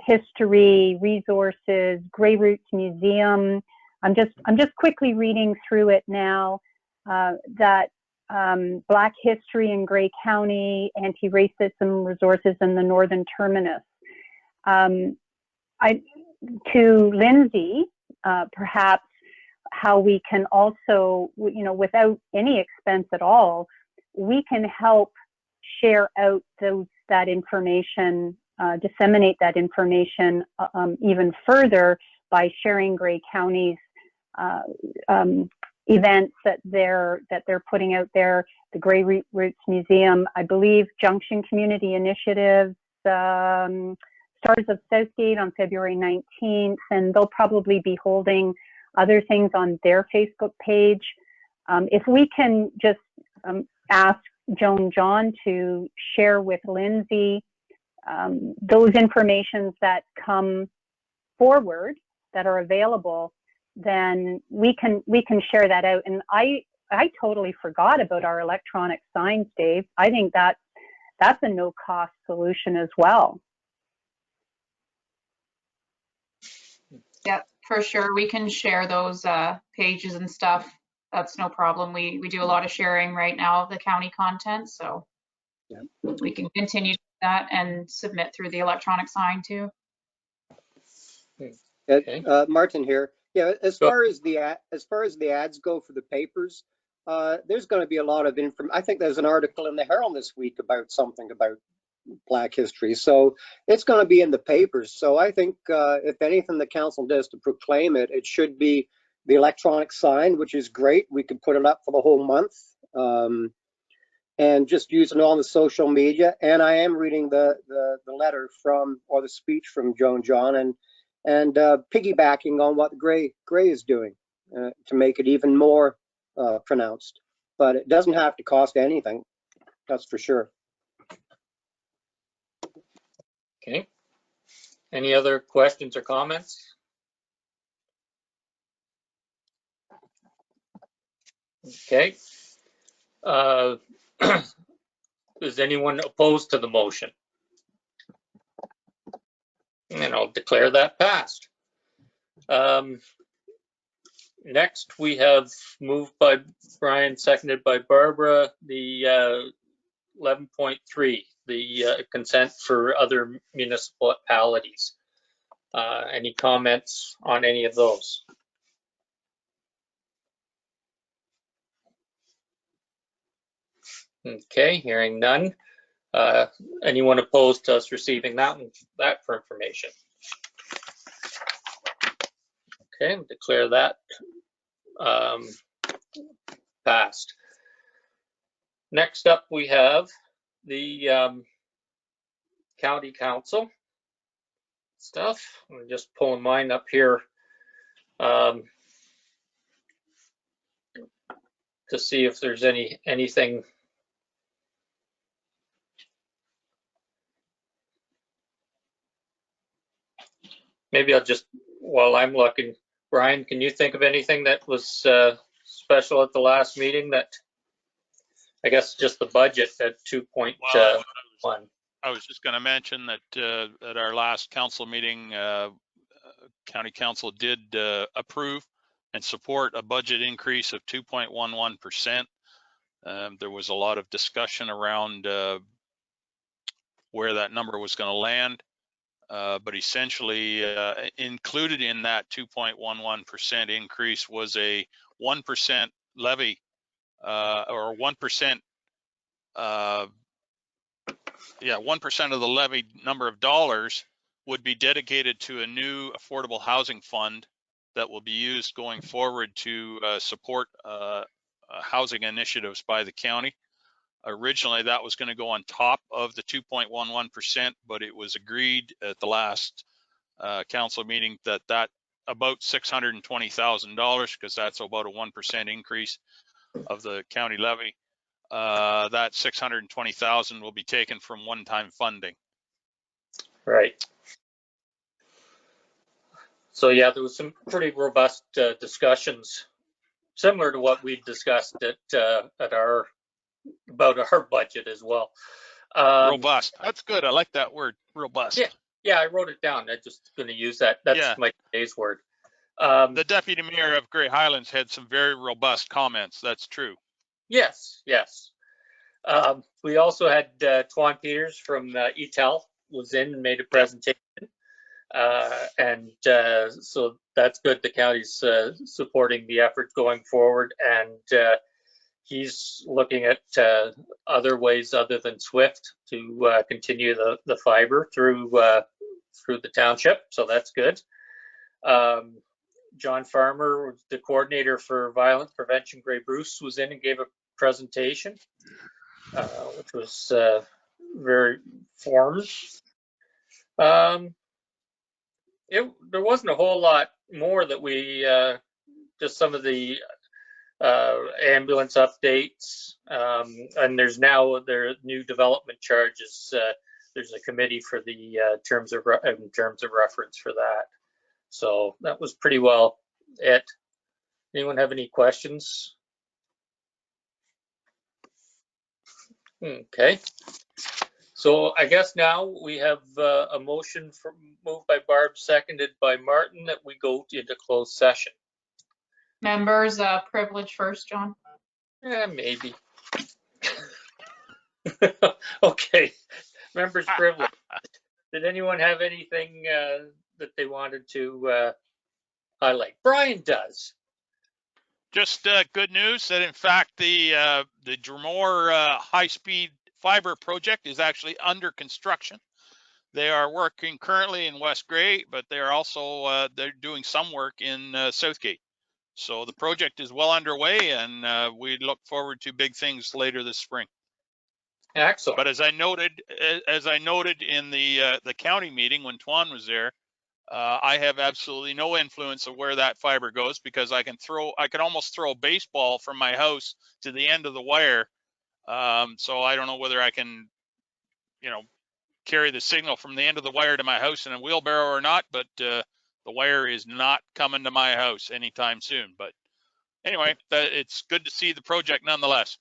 history, resources, Grey Roots Museum. I'm just quickly reading through it now. That Black history in Grey County, anti-racism resources in the Northern Terminus. To Lindsay, perhaps how we can also, without any expense at all, we can help share out that information, disseminate that information even further by sharing Grey County's events that they're putting out there. The Grey Roots Museum, I believe Junction Community Initiatives, Stars of Southgate on February 19th, and they'll probably be holding other things on their Facebook page. If we can just ask Joan John to share with Lindsay those informations that come forward that are available, then we can share that out. And I totally forgot about our electronic signs, Dave. I think that's a no-cost solution as well. Yep, for sure. We can share those pages and stuff. That's no problem. We do a lot of sharing right now of the county content, so we can continue that and submit through the electronic sign too. Okay. Martin here. Yeah, as far as the ads go for the papers, there's going to be a lot of information. I think there's an article in the Herald this week about something about Black history, so it's going to be in the papers. So I think if anything the council does to proclaim it, it should be the electronic sign, which is great. We could put it up for the whole month, and just using it on the social media. And I am reading the letter or the speech from Joan John, and piggybacking on what Grey is doing to make it even more pronounced. But it doesn't have to cost anything, that's for sure. Okay. Any other questions or comments? Okay. Is anyone opposed to the motion? And I'll declare that passed. Next, we have moved by Brian, seconded by Barbara, the 11.3, the consent for other municipalities. Any comments on any of those? Okay, hearing none. Anyone opposed to us receiving that for information? Okay, declare that passed. Next up, we have the county council stuff. I'm just pulling mine up here to see if there's anything. Maybe I'll just, while I'm looking, Brian, can you think of anything that was special at the last meeting that, I guess just the budget at 2.1? I was just going to mention that at our last council meeting, county council did approve and support a budget increase of 2.11%. There was a lot of discussion around where that number was going to land. But essentially included in that 2.11% increase was a 1% levy or 1%, 1% of the levied number of dollars would be dedicated to a new affordable housing fund that will be used going forward to support housing initiatives by the county. Originally, that was going to go on top of the 2.11%, but it was agreed at the last council meeting that about $620,000, because that's about a 1% increase of the county levy, that $620,000 will be taken from one-time funding. Right. So yeah, there was some pretty robust discussions, similar to what we discussed at our budget as well. Robust. That's good. I like that word, robust. Yeah, I wrote it down. I'm just going to use that. That's my today's word. The deputy mayor of Grey Highlands had some very robust comments. That's true. Yes. We also had Twan Peters from ETEL was in and made a presentation. So that's good. The county's supporting the effort going forward, and he's looking at other ways other than SWIFT to continue the fiber through the township. So that's good. John Farmer, the coordinator for violence prevention, Grey Bruce, was in and gave a presentation, which was very formed. There wasn't a whole lot more that we, just some of the ambulance updates, and there's now new development charges. There's a committee for the terms of reference for that. So that was pretty well it. Anyone have any questions? Okay. So I guess now we have a motion moved by Barb, seconded by Martin, that we go into closed session. Members, privilege first, John. Yeah, maybe. Okay. Members privilege. Did anyone have anything that they wanted to highlight? Brian does. Just good news that in fact the Drumore high-speed fiber project is actually under construction. They are working currently in West Grey, but they are also they're doing some work in Southgate. So the project is well underway, and we look forward to big things later this spring. Excellent. But as I noted in the county meeting when Twan was there, I have absolutely no influence of where that fiber goes, because I can almost throw a baseball from my house to the end of the wire. So I don't know whether I can, carry the signal from the end of the wire to my house in a wheelbarrow or not, but the wire is not coming to my house anytime soon. But anyway, it's good to see the project nonetheless.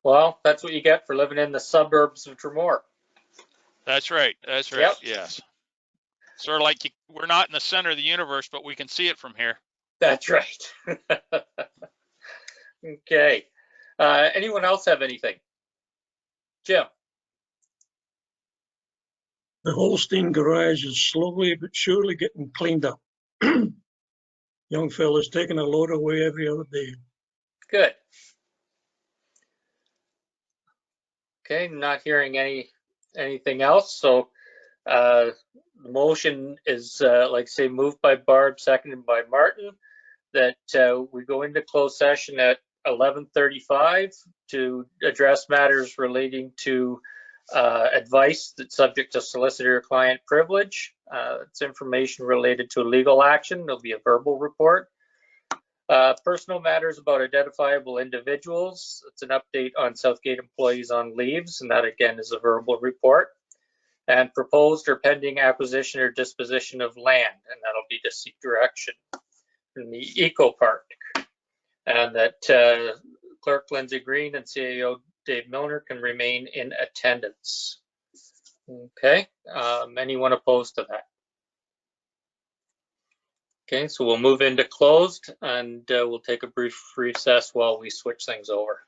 Well, that's what you get for living in the suburbs of Drumore. That's right. That's right. Yep. Yes. Sort of like we're not in the center of the universe, but we can see it from here. That's right. Okay. Anyone else have anything? Jim? The Holstein garage is slowly but surely getting cleaned up. Young fella's taking a load away every other day. Good. Okay, not hearing anything else. So the motion is, like say, moved by Barb, seconded by Martin, that we go into closed session at 11:35 to address matters relating to advice that's subject to solicitor-client privilege. It's information related to a legal action. There'll be a verbal report. Personal matters about identifiable individuals. It's an update on Southgate employees on leaves, and that again is a verbal report. And proposed or pending acquisition or disposition of land, and that'll be to seek direction in the Eco Park. And that Clerk Lindsay Green and CAO Dave Milner can remain in attendance. Okay, anyone opposed to that? Okay, so we'll move into closed, and we'll take a brief recess while we switch things over.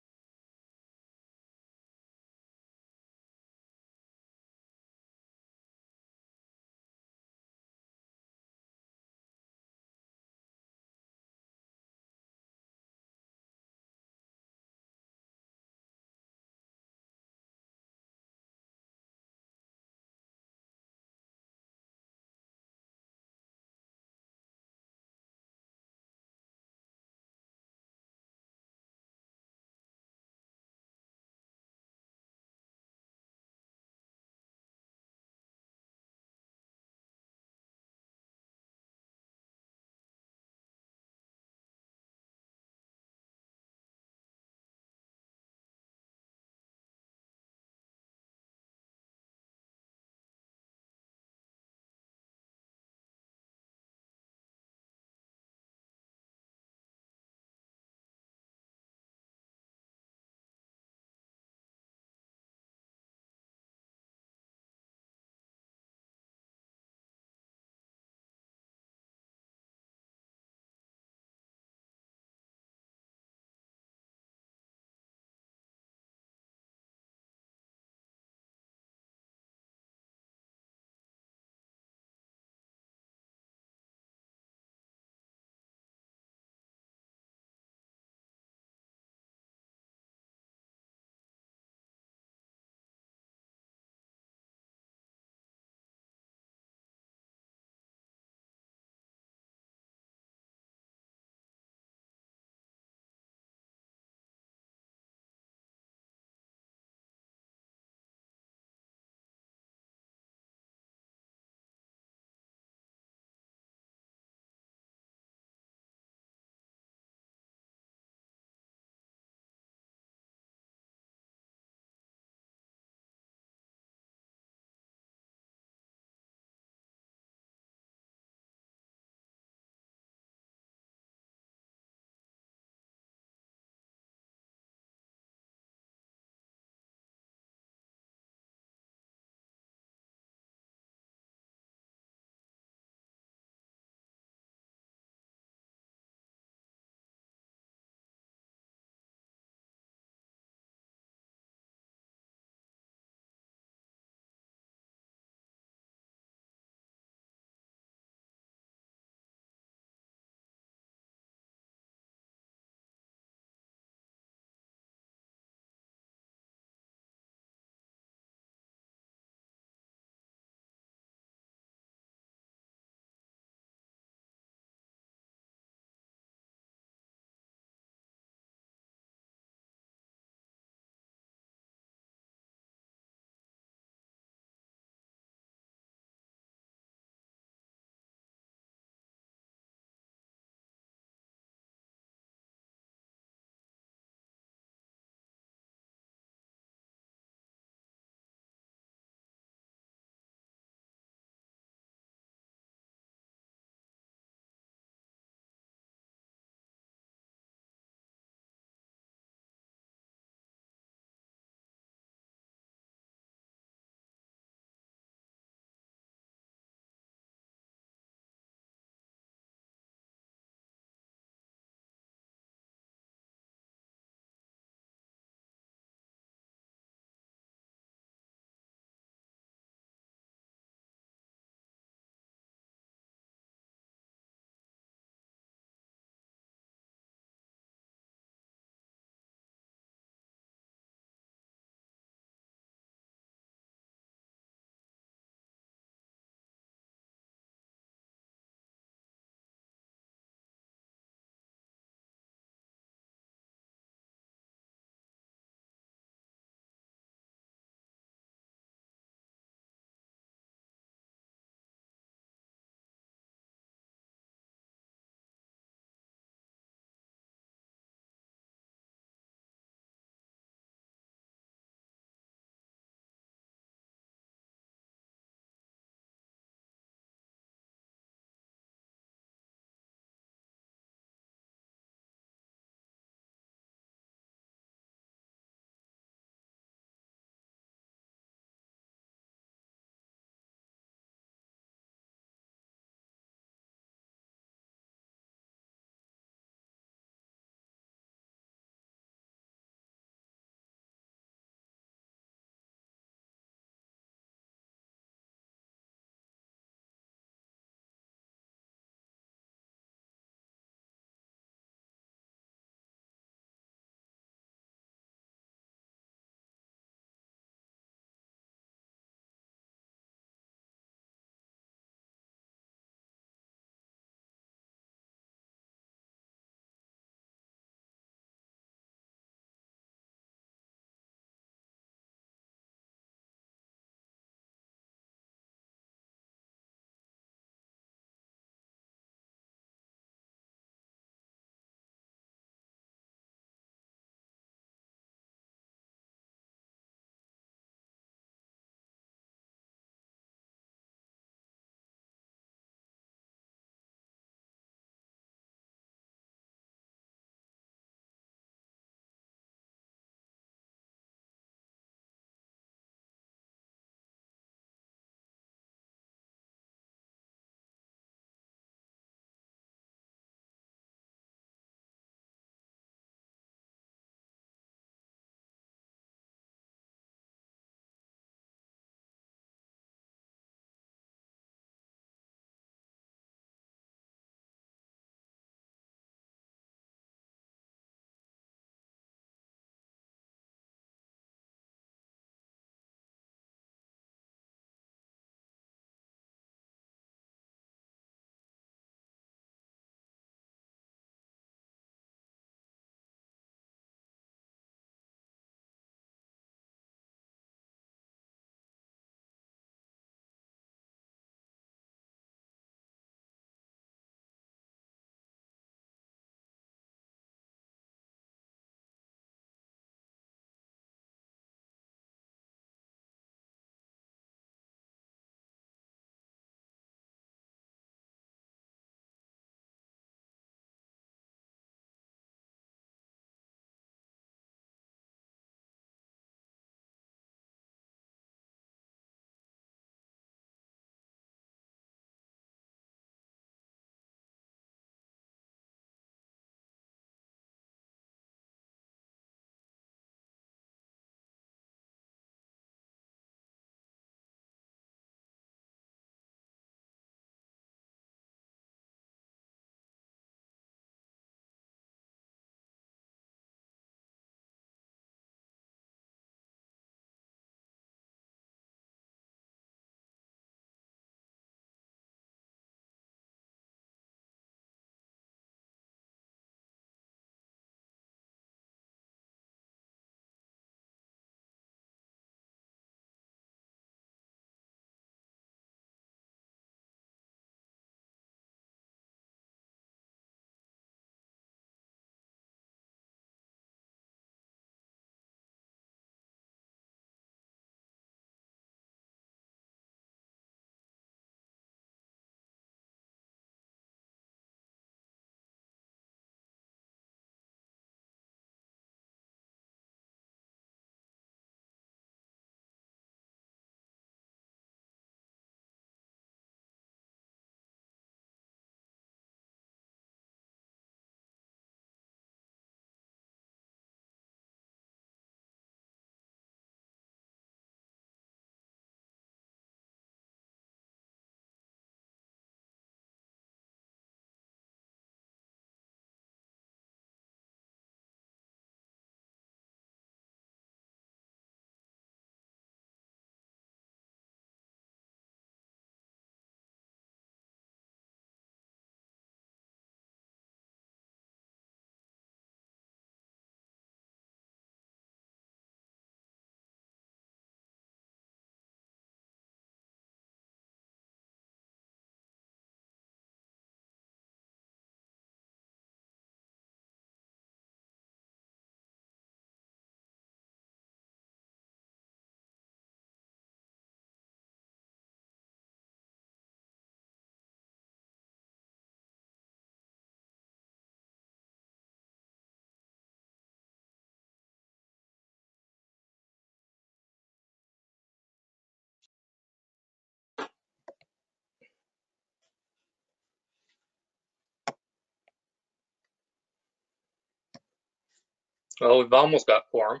Well, we've almost got quorum.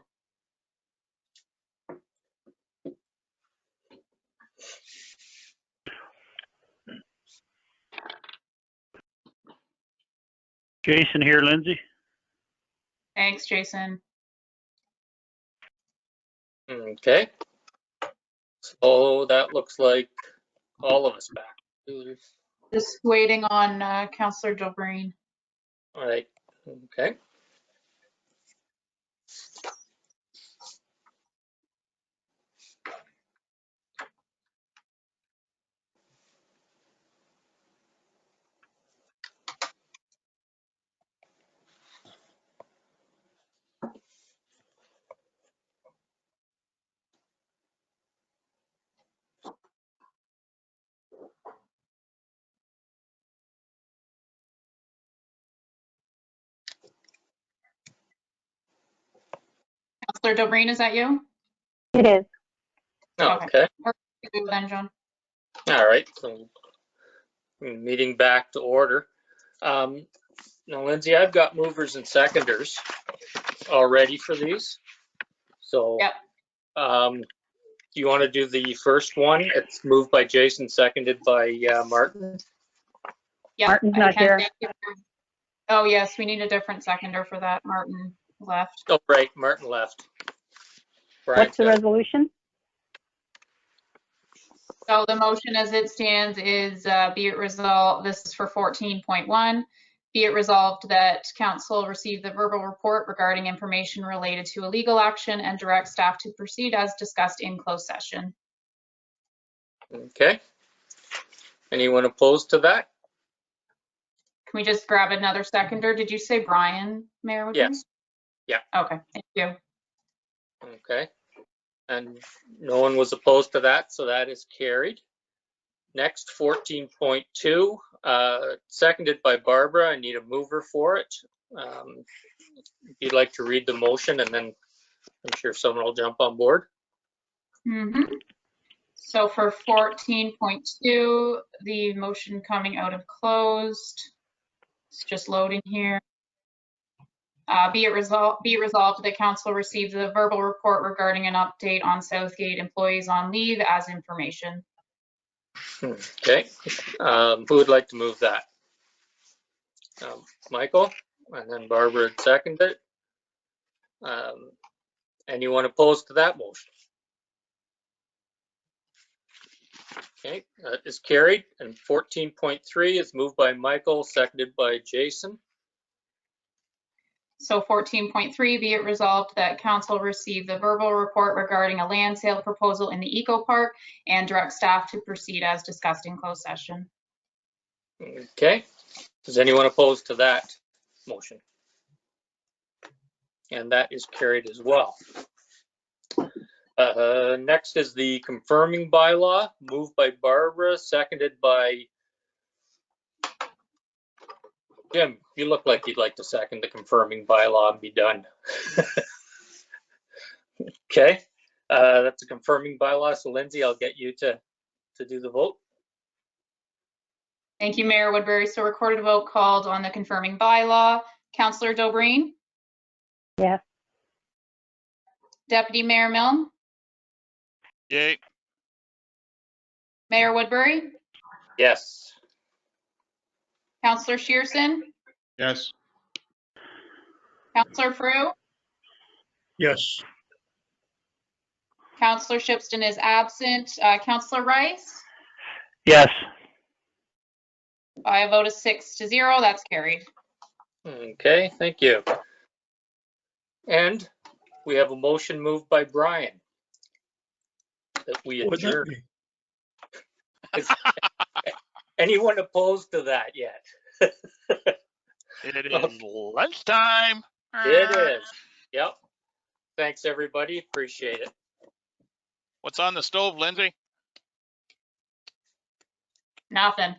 Jason here, Lindsay. Thanks, Jason. Okay. So that looks like all of us back. Just waiting on Councillor Jobreen. All right. Okay. Councillor Jobreen, is that you? It is. Okay. Then, John. All right. So meeting back to order. Now, Lindsay, I've got movers and seconders already for these. So, do you want to do the first one? It's moved by Jason, seconded by Martin. Yeah, Martin's not here. Oh, yes, we need a different seconder for that. Martin left. Oh, right, Martin left. Brian What's the resolution? So the motion as it stands is be it resolved, this is for 14.1, be it resolved that council receive the verbal report regarding information related to a legal action and direct staff to proceed as discussed in closed session. Okay. Anyone opposed to that? Can we just grab another seconder? Did you say Brian, Mayor? Yes. Yeah. Okay, thank you. Okay. And no one was opposed to that, so that is carried. Next, 14.2, seconded by Barbara. I need a mover for it. If you'd like to read the motion, and then I'm sure someone will jump on board. So for 14.2, the motion coming out of closed, it's just loading here. Be it resolved that council receive the verbal report regarding an update on Southgate employees on leave as information. Okay. Who would like to move that? Michael, and then Barbara would second it. Anyone opposed to that motion? Okay, that is carried. And 14.3 is moved by Michael, seconded by Jason. So 14.3, be it resolved that council receive the verbal report regarding a land sale proposal in the Eco Park and direct staff to proceed as discussed in closed session. Okay, is anyone opposed to that motion? And that is carried as well. Next is the confirming bylaw, moved by Barbara, seconded by Jim. You look like you'd like to second the confirming bylaw and be done. Okay, that's a confirming bylaw. So Lindsay, I'll get you to do the vote. Thank you, Mayor Woodbury. So recorded vote called on the confirming bylaw. Councillor Jobreen? Yes. Deputy Mayor Milne? Yay. Mayor Woodbury? Yes. Councillor Shearson? Yes. Councillor Frew? Yes. Councillor Shipston is absent. Councillor Rice? Yes. By a vote of 6-0, that's carried. Okay, thank you. And we have a motion moved by Brian that we adjourn. Is anyone opposed to that yet? It is lunchtime. It is. Yep. Thanks, everybody. Appreciate it. What's on the stove, Lindsay? Nothing.